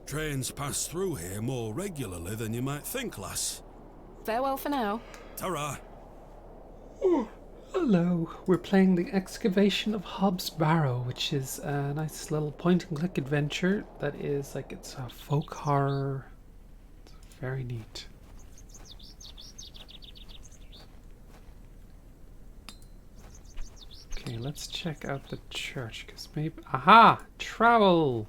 Trains pass through here more regularly than you might think, lass. Farewell for now. Ta-ra. Oh, hello. We're playing the Excavation of Hobbs Barrow, which is a nice little point-and-click adventure that is like it's a folk horror. It's very neat. Okay, let's check out the church, because maybe... Aha! Trowel!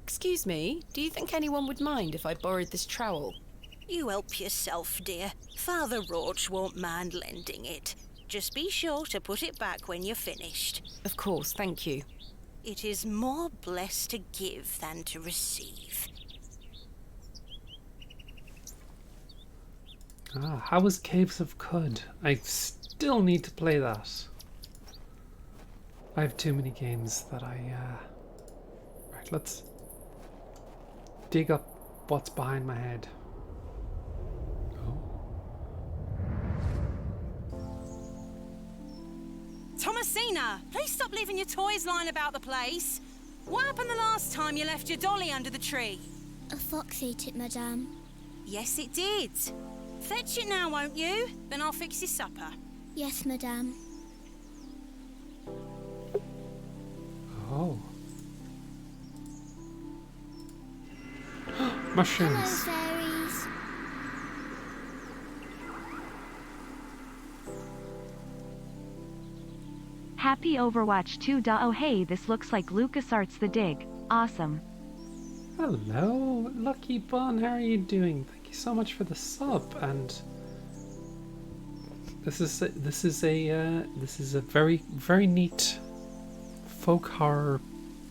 Excuse me, do you think anyone would mind if I borrowed this trowel? You help yourself, dear. Father Roach won't mind lending it. Just be sure to put it back when you're finished. Of course, thank you. It is more blessed to give than to receive. Ah, how was Caves of Cud? I still need to play that. I have too many games that Right, let's dig up what's behind my head. Thomasina, please stop leaving your toys lying about the place. What happened the last time you left your dolly under the tree? A fox ate it, madame. Yes, it did. Fetch it now, won't you? Then I'll fix your supper. Yes, madame. Oh. Mushrooms. Hello, fairies. Happy Overwatch 2. Oh hey, this looks like LucasArts The Dig. Awesome. Hello, Lucky Bun. How are you doing? Thank you so much for the sub. And this is a very neat folk horror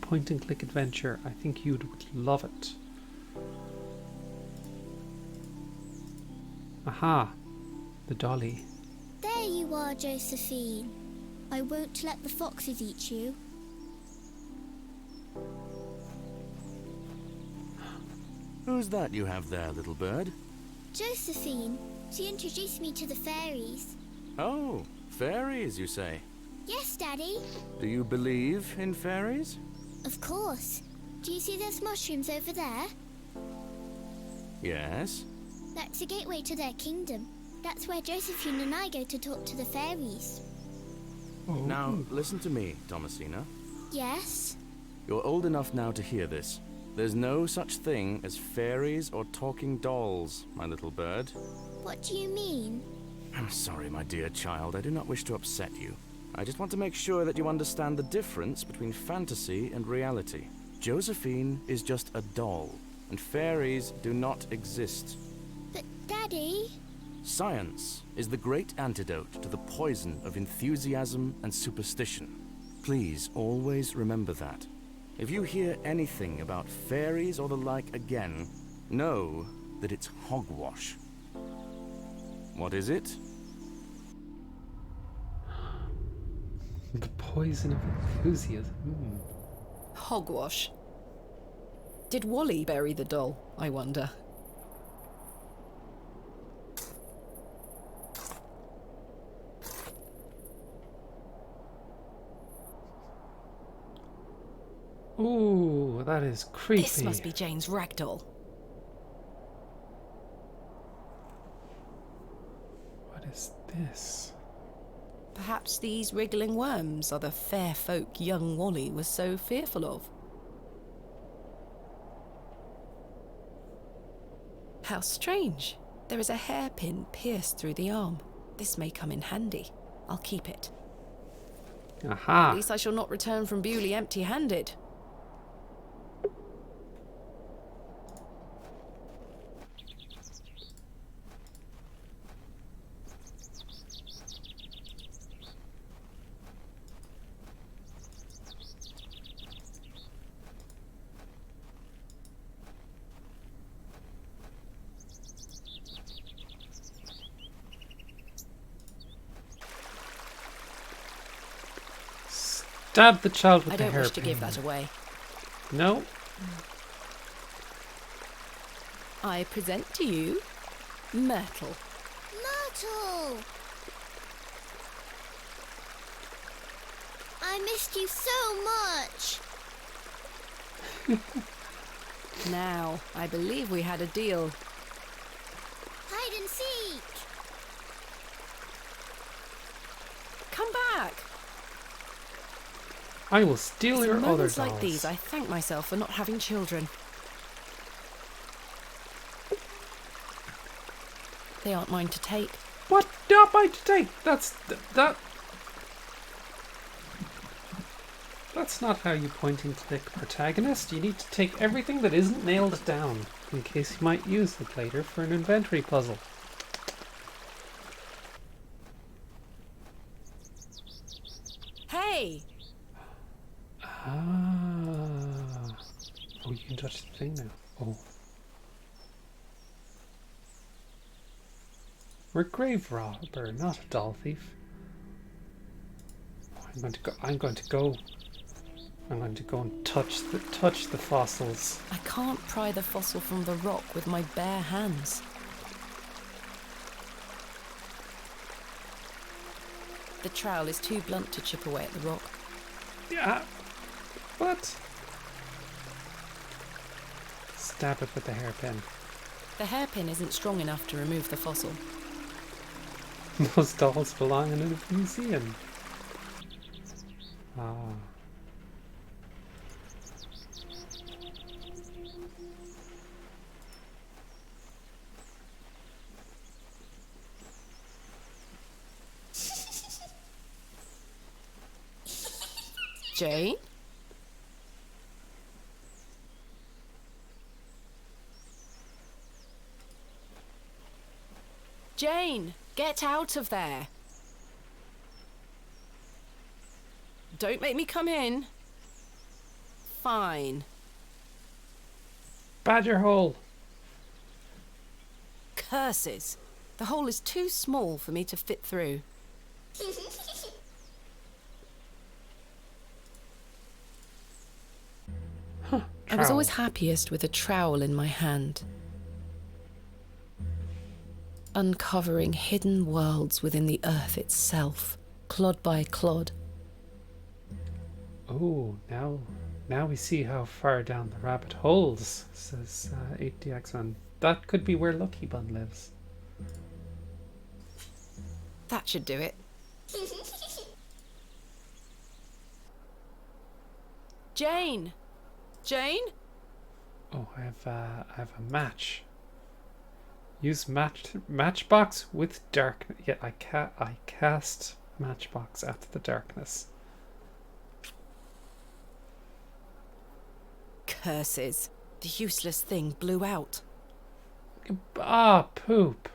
point and click adventure. I think you would love it. Aha, the dolly. There you are, Josephine. I won't let the foxes eat you. Who's that you have there, little bird? Josephine. She introduced me to the fairies. Oh, fairies, you say? Yes, Daddy. Do you believe in fairies? Of course. Do you see those mushrooms over there? Yes. That's a gateway to their kingdom. That's where Josephine and I go to talk to the fairies. Now, listen to me, Thomasina. Yes? You're old enough now to hear this. There's no such thing as fairies or talking dolls, my little bird. What do you mean? I'm sorry, my dear child. I do not wish to upset you. I just want to make sure that you understand the difference between fantasy and reality. Josephine is just a doll, and fairies do not exist. But, Daddy... Science is the great antidote to the poison of enthusiasm and superstition. Please always remember that. If you hear anything about fairies or the like again, know that it's hogwash. What is it? The poison of enthusiasm. Hogwash. Did Wally bury the doll, I wonder? Ooh, that is creepy. This must be Jane's ragdoll. What is this? Perhaps these wriggling worms are the fair folk young Wally was so fearful of. How strange. There is a hairpin pierced through the arm. This may come in handy. I'll keep it. Aha. At least I shall not return from Bewley empty-handed. Stab the child with I the don't hairpin. wish to give that away. No. I present to you Myrtle. Myrtle! I missed you so much. Now, I believe we had a deal. Hide and seek. Come back. I will steal It's your in other moments dolls. like these I thank myself for not having children. They aren't mine to take. What? Not mine to take. That's not how you point and click protagonist. You need to take everything that isn't nailed down, in case you might use it later for an inventory puzzle. Hey! Ah. Oh, you can touch the thing now. Oh. We're a grave robber, not a doll thief. Oh, I'm going to go. I'm going to go. I'm going to go and touch the fossils. I can't pry the fossil from the rock with my bare hands. The trowel is too blunt to chip away at the rock. Yeah. What? Stab it with the hairpin. The hairpin isn't strong enough to remove the fossil. Those dolls belong in a museum. Ah. Jane? Jane, get out of there. Don't make me come in. Fine. Badger hole. Curses. The hole is too small for me to fit through. I was always happiest with a trowel in my hand. Uncovering hidden worlds within the earth itself, clod by clod. Oh, now we see how far down the rabbit holes, says 8DX1. That could be where Lucky Bun lives. That should do it. Jane! Jane? Oh, I have a match. Use matchbox with dark. Yeah, I cast matchbox at the darkness. Curses. The useless thing blew out. Ah, poop.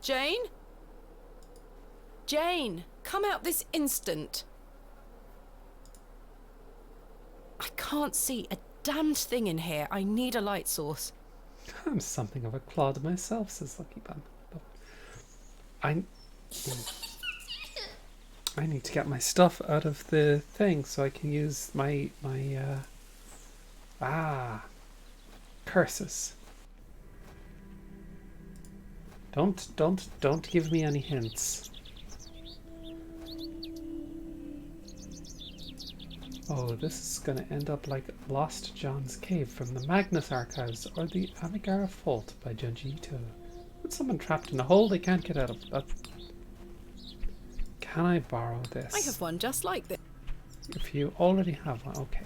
Jane? Jane, come out this instant. I can't see a damned thing in here. I need a light source. I'm something of a clod myself, says Lucky Bun. I need to get my stuff out of the thing so I can use my curses. Don't give me any hints. Oh, this is going to end up like Lost John's Cave from the Magnus Archives or the Amigara Fault by Junji Ito. With someone trapped in a hole they can't get out of. Can I borrow this? I have one just like this. If you already have one, okay.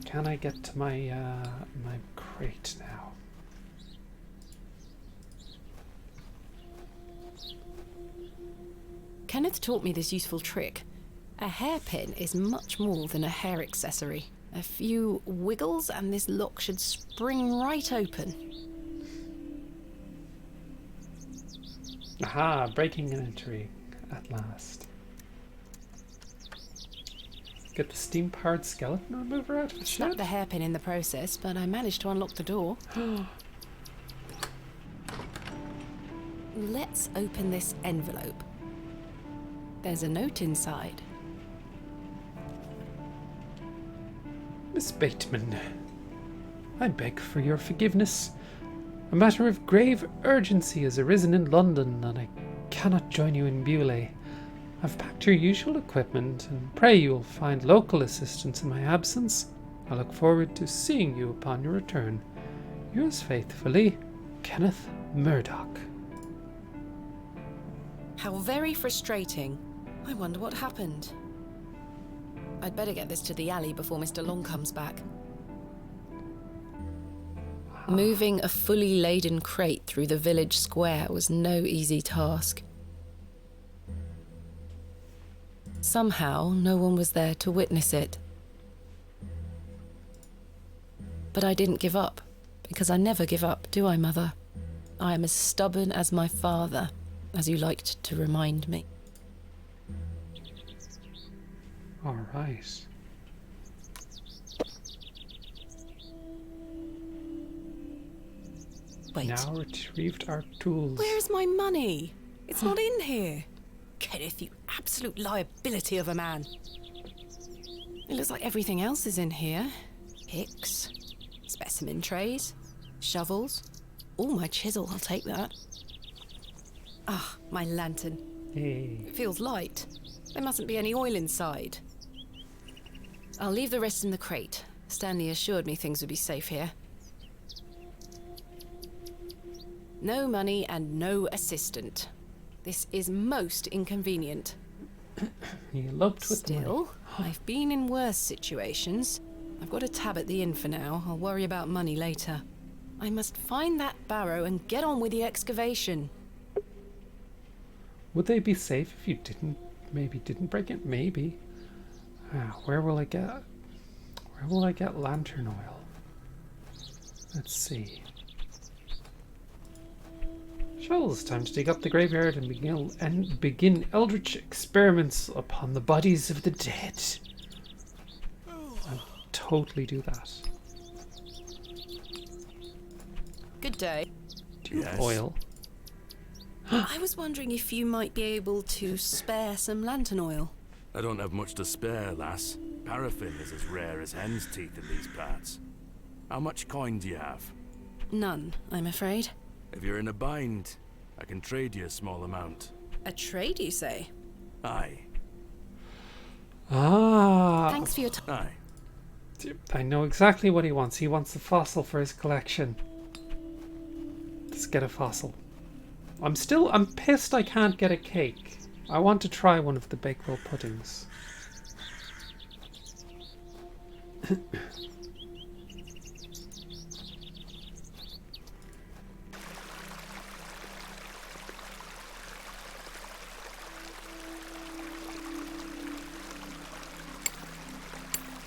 Can I get to my my crate now? Kenneth taught me this useful trick. A hairpin is much more than a hair accessory. A few wiggles and this lock should spring right open. Aha, breaking an entry at last. Get the steam-powered skeleton remover out of the Snapped shed? the hairpin in the process, but I managed to unlock the door. Let's open this envelope. There's a note inside. Miss Bateman, I beg for your forgiveness. A matter of grave urgency has arisen in London, and I cannot join you in Beaulieu. I've packed your usual equipment, and pray you will find local assistance in my absence. I look forward to seeing you upon your return. Yours faithfully, Kenneth Murdoch. How very frustrating. I wonder what happened. I'd better get this to the alley before Mr. Long comes back. Moving a fully laden crate through the village square was no easy task. Somehow, no one was there to witness it. But I didn't give up, because I never give up, do I, Mother? I am as stubborn as my father, as you liked to remind me. All right. Wait. Now retrieved our tools. Where's my money? It's not in here. Kenneth, you absolute liability of a man. It looks like everything else is in here. Picks, specimen trays, shovels. Oh, my chisel, I'll take that. Ah, my lantern. Hey. It feels light. There mustn't be any oil inside. I'll leave the rest in the crate. Stanley assured me things would be safe here. No money and no assistant. This is most inconvenient. He eloped with Still, I've been in worse situations. I've got a tab at the inn for now. I'll worry about money later. I must find that barrow and get on with the excavation. Would they be safe if you didn't break it? Maybe. Where will I get lantern oil? Let's see. Shovels, time to dig up the graveyard and begin eldritch experiments upon the bodies of the dead. I'll totally do that. Good day. Yes. Oil. I was wondering if you might be able to spare some lantern oil. I don't have much to spare, lass. Paraffin is as rare as hen's teeth in these parts. How much coin do you have? None, I'm afraid. If you're in a bind, I can trade you a small amount. A trade, you say? Aye. Ah. Thanks for your time. Aye. I know exactly what he wants. He wants the fossil for his collection. Let's get a fossil. I'm pissed I can't get a cake. I want to try one of the Bakewell puddings.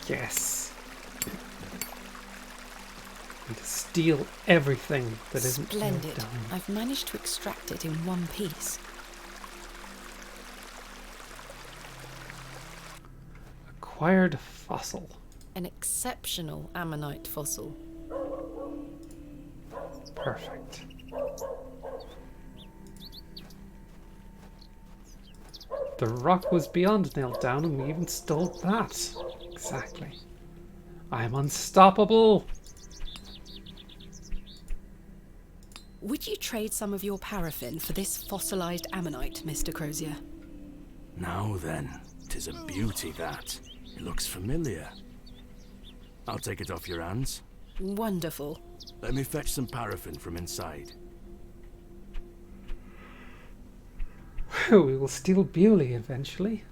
Yes. And to steal everything that isn't Splendid. melted down. I've managed to extract it in one piece. Acquired fossil. An exceptional ammonite fossil. Perfect. The rock was beyond nailed down and we even stole that. Exactly. I'm unstoppable. Would you trade some of your paraffin for this fossilized ammonite, Mr. Crozier? Now then, 'tis a beauty that. It looks familiar. I'll take it off your hands. Wonderful. Let me fetch some paraffin from inside. We will steal Bewley eventually.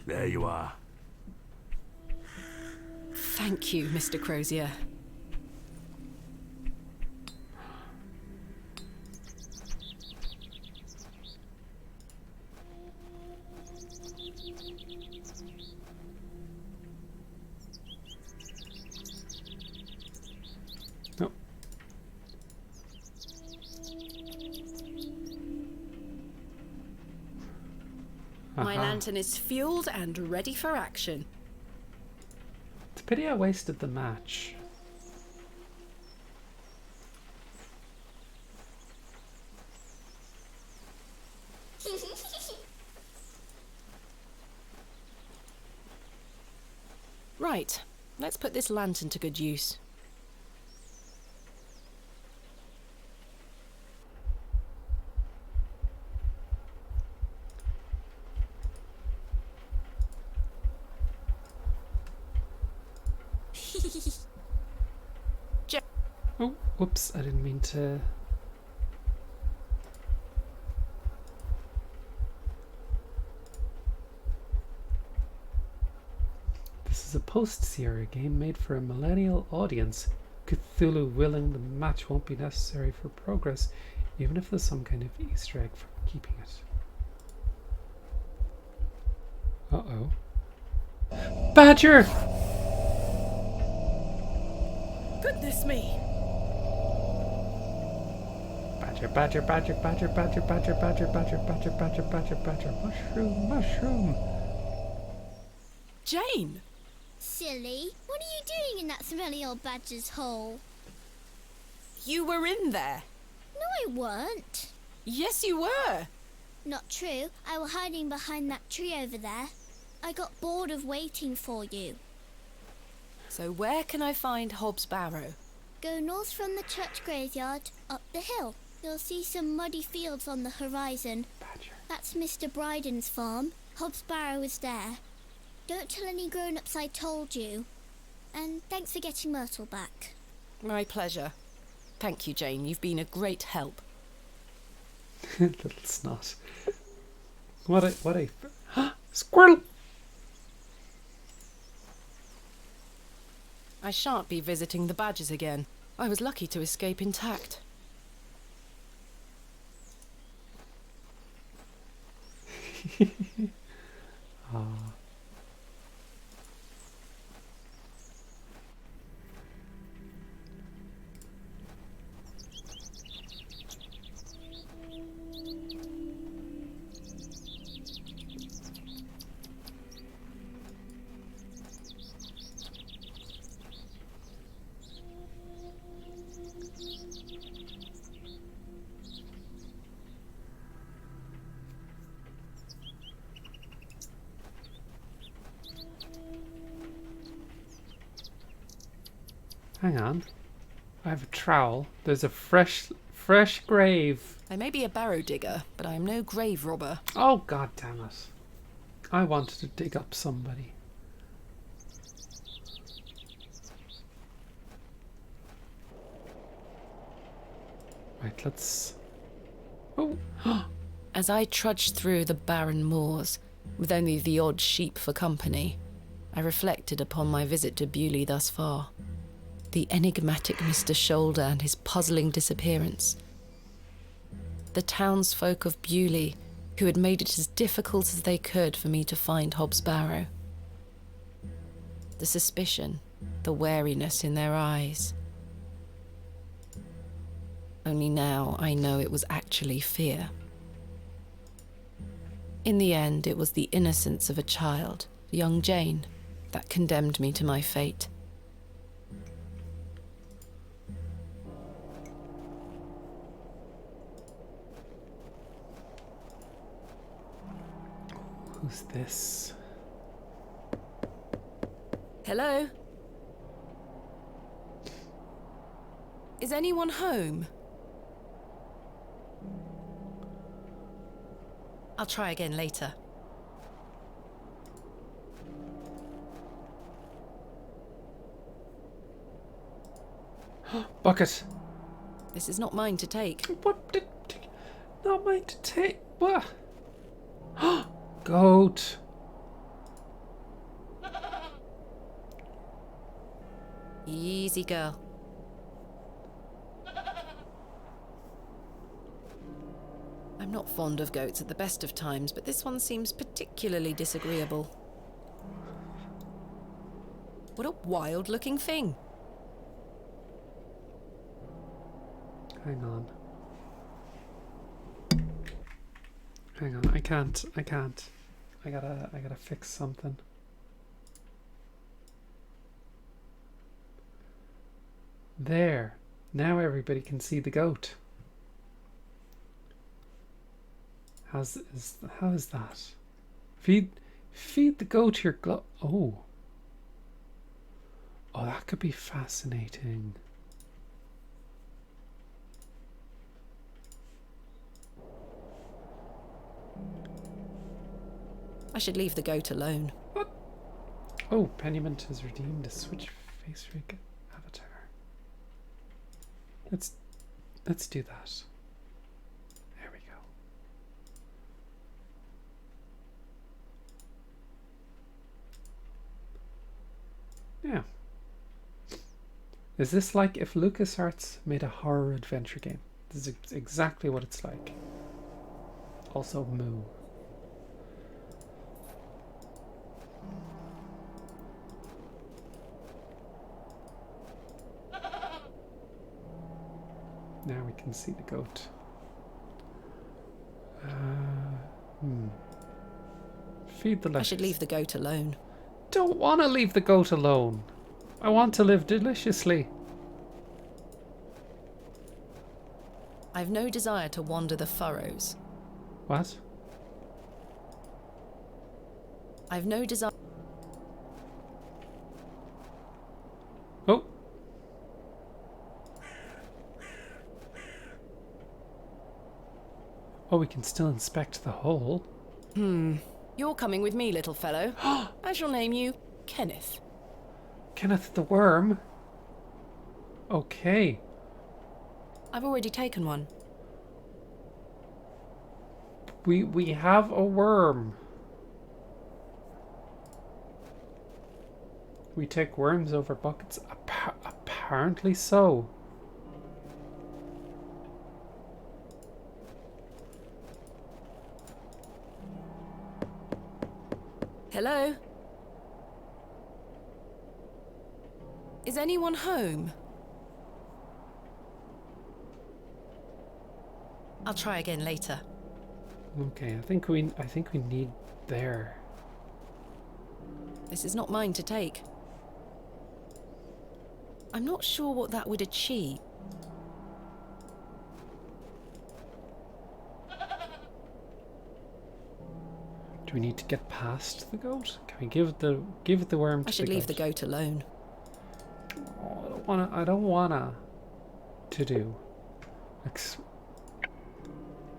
There you are. Thank you, Mr. Crozier. Nope. My lantern is fueled and ready for action. It's a pity I wasted the match. Right, let's put this lantern to good use. Oh, whoops, I didn't mean to... This is a post-Sierra game made for a millennial audience. Cthulhu willing, the match won't be necessary for progress, even if there's some kind of Easter egg for keeping it. Uh-oh. Badger! Goodness me! Badger, badger, badger, badger, badger, badger, badger, badger, badger, badger, badger, badger, mushroom, mushroom. Jane! Silly, what are you doing in that smelly old badger's hole? You were in there. No, I weren't. Yes, you were. Not true. I was hiding behind that tree over there. I got bored of waiting for you. So where can I find Hobbs Barrow? Go north from the church graveyard, up the hill. You'll see some muddy fields on the horizon. That's Mr. Bryden's farm. Hobbs Barrow is there. Don't tell any grown-ups I told you. And thanks for getting Myrtle back. My pleasure. Thank you, Jane. You've been a great help. Little snot. What a squirrel! I shan't be visiting the badgers again. I was lucky to escape intact. Ah. Hang on. I have a trowel. There's a fresh grave. I may be a barrow digger, but I am no grave robber. Oh, god damn it. I wanted to dig up somebody. Right, let's... Oh! As I trudged through the barren moors, with only the odd sheep for company, I reflected upon my visit to Bewley thus far. The enigmatic Mr. Shoulder and his puzzling disappearance. The townsfolk of Bewley, who had made it as difficult as they could for me to find Hobbs Barrow. The suspicion, the wariness in their eyes. Only now I know it was actually fear. In the end, it was the innocence of a child, young Jane, that condemned me to my fate. Who's this? Hello? Is anyone home? I'll try again later. Bucket! This is not mine to take. What did... Not mine to take... What? Goat! Easy, girl. I'm not fond of goats at the best of times, but this one seems particularly disagreeable. What a wild-looking thing. Hang on. Hang on, I can't. I gotta fix something. There. Now everybody can see the goat. How is that? Feed the goat your glove. Oh, that could be fascinating. I should leave the goat alone. What? Oh, Pennyment has redeemed a switch face rig avatar. Let's do that. There we go. Yeah. Is this like if LucasArts made a horror adventure game? This is exactly what it's like. Also, moo. Now we can see the goat. Feed the lettuce. I should leave the goat alone. Don't want to leave the goat alone. I want to live deliciously. I've no desire to wander the furrows. What? I've no desire... Oh! Oh, we can still inspect the hole. You're coming with me, little fellow. I shall name you Kenneth. Kenneth the worm? Okay. I've already taken one. We have a worm. We take worms over buckets? Apparently so. Hello? Is anyone home? I'll try again later. Okay, I think we need there. This is not mine to take. I'm not sure what that would achieve. Do we need to get past the goat? Can we give the worm to I should leave the goat alone. Oh, I don't wanna to do.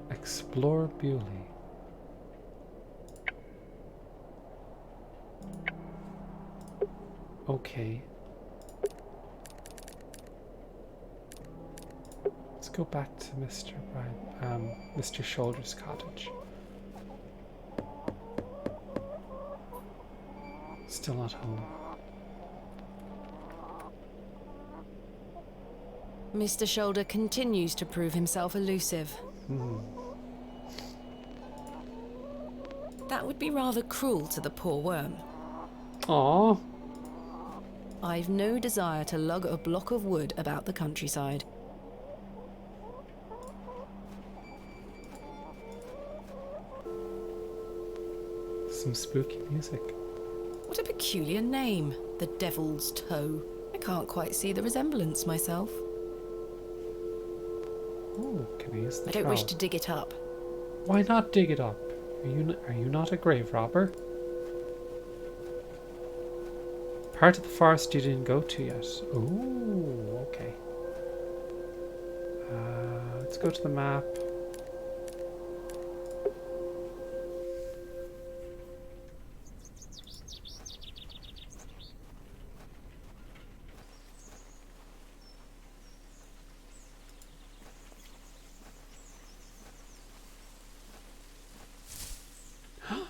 Explore Bewley. Okay. Let's go back to Mr. Shoulder's cottage. Still not home. Mr. Shoulder continues to prove himself elusive. That would be rather cruel to the poor worm. Aww. I've no desire to lug a block of wood about the countryside. Some spooky music. What a peculiar name, the Devil's Toe. I can't quite see the resemblance myself. Oh, can we use the I don't wish trowel? to dig it up. Why not dig it up? Are you not a grave robber? Part of the forest you didn't go to yet. Oh, okay. Let's go to the map.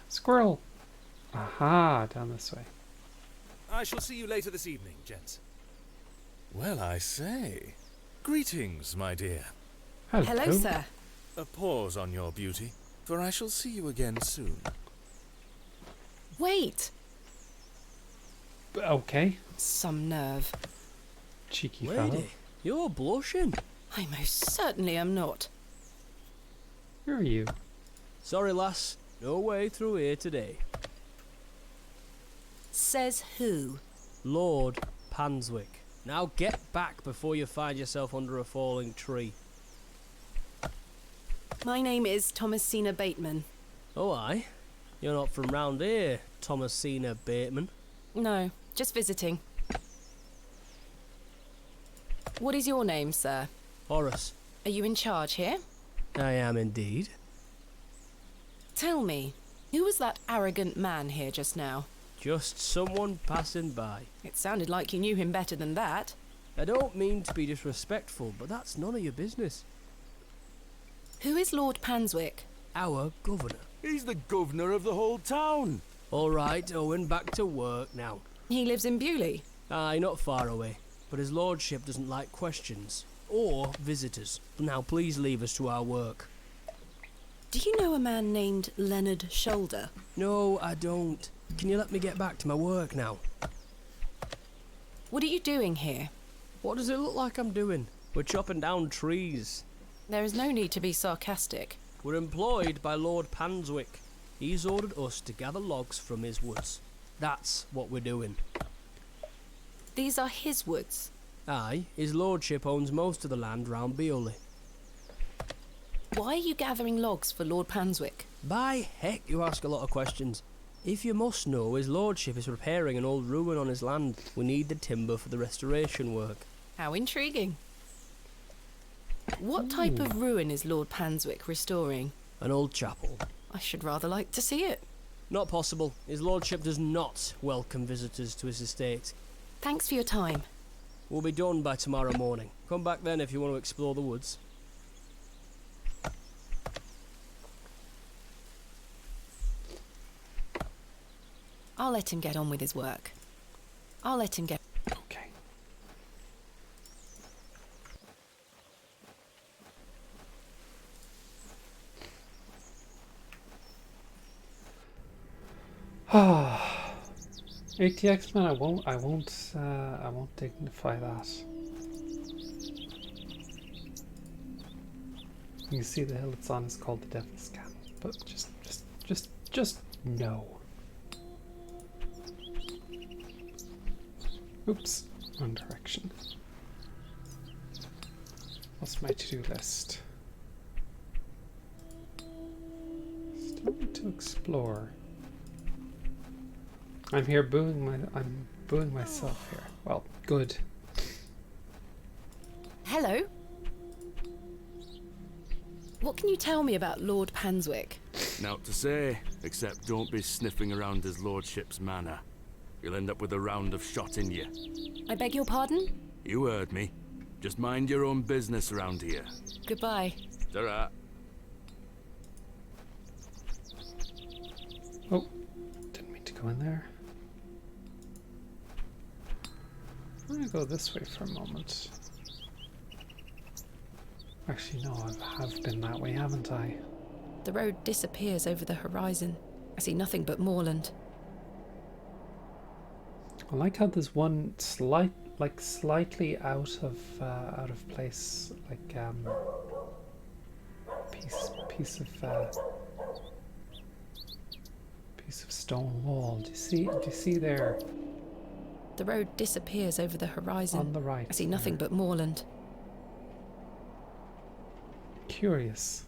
Squirrel! Aha, down this way. I shall see you later this evening, gents. Well, I say. Greetings, my dear. Hello, sir. A pause on your beauty, for I shall see you again soon. Wait! Okay. Some nerve. Cheeky fellow. Lady, you're blushing. I most certainly am not. Who are you? Sorry, lass. No way through here today. Says who? Lord Panswick. Now get back before you find yourself under a falling tree. My name is Thomasina Bateman. Oh, aye? You're not from round here, Thomasina Bateman. No, just visiting. What is your name, sir? Horace. Are you in charge here? I am indeed. Tell me, who was that arrogant man here just now? Just someone passing by. It sounded like you knew him better than that. I don't mean to be disrespectful, but that's none of your business. Who is Lord Panswick? Our governor. He's the governor of the whole town. All right, Owen, back to work now. He lives in Bewley. Aye, not far away. But his lordship doesn't like questions. Or visitors. Now please leave us to our work. Do you know a man named Leonard Shoulder? No, I don't. Can you let me get back to my work now? What are you doing here? What does it look like I'm doing? We're chopping down trees. There is no need to be sarcastic. We're employed by Lord Panswick. He's ordered us to gather logs from his woods. That's what we're doing. These are his woods. Aye, his lordship owns most of the land round Bewley. Why are you gathering logs for Lord Panswick? By heck, you ask a lot of questions. If you must know, his lordship is repairing an old ruin on his land. We need the timber for the restoration work. How intriguing. What type of ruin is Lord Panswick restoring? An old chapel. I should rather like to see it. Not possible. His lordship does not welcome visitors to his estate. Thanks for your time. We'll be done by tomorrow morning. Come back then if you want to explore the woods. I'll let him get on with his work. I'll let him get... Okay. ATX man, I won't dignify that. You can see the hill it's on is called the Devil's Camp, but just no. Oops, wrong direction. What's my to-do list? Still need to explore. I'm booing myself here. Well, good. Hello? What can you tell me about Lord Panswick? Naught to say, except don't be sniffing around his lordship's manor. You'll end up with a round of shot in you. I beg your pardon? You heard me. Just mind your own business around here. Goodbye. Ta-ra. Oh, didn't mean to go in there. I'm gonna go this way for a moment. Actually, no, I have been that way, haven't I? The road disappears over the horizon. I see nothing but moorland. I like how there's one slightly out of place, like piece of stone wall. Do you see there? The road disappears over the horizon. On the right. I see nothing but moorland. Curious.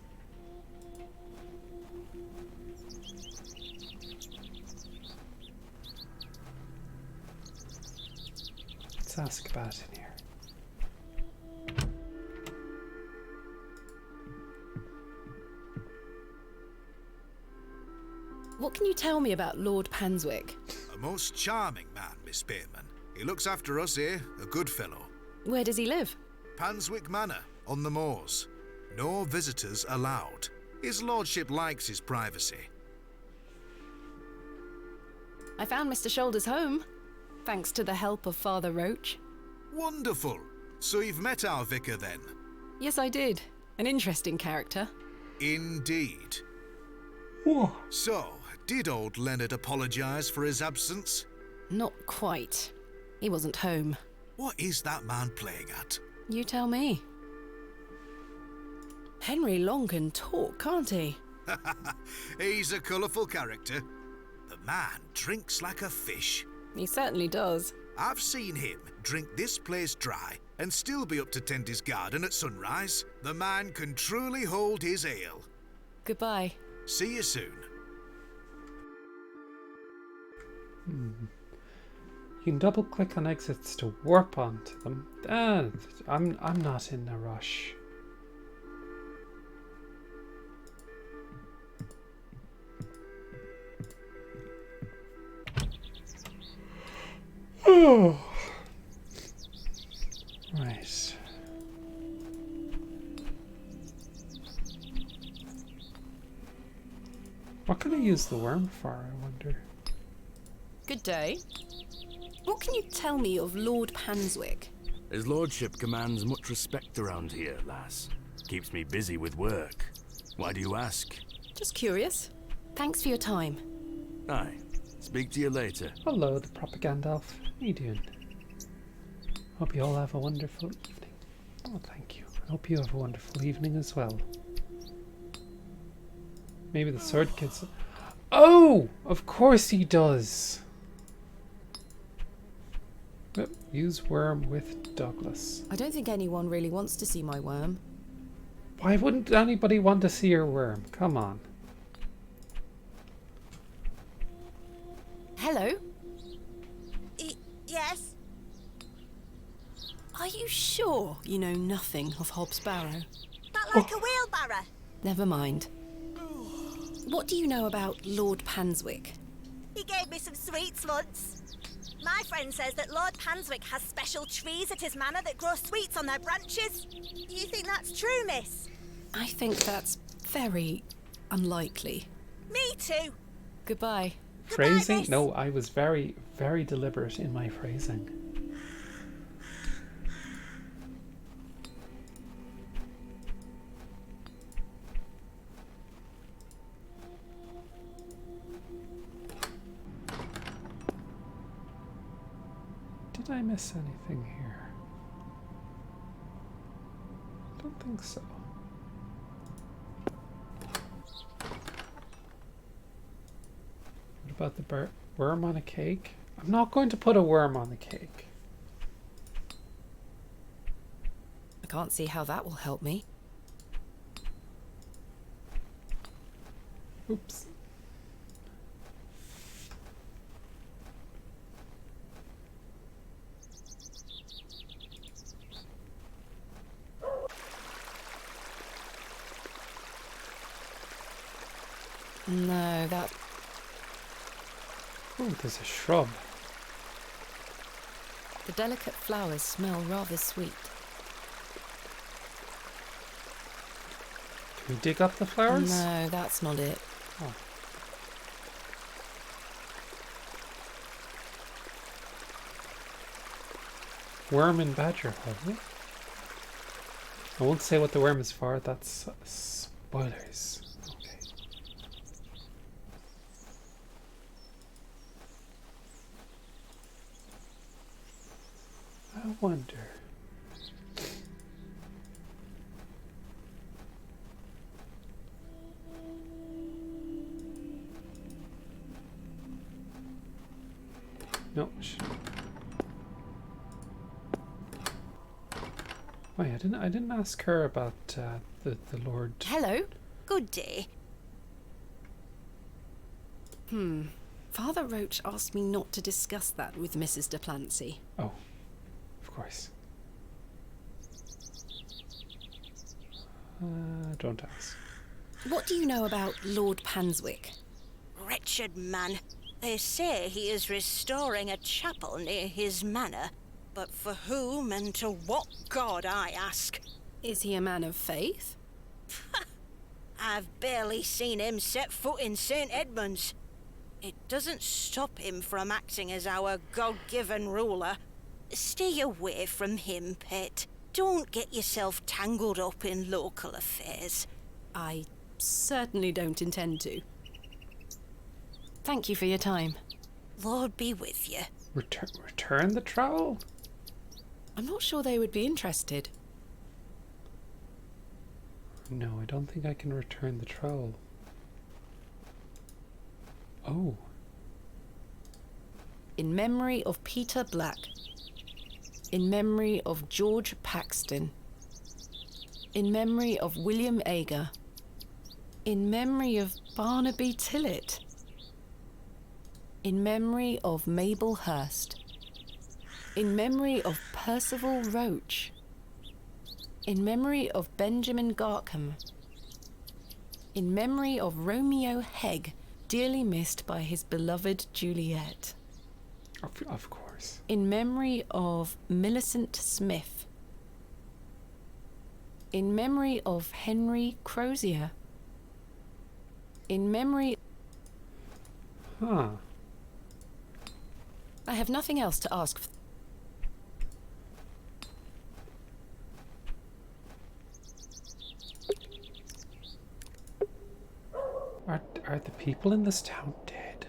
Let's ask about it in here. What can you tell me about Lord Panswick? A most charming man, Miss Bateman. He looks after us here, a good fellow. Where does he live? Panswick Manor, on the moors. No visitors allowed. His lordship likes his privacy. I found Mr. Shoulder's home, thanks to the help of Father Roach. Wonderful. So you've met our vicar then? Yes, I did. An interesting character. Indeed. Whoa. So, did old Leonard apologise for his absence? Not quite. He wasn't home. What is that man playing at? You tell me. Henry Long can talk, can't he? He's a colourful character. The man drinks like a fish. He certainly does. I've seen him drink this place dry and still be up to tend his garden at sunrise. The man can truly hold his ale. Goodbye. See you soon. You can double click on exits to warp onto them. I'm not in a rush. Oh. Right. What can I use the worm for, I wonder? Good day. What can you tell me of Lord Panswick? His lordship commands much respect around here, lass. Keeps me busy with work. Why do you ask? Just curious. Thanks for your time. Aye. Speak to you later. Hello, the propaganda elf. How you doing? Hope you all have a wonderful evening. Oh, thank you. I hope you have a wonderful evening as well. Maybe the sword kid's... Oh! Of course he does! Yep, use worm with Douglas. I don't think anyone really wants to see my worm. Why wouldn't anybody want to see your worm? Come on. Hello? Yes? Are you sure you know nothing of Hobbs Barrow? That like a wheelbarrow? Never mind. What do you know about Lord Panswick? He gave me some sweets once. My friend says that Lord Panswick has special trees at his manor that grow sweets on their branches. Do you think that's true, miss? I think that's very unlikely. Me too. Goodbye. Phrasing? No, I was very, very deliberate in my phrasing. Did I miss anything here? I don't think so. What about the worm on a cake? I'm not going to put a worm on the cake. I can't see how that will help me. Oops. No, that... Oh, there's a shrub. The delicate flowers smell rather sweet. Can we dig up the flowers? No, that's not it. Oh. Worm and badger hole. I won't say what the worm is for, that's spoilers. Okay. I wonder. No. Wait, I didn't ask her about the Lord. Hello. Good day. Father Roach asked me not to discuss that with Mrs. de Plancy. Oh, of course. Don't ask. What do you know about Lord Panswick? Wretched man. They say he is restoring a chapel near his manor. But for whom and to what god, I ask? Is he a man of faith? I've barely seen him set foot in St. Edmunds. It doesn't stop him from acting as our God-given ruler. Stay away from him, pet. Don't get yourself tangled up in local affairs. I certainly don't intend to. Thank you for your time. Lord be with you. Return the trowel? I'm not sure they would be interested. No, I don't think I can return the trowel. Oh. In memory of Peter Black. In memory of George Paxton. In memory of William Ager. In memory of Barnaby Tillett. In memory of Mabel Hurst. In memory of Percival Roach. In memory of Benjamin Garkham. In memory of Romeo Hegg, dearly missed by his beloved Juliet. Of course. In memory of Millicent Smith. In memory of Henry Crozier. In memory... Huh. I have nothing else to ask for. Are the people in this town dead?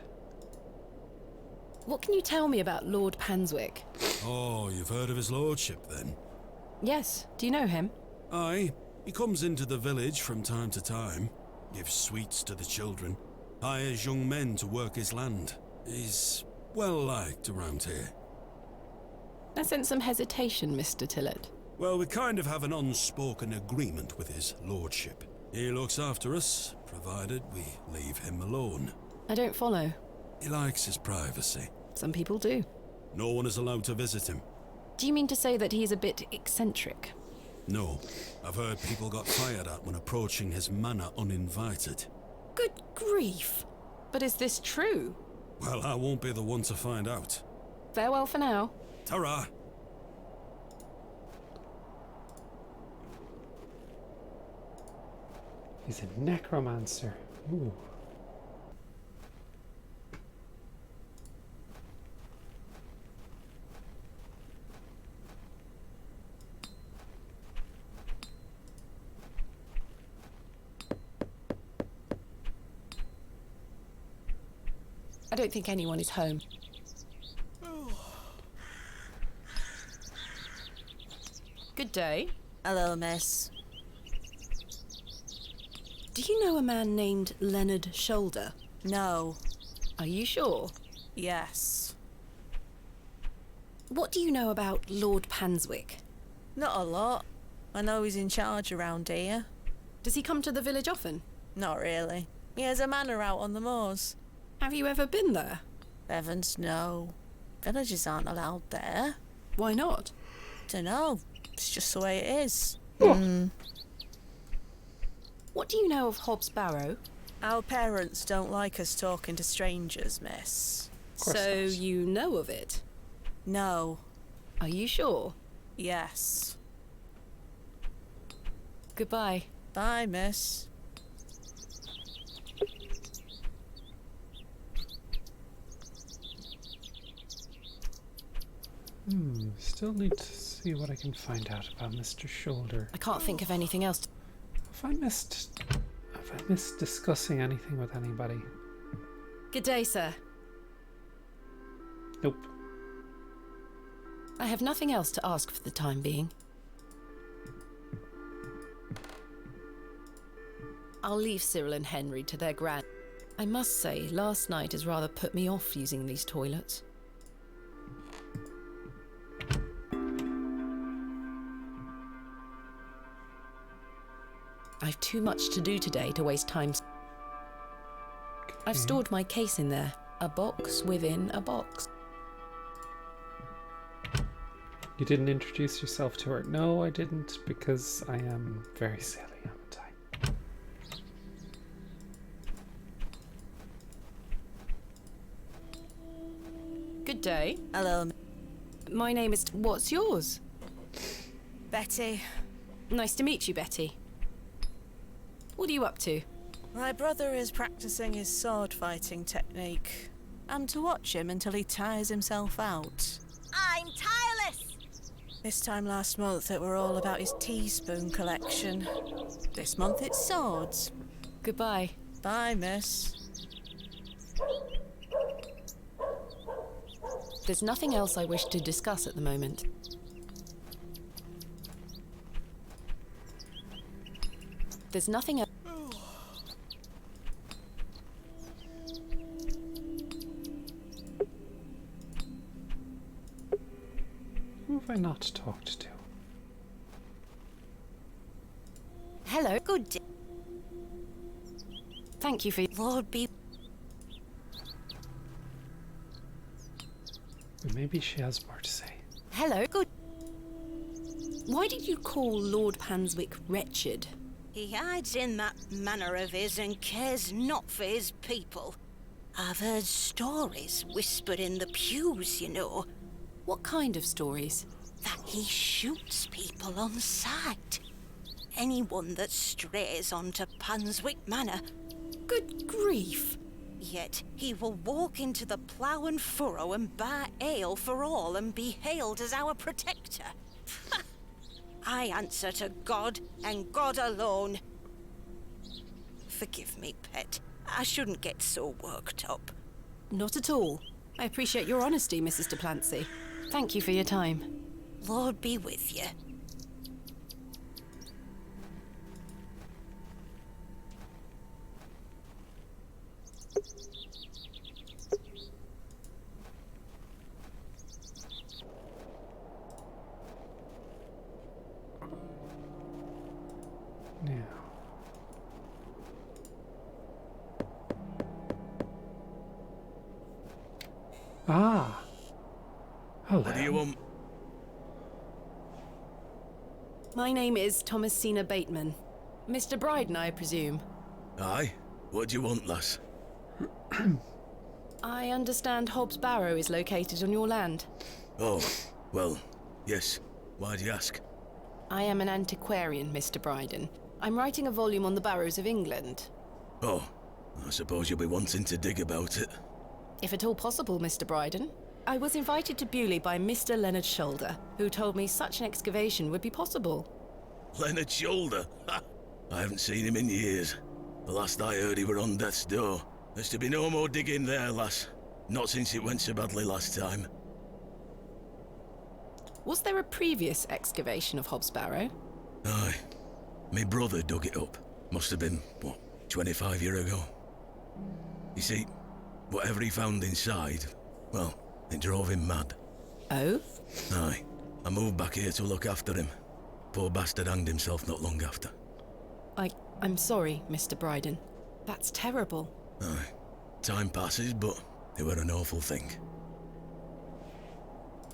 What can you tell me about Lord Panswick? Oh, you've heard of his lordship, then? Yes. Do you know him? Aye. He comes into the village from time to time, gives sweets to the children, hires young men to work his land. He's well liked around here. I sense some hesitation, Mr. Tillett. Well, we kind of have an unspoken agreement with his lordship. He looks after us, provided we leave him alone. I don't follow. He likes his privacy. Some people do. No one is allowed to visit him. Do you mean to say that he's a bit eccentric? No. I've heard people got fired at when approaching his manor uninvited. Good grief. But is this true? Well, I won't be the one to find out. Farewell for now. Ta-ra! He's a necromancer. Ooh. I don't think anyone is home. Good day. Hello, miss. Do you know a man named Leonard Shoulder? No. Are you sure? Yes. What do you know about Lord Panswick? Not a lot. I know he's in charge around here. Does he come to the village often? Not really. He has a manor out on the moors. Have you ever been there? Heavens, no. Villagers aren't allowed there. Why not? Dunno. It's just the way it is. What do you know of Hobbs Barrow? Our parents don't like us talking to strangers, miss. So you know of it? No. Are you sure? Yes. Goodbye. Bye, miss. Still need to see what I can find out about Mr. Shoulder. I can't think of anything else. Have I missed discussing anything with anybody? Good day, sir. Nope. I have nothing else to ask for the time being. I'll leave Cyril and Henry to their grand. I must say, last night has rather put me off using these toilets. I've too much to do today to waste time. I've stored my case in there. A box within a box. You didn't introduce yourself to her? No, I didn't, because I am very silly, haven't I? Good day. Hello. My name is... What's yours? Betty. Nice to meet you, Betty. What are you up to? My brother is practicing his sword fighting technique. I'm to watch him until he tires himself out. I'm tireless! This time last month it were all about his teaspoon collection. This month it's swords. Goodbye. Bye, miss. There's nothing else I wish to discuss at the moment. There's nothing else. Who have I not talked to? Hello. Good day. Thank you for... Lord be... Maybe she has more to say. Hello. Good... Why did you call Lord Panswick wretched? He hides in that manor of his and cares not for his people. I've heard stories whispered in the pews, you know. What kind of stories? That he shoots people on sight. Anyone that strays onto Panswick Manor. Good grief. Yet he will walk into the plough and furrow and buy ale for all and be hailed as our protector. I answer to God and God alone. Forgive me, pet. I shouldn't get so worked up. Not at all. I appreciate your honesty, Mrs. de Plancy. Thank you for your time. Lord be with you. Ah. Hello. What do you want? My name is Thomasina Bateman. Mr. Bryden, I presume. Aye. What do you want, lass? I understand Hobbs Barrow is located on your land. Oh, well, yes. Why do you ask? I am an antiquarian, Mr. Bryden. I'm writing a volume on the barrows of England. Oh, I suppose you'll be wanting to dig about it. If at all possible, Mr. Bryden. I was invited to Bewley by Mr. Leonard Shoulder, who told me such an excavation would be possible. Leonard Shoulder? Ha! I haven't seen him in years. The last I heard he were on death's door. There's to be no more digging there, lass. Not since it went so badly last time. Was there a previous excavation of Hobbs Barrow? Aye. Me brother dug it up. Must have been, 25 years ago. You see, whatever he found inside, well, it drove him mad. Oh? Aye. I moved back here to look after him. Poor bastard hanged himself not long after. I'm sorry, Mr. Bryden. That's terrible. Aye. Time passes, but it were an awful thing.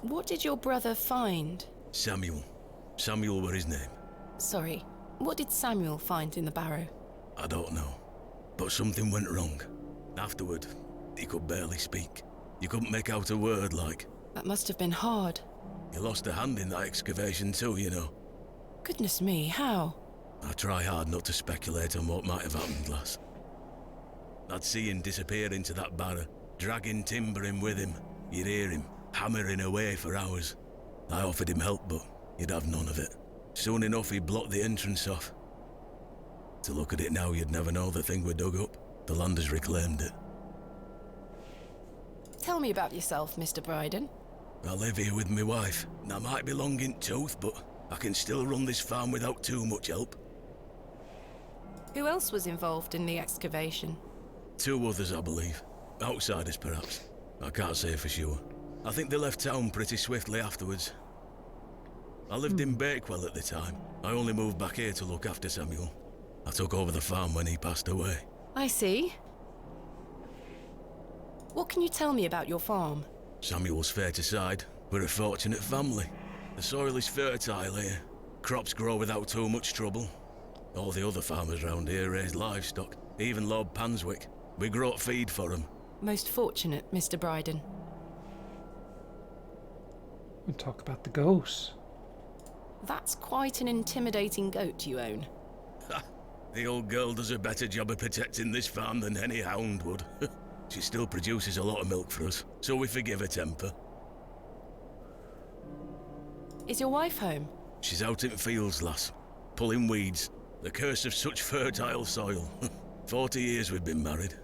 What did your brother find? Samuel. Samuel were his name. Sorry, what did Samuel find in the barrow? I don't know. But something went wrong. Afterward, he could barely speak. You couldn't make out a word, like. That must have been hard. He lost a hand in that excavation too, you know. Goodness me, how? I try hard not to speculate on what might have happened, lass. I'd see him disappear into that barrow, dragging timber in with him. You'd hear him hammering away for hours. I offered him help, but he'd have none of it. Soon enough, he blocked the entrance off. To look at it now, you'd never know the thing we dug up. The land has reclaimed it. Tell me about yourself, Mr. Bryden. I live here with my wife, and I might be long in tooth, but I can still run this farm without too much help. Who else was involved in the excavation? 2 others, I believe. Outsiders, perhaps. I can't say for sure. I think they left town pretty swiftly afterwards. I lived in Bakewell at the time. I only moved back here to look after Samuel. I took over the farm when he passed away. I see. What can you tell me about your farm? Samuel's fair aside, we're a fortunate family. The soil is fertile here. Crops grow without too much trouble. All the other farmers round here raise livestock, even Lord Panswick. We grow feed for him. Most fortunate, Mr. Bryden. We'll talk about the ghost. That's quite an intimidating goat you own. Ha! The old girl does a better job of protecting this farm than any hound would. She still produces a lot of milk for us, so we forgive her temper. Is your wife home? She's out in fields, lass, pulling weeds. The curse of such fertile soil. 40 years we've been married.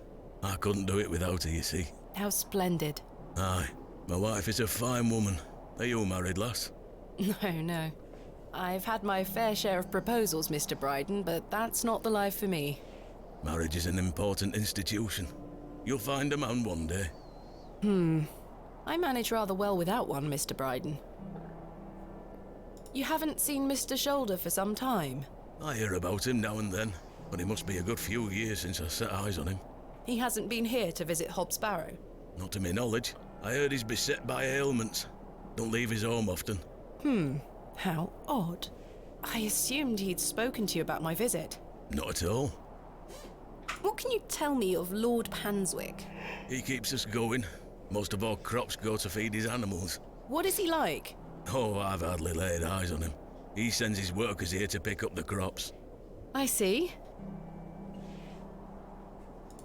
I couldn't do it without her, you see. How splendid. Aye, my wife is a fine woman. Are you married, lass? No. I've had my fair share of proposals, Mr. Bryden, but that's not the life for me. Marriage is an important institution. You'll find a man one day. I manage rather well without one, Mr. Bryden. You haven't seen Mr. Shoulder for some time? I hear about him now and then, but it must be a good few years since I set eyes on him. He hasn't been here to visit Hobbs Barrow? Not to my knowledge. I heard he's beset by ailments. Don't leave his home often. How odd. I assumed he'd spoken to you about my visit. Not at all. What can you tell me of Lord Panswick? He keeps us going. Most of our crops go to feed his animals. What is he like? Oh, I've hardly laid eyes on him. He sends his workers here to pick up the crops. I see.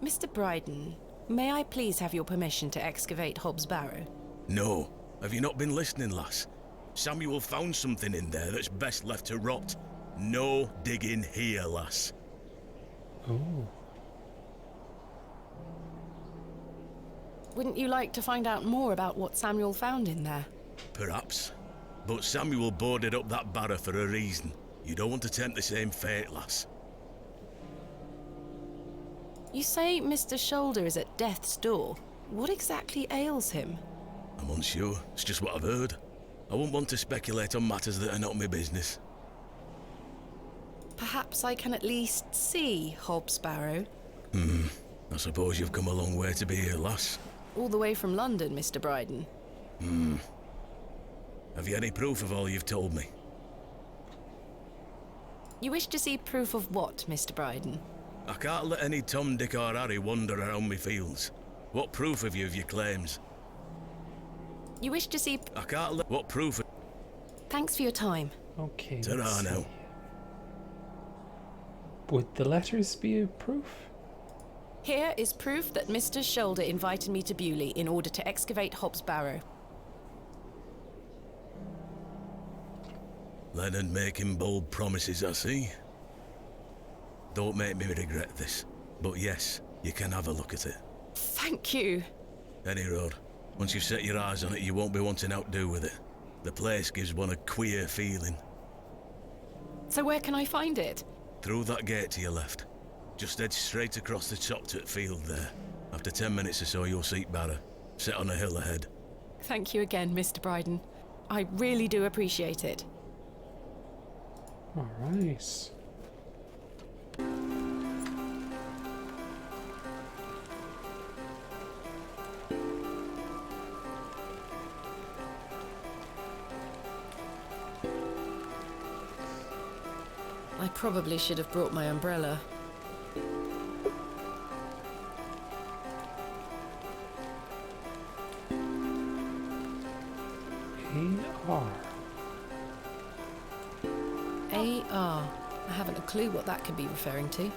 Mr. Bryden, may I please have your permission to excavate Hobbs Barrow? No. Have you not been listening, lass? Samuel found something in there that's best left to rot. No digging here, lass. Oh. Wouldn't you like to find out more about what Samuel found in there? Perhaps. But Samuel boarded up that barrow for a reason. You don't want to tempt the same fate, lass. You say Mr. Shoulder is at death's door. What exactly ails him? I'm unsure. It's just what I've heard. I wouldn't want to speculate on matters that are not my business. Perhaps I can at least see Hobbs Barrow. I suppose you've come a long way to be here, lass. All the way from London, Mr. Bryden. Have you any proof of all you've told me? You wish to see proof of what, Mr. Bryden? I can't let any Tom, Dick or Harry wander around me fields. What proof have you of your claims? You wish to see... I can't let... What proof... Thanks for your time. Okay, Ta-ra let's now. see. Would the letters be a proof? Here is proof that Mr. Shoulder invited me to Bewley in order to excavate Hobbs Barrow. Leonard making bold promises, I see. Don't make me regret this. But yes, you can have a look at it. Thank you. Any road. Once you've set your eyes on it, you won't be wanting out do with it. The place gives one a queer feeling. So where can I find it? Through that gate to your left. Just head straight across the top to the field there. After 10 minutes or so, you'll see Barra, set on a hill ahead. Thank you again, Mr. Bryden. I really do appreciate it. All right. I probably should have brought my umbrella. AR. AR. I haven't a clue what that could be referring to.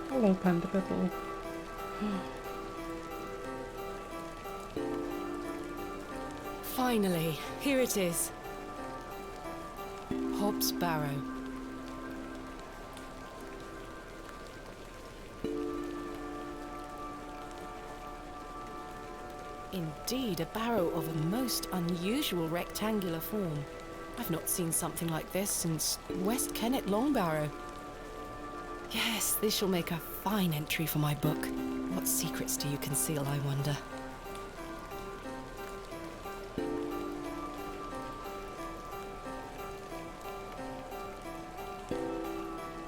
Hello, Panda Pebble. Finally, here it is. Hobbs Barrow. Indeed, a barrow of a most unusual rectangular form. I've not seen something like this since West Kennet Long Barrow. Yes, this shall make a fine entry for my book. What secrets do you conceal, I wonder?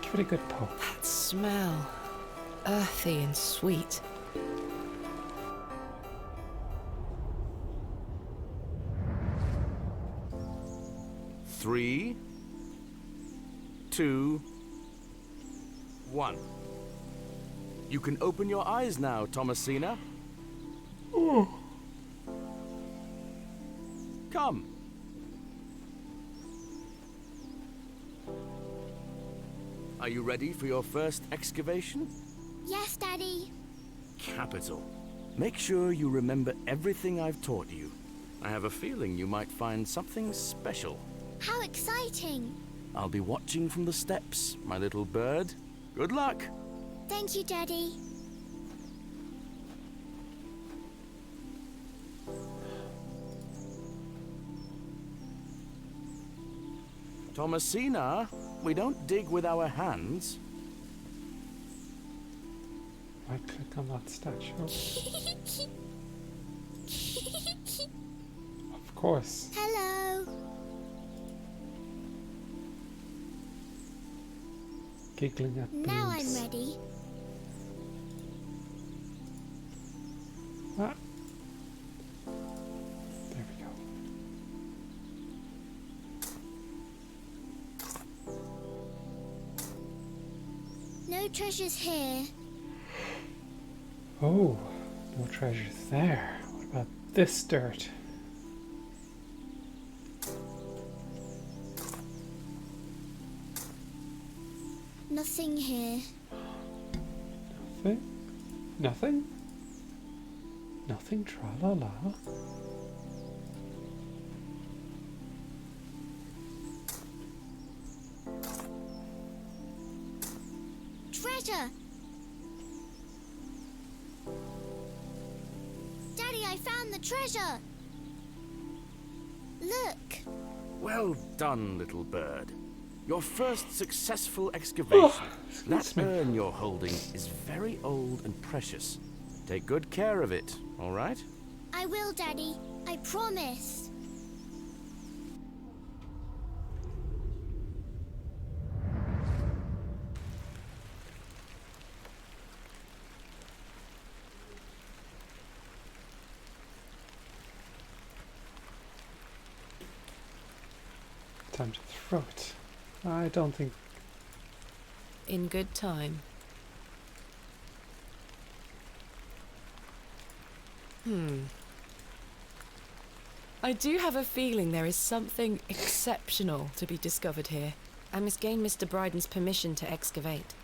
Give it a good poke. That smell. Earthy and sweet. Three, 2, 1. You can open your eyes now, Thomasina. Oh. Come. Are you ready for your first excavation? Yes, Daddy. Capital. Make sure you remember everything I've taught you. I have a feeling you might find something special. How exciting. I'll be watching from the steps, my little bird. Good luck. Thank you, Daddy. Thomasina, we don't dig with our hands. Right click on that statue. Of course. Hello. Giggling at boobs. Now I'm ready. Ah. There we go. No treasures here. Oh, no treasures there. What about this dirt? Nothing here. Nothing? Nothing? Nothing, tra-la-la. Treasure! Daddy, I found the treasure! Look! Well done, little bird. Your first successful excavation. That urn you're holding is very old and precious. Take good care of it, all right? I will, Daddy. I promise. time to throw it. I don't think... In good time. I do have a feeling there is something exceptional to be discovered here. I must gain Mr. Bryden's permission to excavate.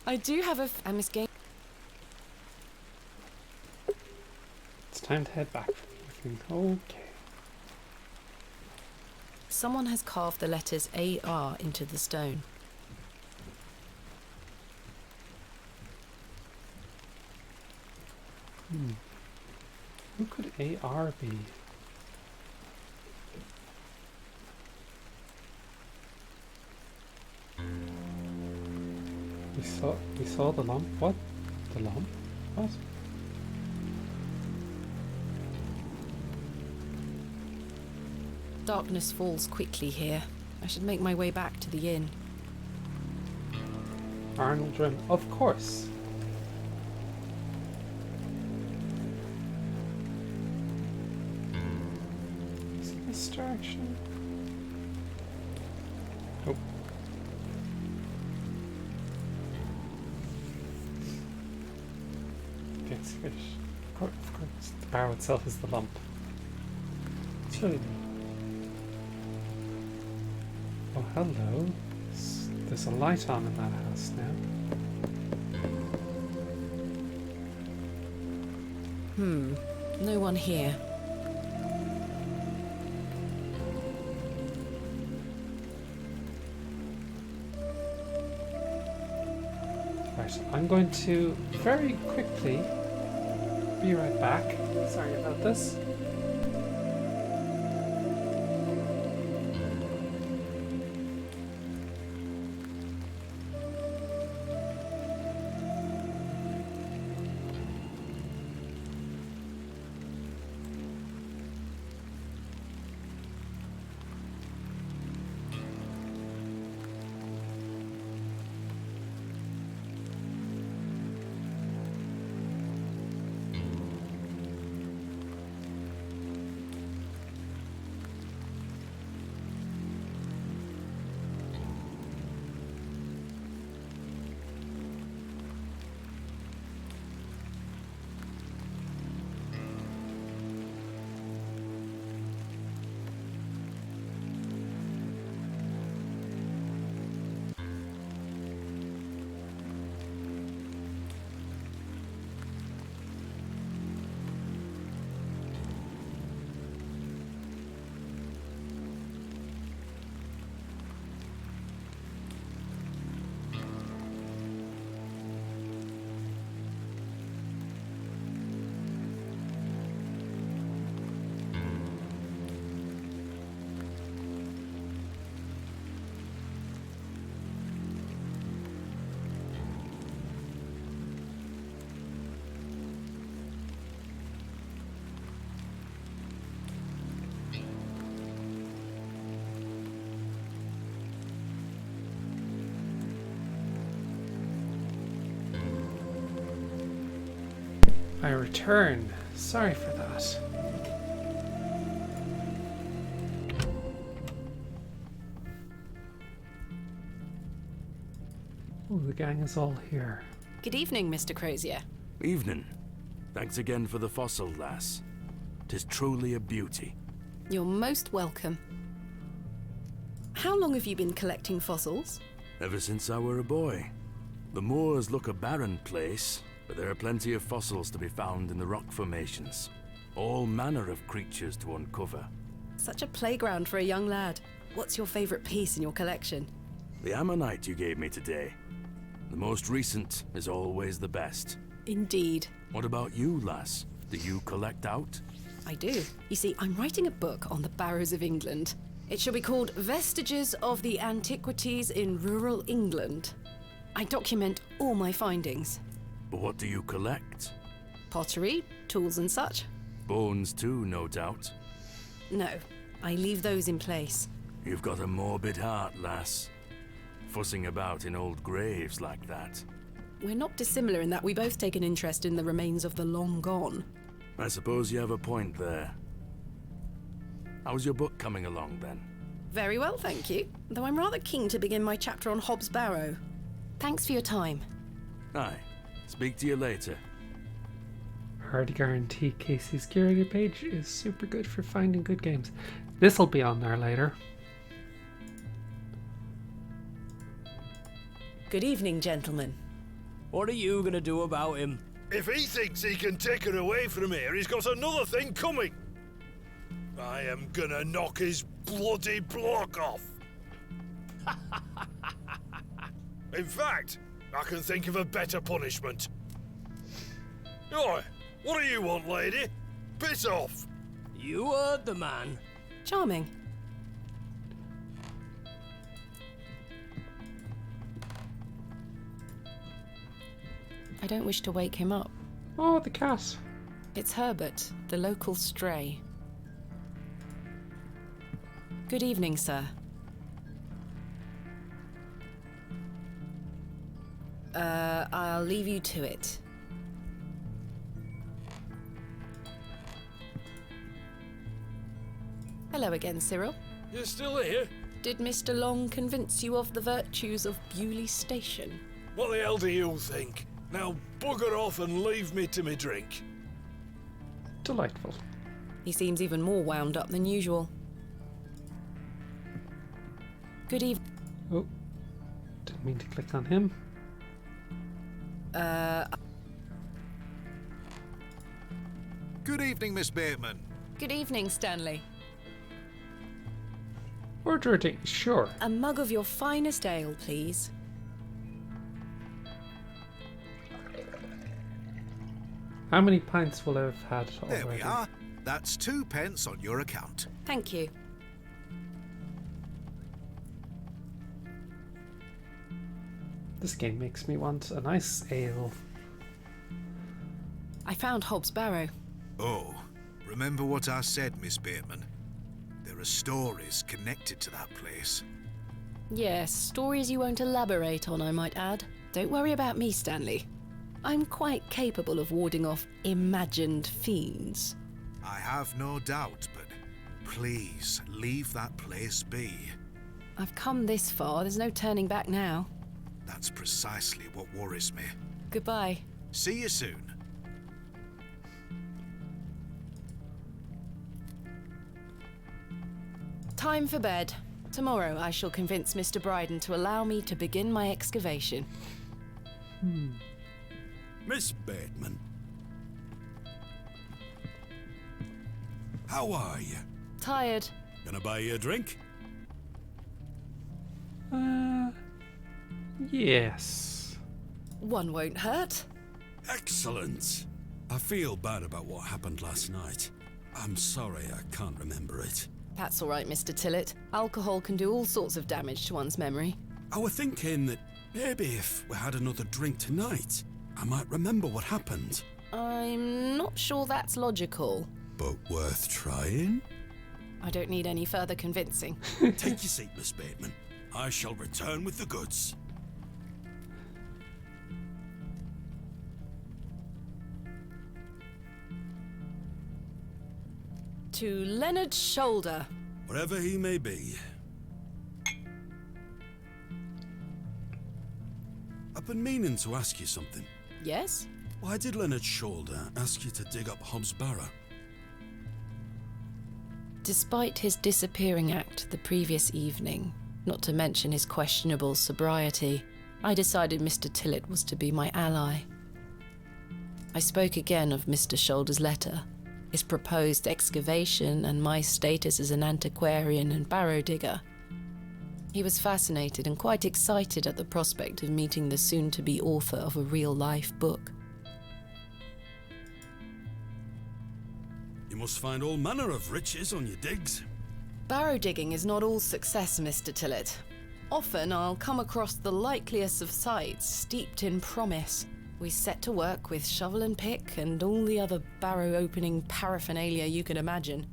I do have a... I must gain... It's time to head back for the evening. Okay. Someone has carved the letters AR into the stone. Who could AR be? We saw the lump. What? The lump? What? Darkness falls quickly here. I should make my way back to the inn. Arnold Rim, of course. Is it this direction? Oh. Yes, fish. Of course, the barrow itself is the lump. Slowly. Oh, hello. There's a light on in that house now. No one here. Right, I'm going to very quickly be right back. Sorry about this. I return. Sorry for that. Oh, the gang is all here. Good evening, Mr. Crozier. Evening. Thanks again for the fossil, lass. 'Tis truly a beauty. You're most welcome. How long have you been collecting fossils? Ever since I were a boy. The moors look a barren place, but there are plenty of fossils to be found in the rock formations. All manner of creatures to uncover. Such a playground for a young lad. What's your favourite piece in your collection? The ammonite you gave me today. The most recent is always the best. Indeed. What about you, lass? Do you collect out? I do. You see, I'm writing a book on the barrows of England. It shall be called Vestiges of the Antiquities in Rural England. I document all my findings. But what do you collect? Pottery, tools and such. Bones too, no doubt. No, I leave those in place. You've got a morbid heart, lass. Fussing about in old graves like that. We're not dissimilar in that we both take an interest in the remains of the long gone. I suppose you have a point there. How's your book coming along, then? Very well, thank you. Though I'm rather keen to begin my chapter on Hobbs Barrow. Thanks for your time. Aye. Speak to you later. Hard to guarantee Casey's curator page is super good for finding good games. This'll be on there later. Good evening, gentlemen. What are you gonna do about him? If he thinks he can take her away from here, he's got another thing coming. I am gonna knock his bloody block off. In fact, I can think of a better punishment. Oi, what do you want, lady? Piss off. You heard the man. Charming. I don't wish to wake him up. Oh, the cat. It's Herbert, the local stray. Good evening, sir. I'll leave you to it. Hello again, Cyril. You're still here? Did Mr. Long convince you of the virtues of Bewley Station? What the hell do you think? Now bugger off and leave me to me drink. Delightful. He seems even more wound up than usual. Good evening. Oh, didn't mean to click on him. Good evening, Miss Bateman. Good evening, Stanley. Order a drink, sure. A mug of your finest ale, please. How many pints will I have had already? There we are. That's 2 pence on your account. Thank you. This game makes me want a nice ale. I found Hobbs Barrow. Oh, remember what I said, Miss Bateman? There are stories connected to that place. Yes, stories you won't elaborate on, I might add. Don't worry about me, Stanley. I'm quite capable of warding off imagined fiends. I have no doubt, but please leave that place be. I've come this far, there's no turning back now. That's precisely what worries me. Goodbye. See you soon. Time for bed. Tomorrow I shall convince Mr. Bryden to allow me to begin my excavation. Miss Bateman. How are you? Tired. Gonna buy you a drink? Yes. One won't hurt. Excellent. I feel bad about what happened last night. I'm sorry I can't remember it. That's all right, Mr. Tillett. Alcohol can do all sorts of damage to one's memory. I was thinking that maybe if we had another drink tonight, I might remember what happened. I'm not sure that's logical. But worth trying? I don't need any further convincing. Take your seat, Miss Bateman. I shall return with the goods. To Leonard Shoulder. Wherever he may be. I've been meaning to ask you something. Yes? Why did Leonard Shoulder ask you to dig up Hobbs Barrow? Despite his disappearing act the previous evening, not to mention his questionable sobriety, I decided Mr. Tillett was to be my ally. I spoke again of Mr. Shoulder's letter, his proposed excavation, and my status as an antiquarian and barrow digger. He was fascinated and quite excited at the prospect of meeting the soon-to-be author of a real-life book. You must find all manner of riches on your digs. Barrow digging is not all success, Mr. Tillett. Often I'll come across the likeliest of sites steeped in promise. We set to work with shovel and pick and all the other barrow-opening paraphernalia you can imagine.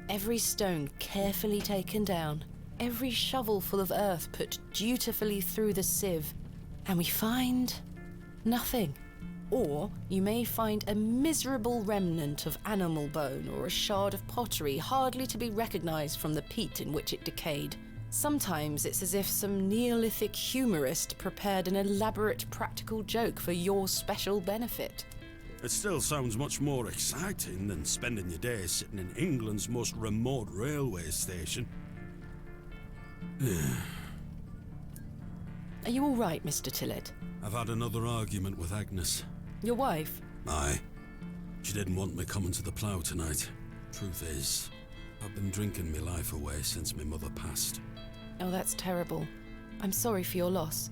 Every stone carefully taken down, every shovel full of earth put dutifully through the sieve, and we find nothing. Or you may find a miserable remnant of animal bone or a shard of pottery hardly to be recognised from the peat in which it decayed. Sometimes it's as if some Neolithic humorist prepared an elaborate practical joke for your special benefit. It still sounds much more exciting than spending your days sitting in England's most remote railway station. Are you all right, Mr. Tillett? I've had another argument with Agnes. Your wife? Aye. She didn't want me coming to the plough tonight. Truth is, I've been drinking my life away since my mother passed. Oh, that's terrible. I'm sorry for your loss.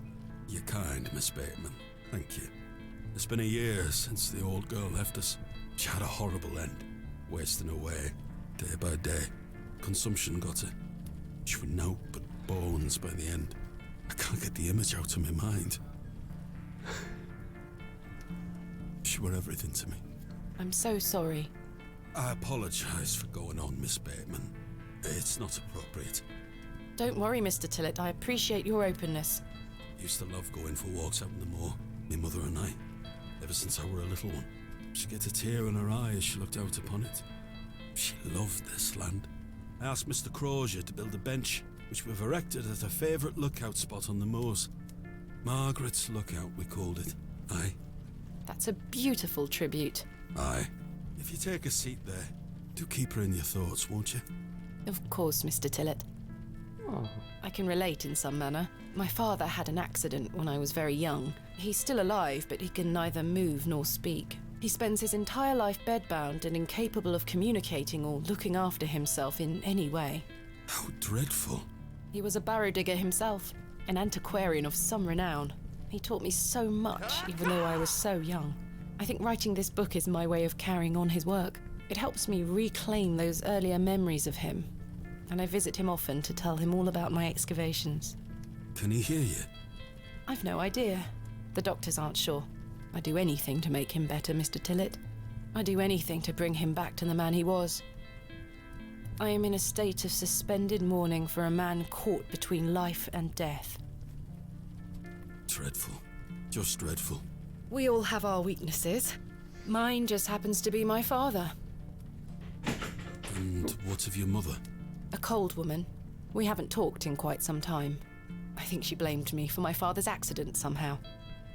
You're kind, Miss Bateman. Thank you. It's been a year since the old girl left us. She had a horrible end, wasting away, day by day. Consumption got her. She was naught but bones by the end. I can't get the image out of my mind. She were everything to me. I'm so sorry. I apologise for going on, Miss Bateman. It's not appropriate. Don't worry, Mr. Tillett. I appreciate your openness. Used to love going for walks out in the moor, my mother and I, ever since I were a little one. She'd get a tear in her eye as she looked out upon it. She loved this land. I asked Mr. Crozier to build a bench, which we've erected at her favourite lookout spot on the moors. Margaret's Lookout, we called it. Aye. That's a beautiful tribute. Aye. If you take a seat there, do keep her in your thoughts, won't you? Of course, Mr. Tillett. Oh. I can relate in some manner. My father had an accident when I was very young. He's still alive, but he can neither move nor speak. He spends his entire life bedbound and incapable of communicating or looking after himself in any way. How dreadful. He was a barrow digger himself, an antiquarian of some renown. He taught me so much, even though I was so young. I think writing this book is my way of carrying on his work. It helps me reclaim those earlier memories of him, and I visit him often to tell him all about my excavations. Can he hear you? I've no idea. The doctors aren't sure. I'd do anything to make him better, Mr. Tillett. I'd do anything to bring him back to the man he was. I am in a state of suspended mourning for a man caught between life and death. Dreadful. Just dreadful. We all have our weaknesses. Mine just happens to be my father. And what of your mother? A cold woman. We haven't talked in quite some time. I think she blamed me for my father's accident somehow.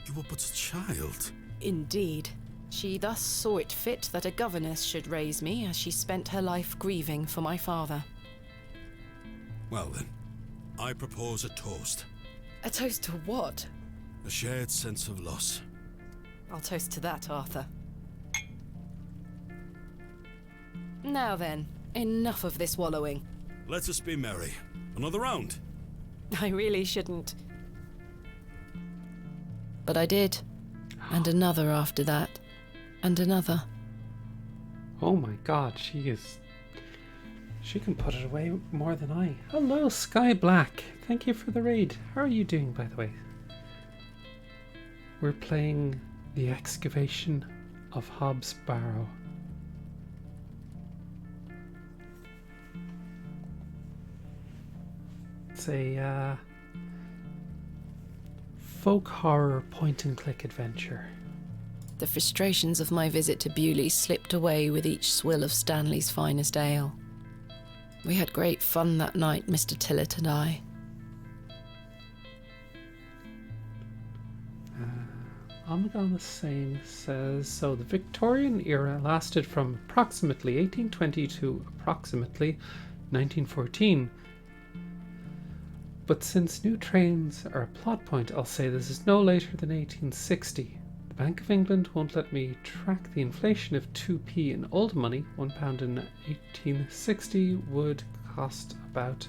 You were but a child. Indeed. She thus saw it fit that a governess should raise me as she spent her life grieving for my father. Well then, I propose a toast. A toast to what? A shared sense of loss. I'll toast to that, Arthur. Now then, enough of this wallowing. Let us be merry. Another round. I really shouldn't. But I did. And another after that. And another. Oh my god, she can put it away more than I. Hello, Sky Black. Thank you for the raid. How are you doing, by the way? We're playing The Excavation of Hobbs Barrow. It's a folk horror point-and-click adventure. The frustrations of my visit to Bewley slipped away with each swill of Stanley's finest ale. We had great fun that night, Mr. Tillett and I. Amagon the Same says, so the Victorian era lasted from approximately 1820 to approximately 1914. But since new trains are a plot point, I'll say this is no later than 1860. The Bank of England won't let me track the inflation of 2p in old money. £1 in 1860 would cost about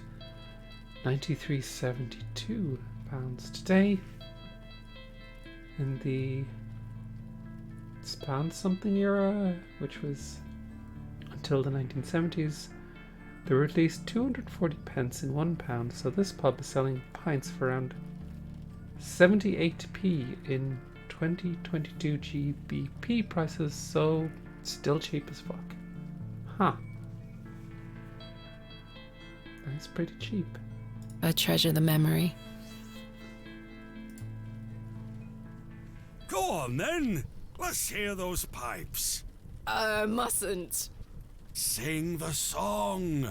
£93.72 today. In the pound something era, which was until the 1970s, there were at least 240 pence in £1, so this pub is selling pints for around 78p in 2022 GBP prices, so still cheap as fuck. Huh. That's pretty cheap. I treasure the memory. Go on then! Let's hear those pipes. Mustn't. Sing the song.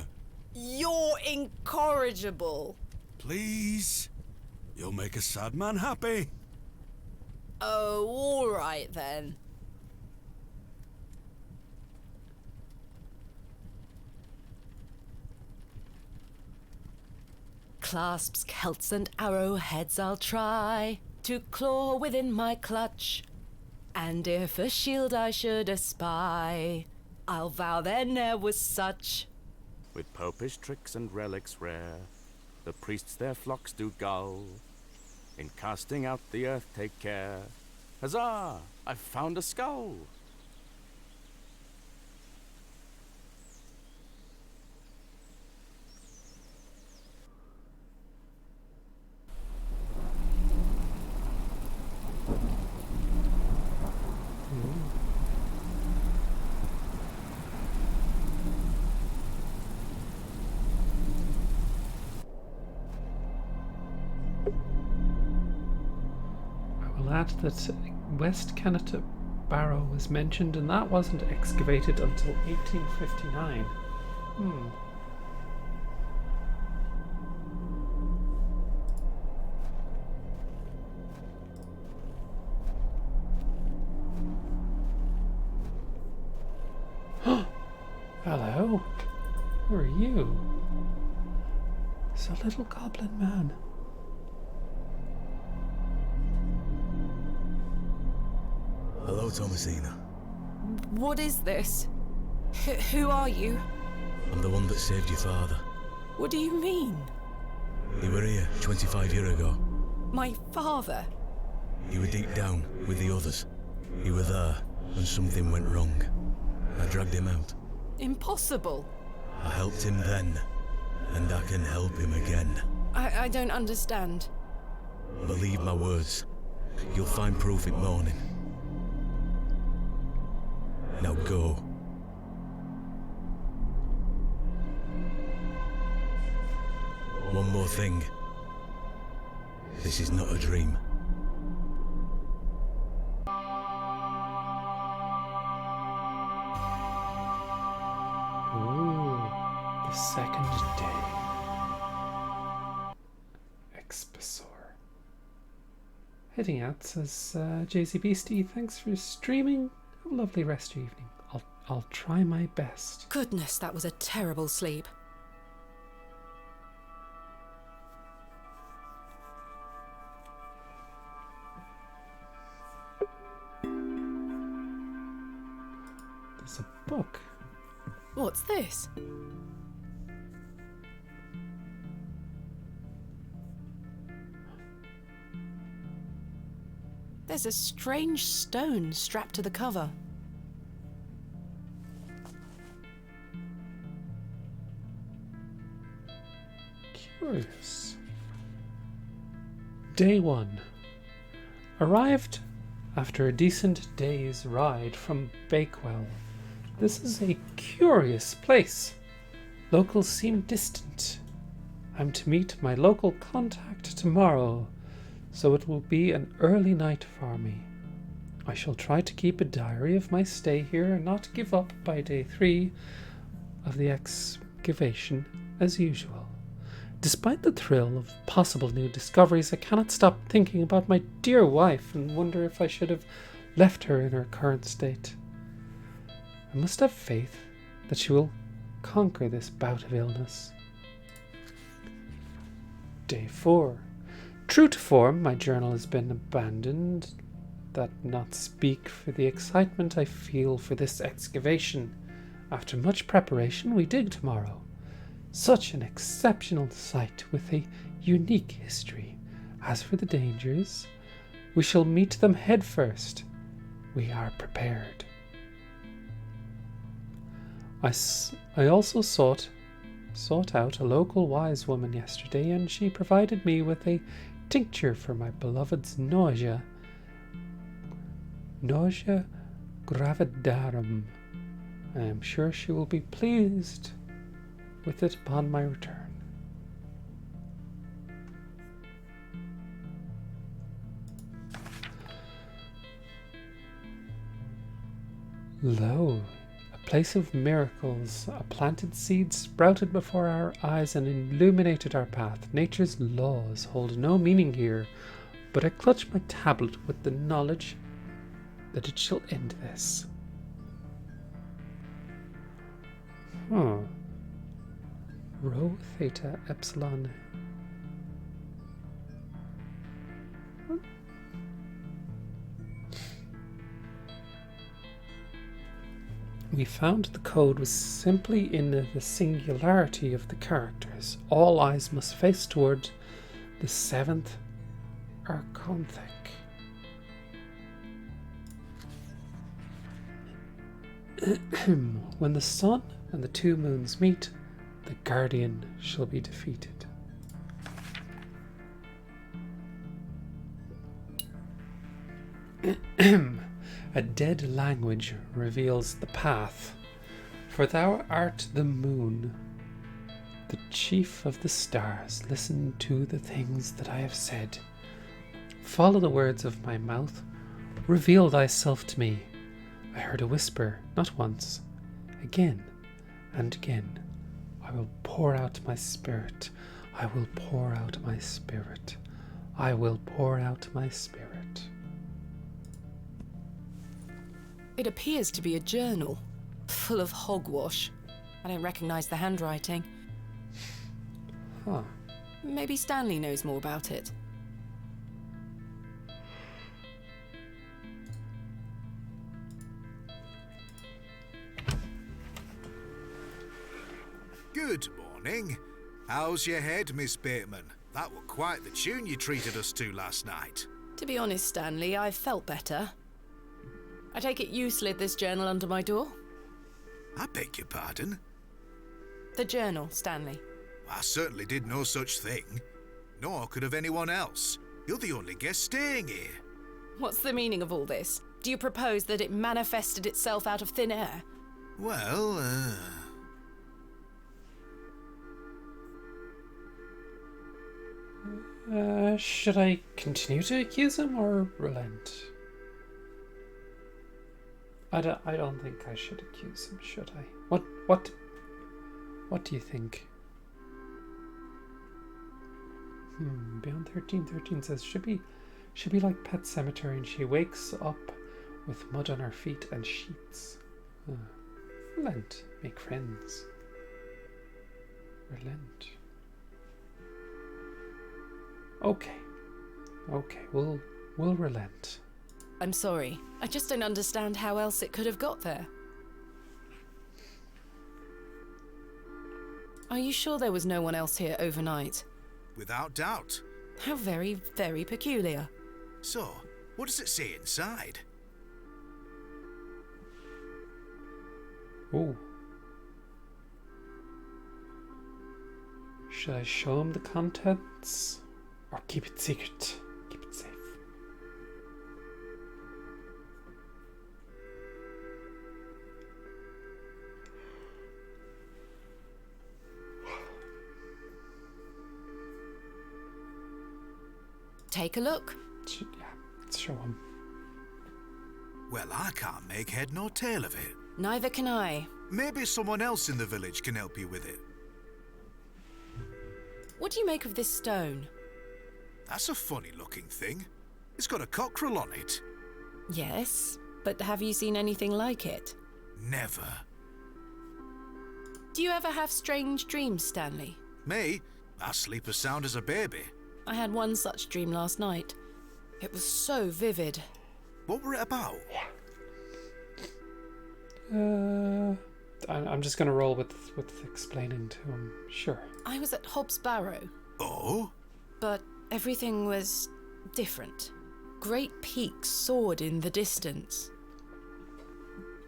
You're incorrigible. Please. You'll make a sad man happy. Oh, all right then. Clasps, celts, and arrowheads I'll try to claw within my clutch. And if a shield I should espy, I'll vow there ne'er was such. With popish tricks and relics rare, the priests their flocks do gull. In casting out the earth take care. Huzzah! I've found a skull! That West Canada Barrow was mentioned, and that wasn't excavated until 1859. Hello. Who are you? It's a little goblin man. Hello, Thomasina. What is this? Who are you? I'm the one that saved your father. What do you mean? You were here 25 years ago. My father? You were deep down with the others. You were there, and something went wrong. I dragged him out. Impossible. I helped him then, and I can help him again. I don't understand. Believe my words. You'll find proof in morning. Now go. One more thing. This is not a dream. Ooh, the second day. Exposor. Heading out, says JC Beastie. Thanks for streaming. Have a lovely rest of your evening. I'll try my best. Goodness, that was a terrible sleep. There's a book. What's this? There's a strange stone strapped to the cover. Curious. Day 1. Arrived after a decent day's ride from Bakewell. This is a curious place. Locals seem distant. I'm to meet my local contact tomorrow, so it will be an early night for me. I shall try to keep a diary of my stay here and not give up by day 3 of the excavation as usual. Despite the thrill of possible new discoveries, I cannot stop thinking about my dear wife and wonder if I should have left her in her current state. I must have faith that she will conquer this bout of illness. Day 4. True to form, my journal has been abandoned. That not speak for the excitement I feel for this excavation. After much preparation, we dig tomorrow. Such an exceptional site with a unique history. As for the dangers, we shall meet them head first. We are prepared. I also sought out a local wise woman yesterday, and she provided me with a tincture for my beloved's nausea gravidarum. I am sure she will be pleased with it upon my return. Lo, a place of miracles, a planted seed sprouted before our eyes and illuminated our path. Nature's laws hold no meaning here, but I clutch my tablet with the knowledge that it shall end this. Rho Theta Epsilon. We found the code was simply in the singularity of the characters. All eyes must face toward the 7th Archontic. When the sun and the 2 moons meet, the guardian shall be defeated. A dead language reveals the path, for thou art the moon, the chief of the stars. Listen to the things that I have said. Follow the words of my mouth. Reveal thyself to me. I heard a whisper, not once, again and again. I will pour out my spirit. I will pour out my spirit. I will pour out my spirit. It appears to be a journal, full of hogwash. I don't recognize the handwriting. Huh. Maybe Stanley knows more about it. Good morning. How's your head, Miss Bateman? That was quite the tune you treated us to last night. To be honest, Stanley, I felt better. I take it you slid this journal under my door? I beg your pardon? The journal, Stanley. I certainly did no such thing. Nor could have anyone else. You're the only guest staying here. What's the meaning of all this? Do you propose that it manifested itself out of thin air? Well, should I continue to accuse him or relent? I don't think I should accuse him, should I? What do you think? Beyond 1313 says should be like Pet Cemetery, and she wakes up with mud on her feet and sheets. Relent, make friends. Relent. Okay, we'll relent. I'm sorry. I just don't understand how else it could have got there. Are you sure there was no one else here overnight? without doubt. How very, very peculiar. So, what does it say inside? Oh. Should I show him the contents? Or keep it secret? Keep it safe. Take a look. Yeah, let's show him. Well, I can't make head nor tail of it. Neither can I. Maybe someone else in the village can help you with it. What do you make of this stone? That's a funny looking thing. It's got a cockerel on it. Yes, but have you seen anything like it? Never. Do you ever have strange dreams, Stanley? Me? I sleep as sound as a baby. I had one such dream last night. It was so vivid. What were it about? I'm just gonna roll with explaining to him. Sure. I was at Hobbs Barrow. Oh? But everything was different. Great peaks soared in the distance.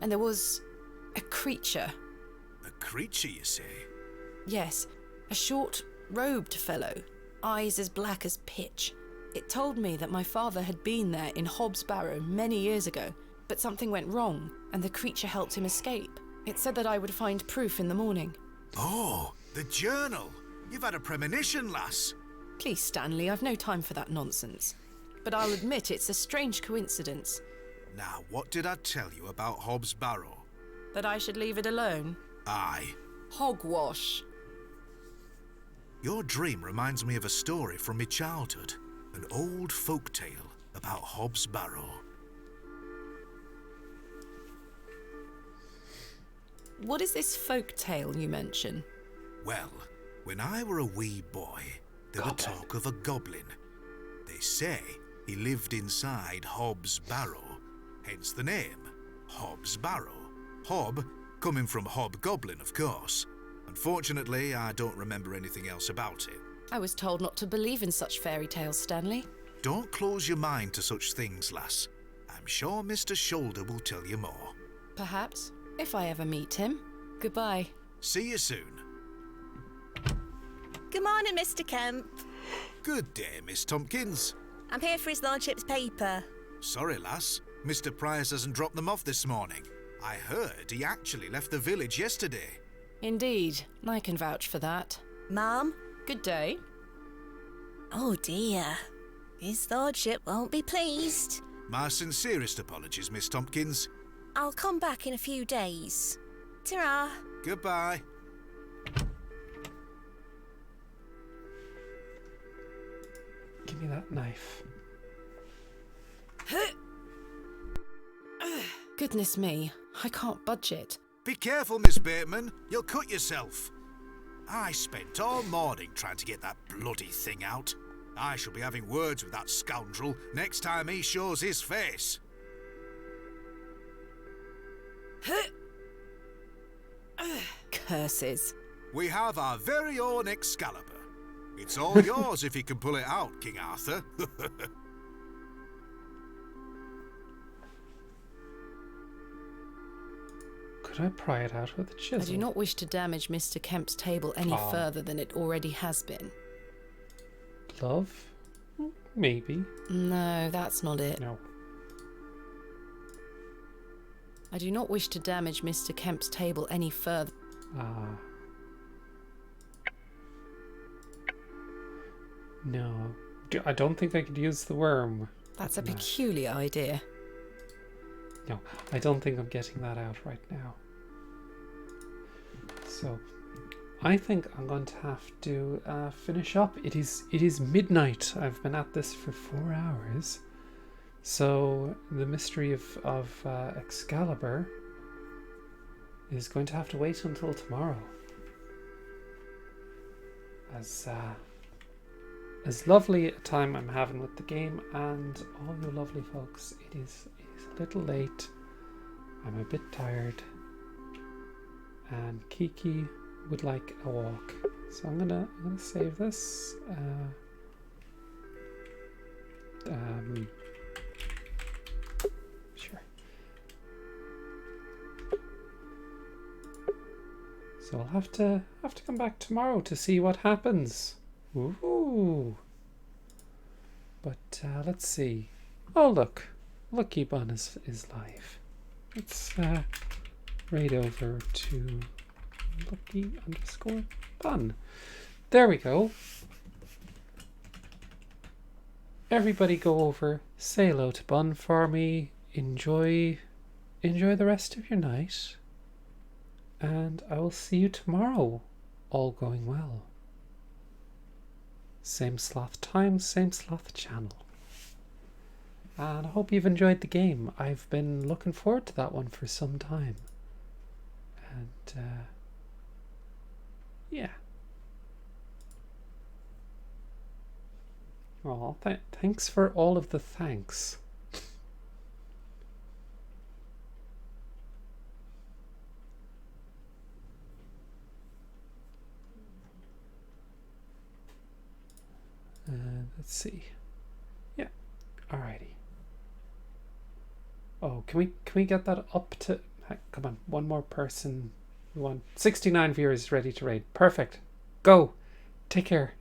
And there was a creature. A creature, you say? Yes, a short, robed fellow, eyes as black as pitch. It told me that my father had been there in Hobbs Barrow many years ago, but something went wrong, and the creature helped him escape. It said that I would find proof in the morning. Oh, the journal! You've had a premonition, lass. Please, Stanley, I've no time for that nonsense. But I'll admit it's a strange coincidence. Now, what did I tell you about Hobbs Barrow? That I should leave it alone? Aye. Hogwash. Your dream reminds me of a story from my childhood. An old folk tale about Hobbs Barrow. What is this folk tale you mention? Well, when I were a wee boy, there were talk of a goblin. They say he lived inside Hobbs Barrow, hence the name, Hobbs Barrow. Hob, coming from hobgoblin, of course. Unfortunately, I don't remember anything else about it. I was told not to believe in such fairy tales, Stanley. Don't close your mind to such things, lass. I'm sure Mr. Shoulder will tell you more. Perhaps, if I ever meet him. Goodbye. See you soon. Good morning, Mr. Kemp. Good day, Miss Tompkins. I'm here for his lordship's paper. Sorry, lass. Mr. Price hasn't dropped them off this morning. I heard he actually left the village yesterday. Indeed, I can vouch for that. Ma'am? Good day. Oh dear. His lordship won't be pleased. My sincerest apologies, Miss Tompkins. I'll come back in a few days. Ta-ra. Goodbye. Give me that knife. Goodness me, I can't budge it. Be careful, Miss Bateman. You'll cut yourself. I spent all morning trying to get that bloody thing out. I shall be having words with that scoundrel next time he shows his face. Curses. We have our very own Excalibur. It's all yours if you can pull it out, King Arthur. Could I pry it out with a chisel? I do not wish to damage Mr. Kemp's table any further than it already has been. Glove? Maybe. No, that's not it. No. I do not wish to damage Mr. Kemp's table any further. No. I don't think I could use the worm. That's a peculiar idea. No, I don't think I'm getting that out right now. So, I think I'm going to have to finish up. It is midnight. I've been at this for 4 hours. So, the mystery of Excalibur is going to have to wait until tomorrow. As lovely a time I'm having with the game and all you lovely folks, it is a little late. I'm a bit tired. And Kiki would like a walk. So I'm gonna save this. Sure. So I'll have to come back tomorrow to see what happens. Ooh. But let's see. Oh look, Lucky Bun is live. Let's raid over to Lucky_Bun. There we go. Everybody go over, say hello to Bun for me. Enjoy the rest of your night. And I will see you tomorrow, all going well. Same Sloth time, same Sloth channel. And I hope you've enjoyed the game. I've been looking forward to that one for some time. And, yeah. Oh, thanks for all of the thanks. Let's see. Yeah. Alrighty. Oh, can we get that up to... Come on, one more person. We want 69 viewers ready to raid. Perfect. Go. Take care.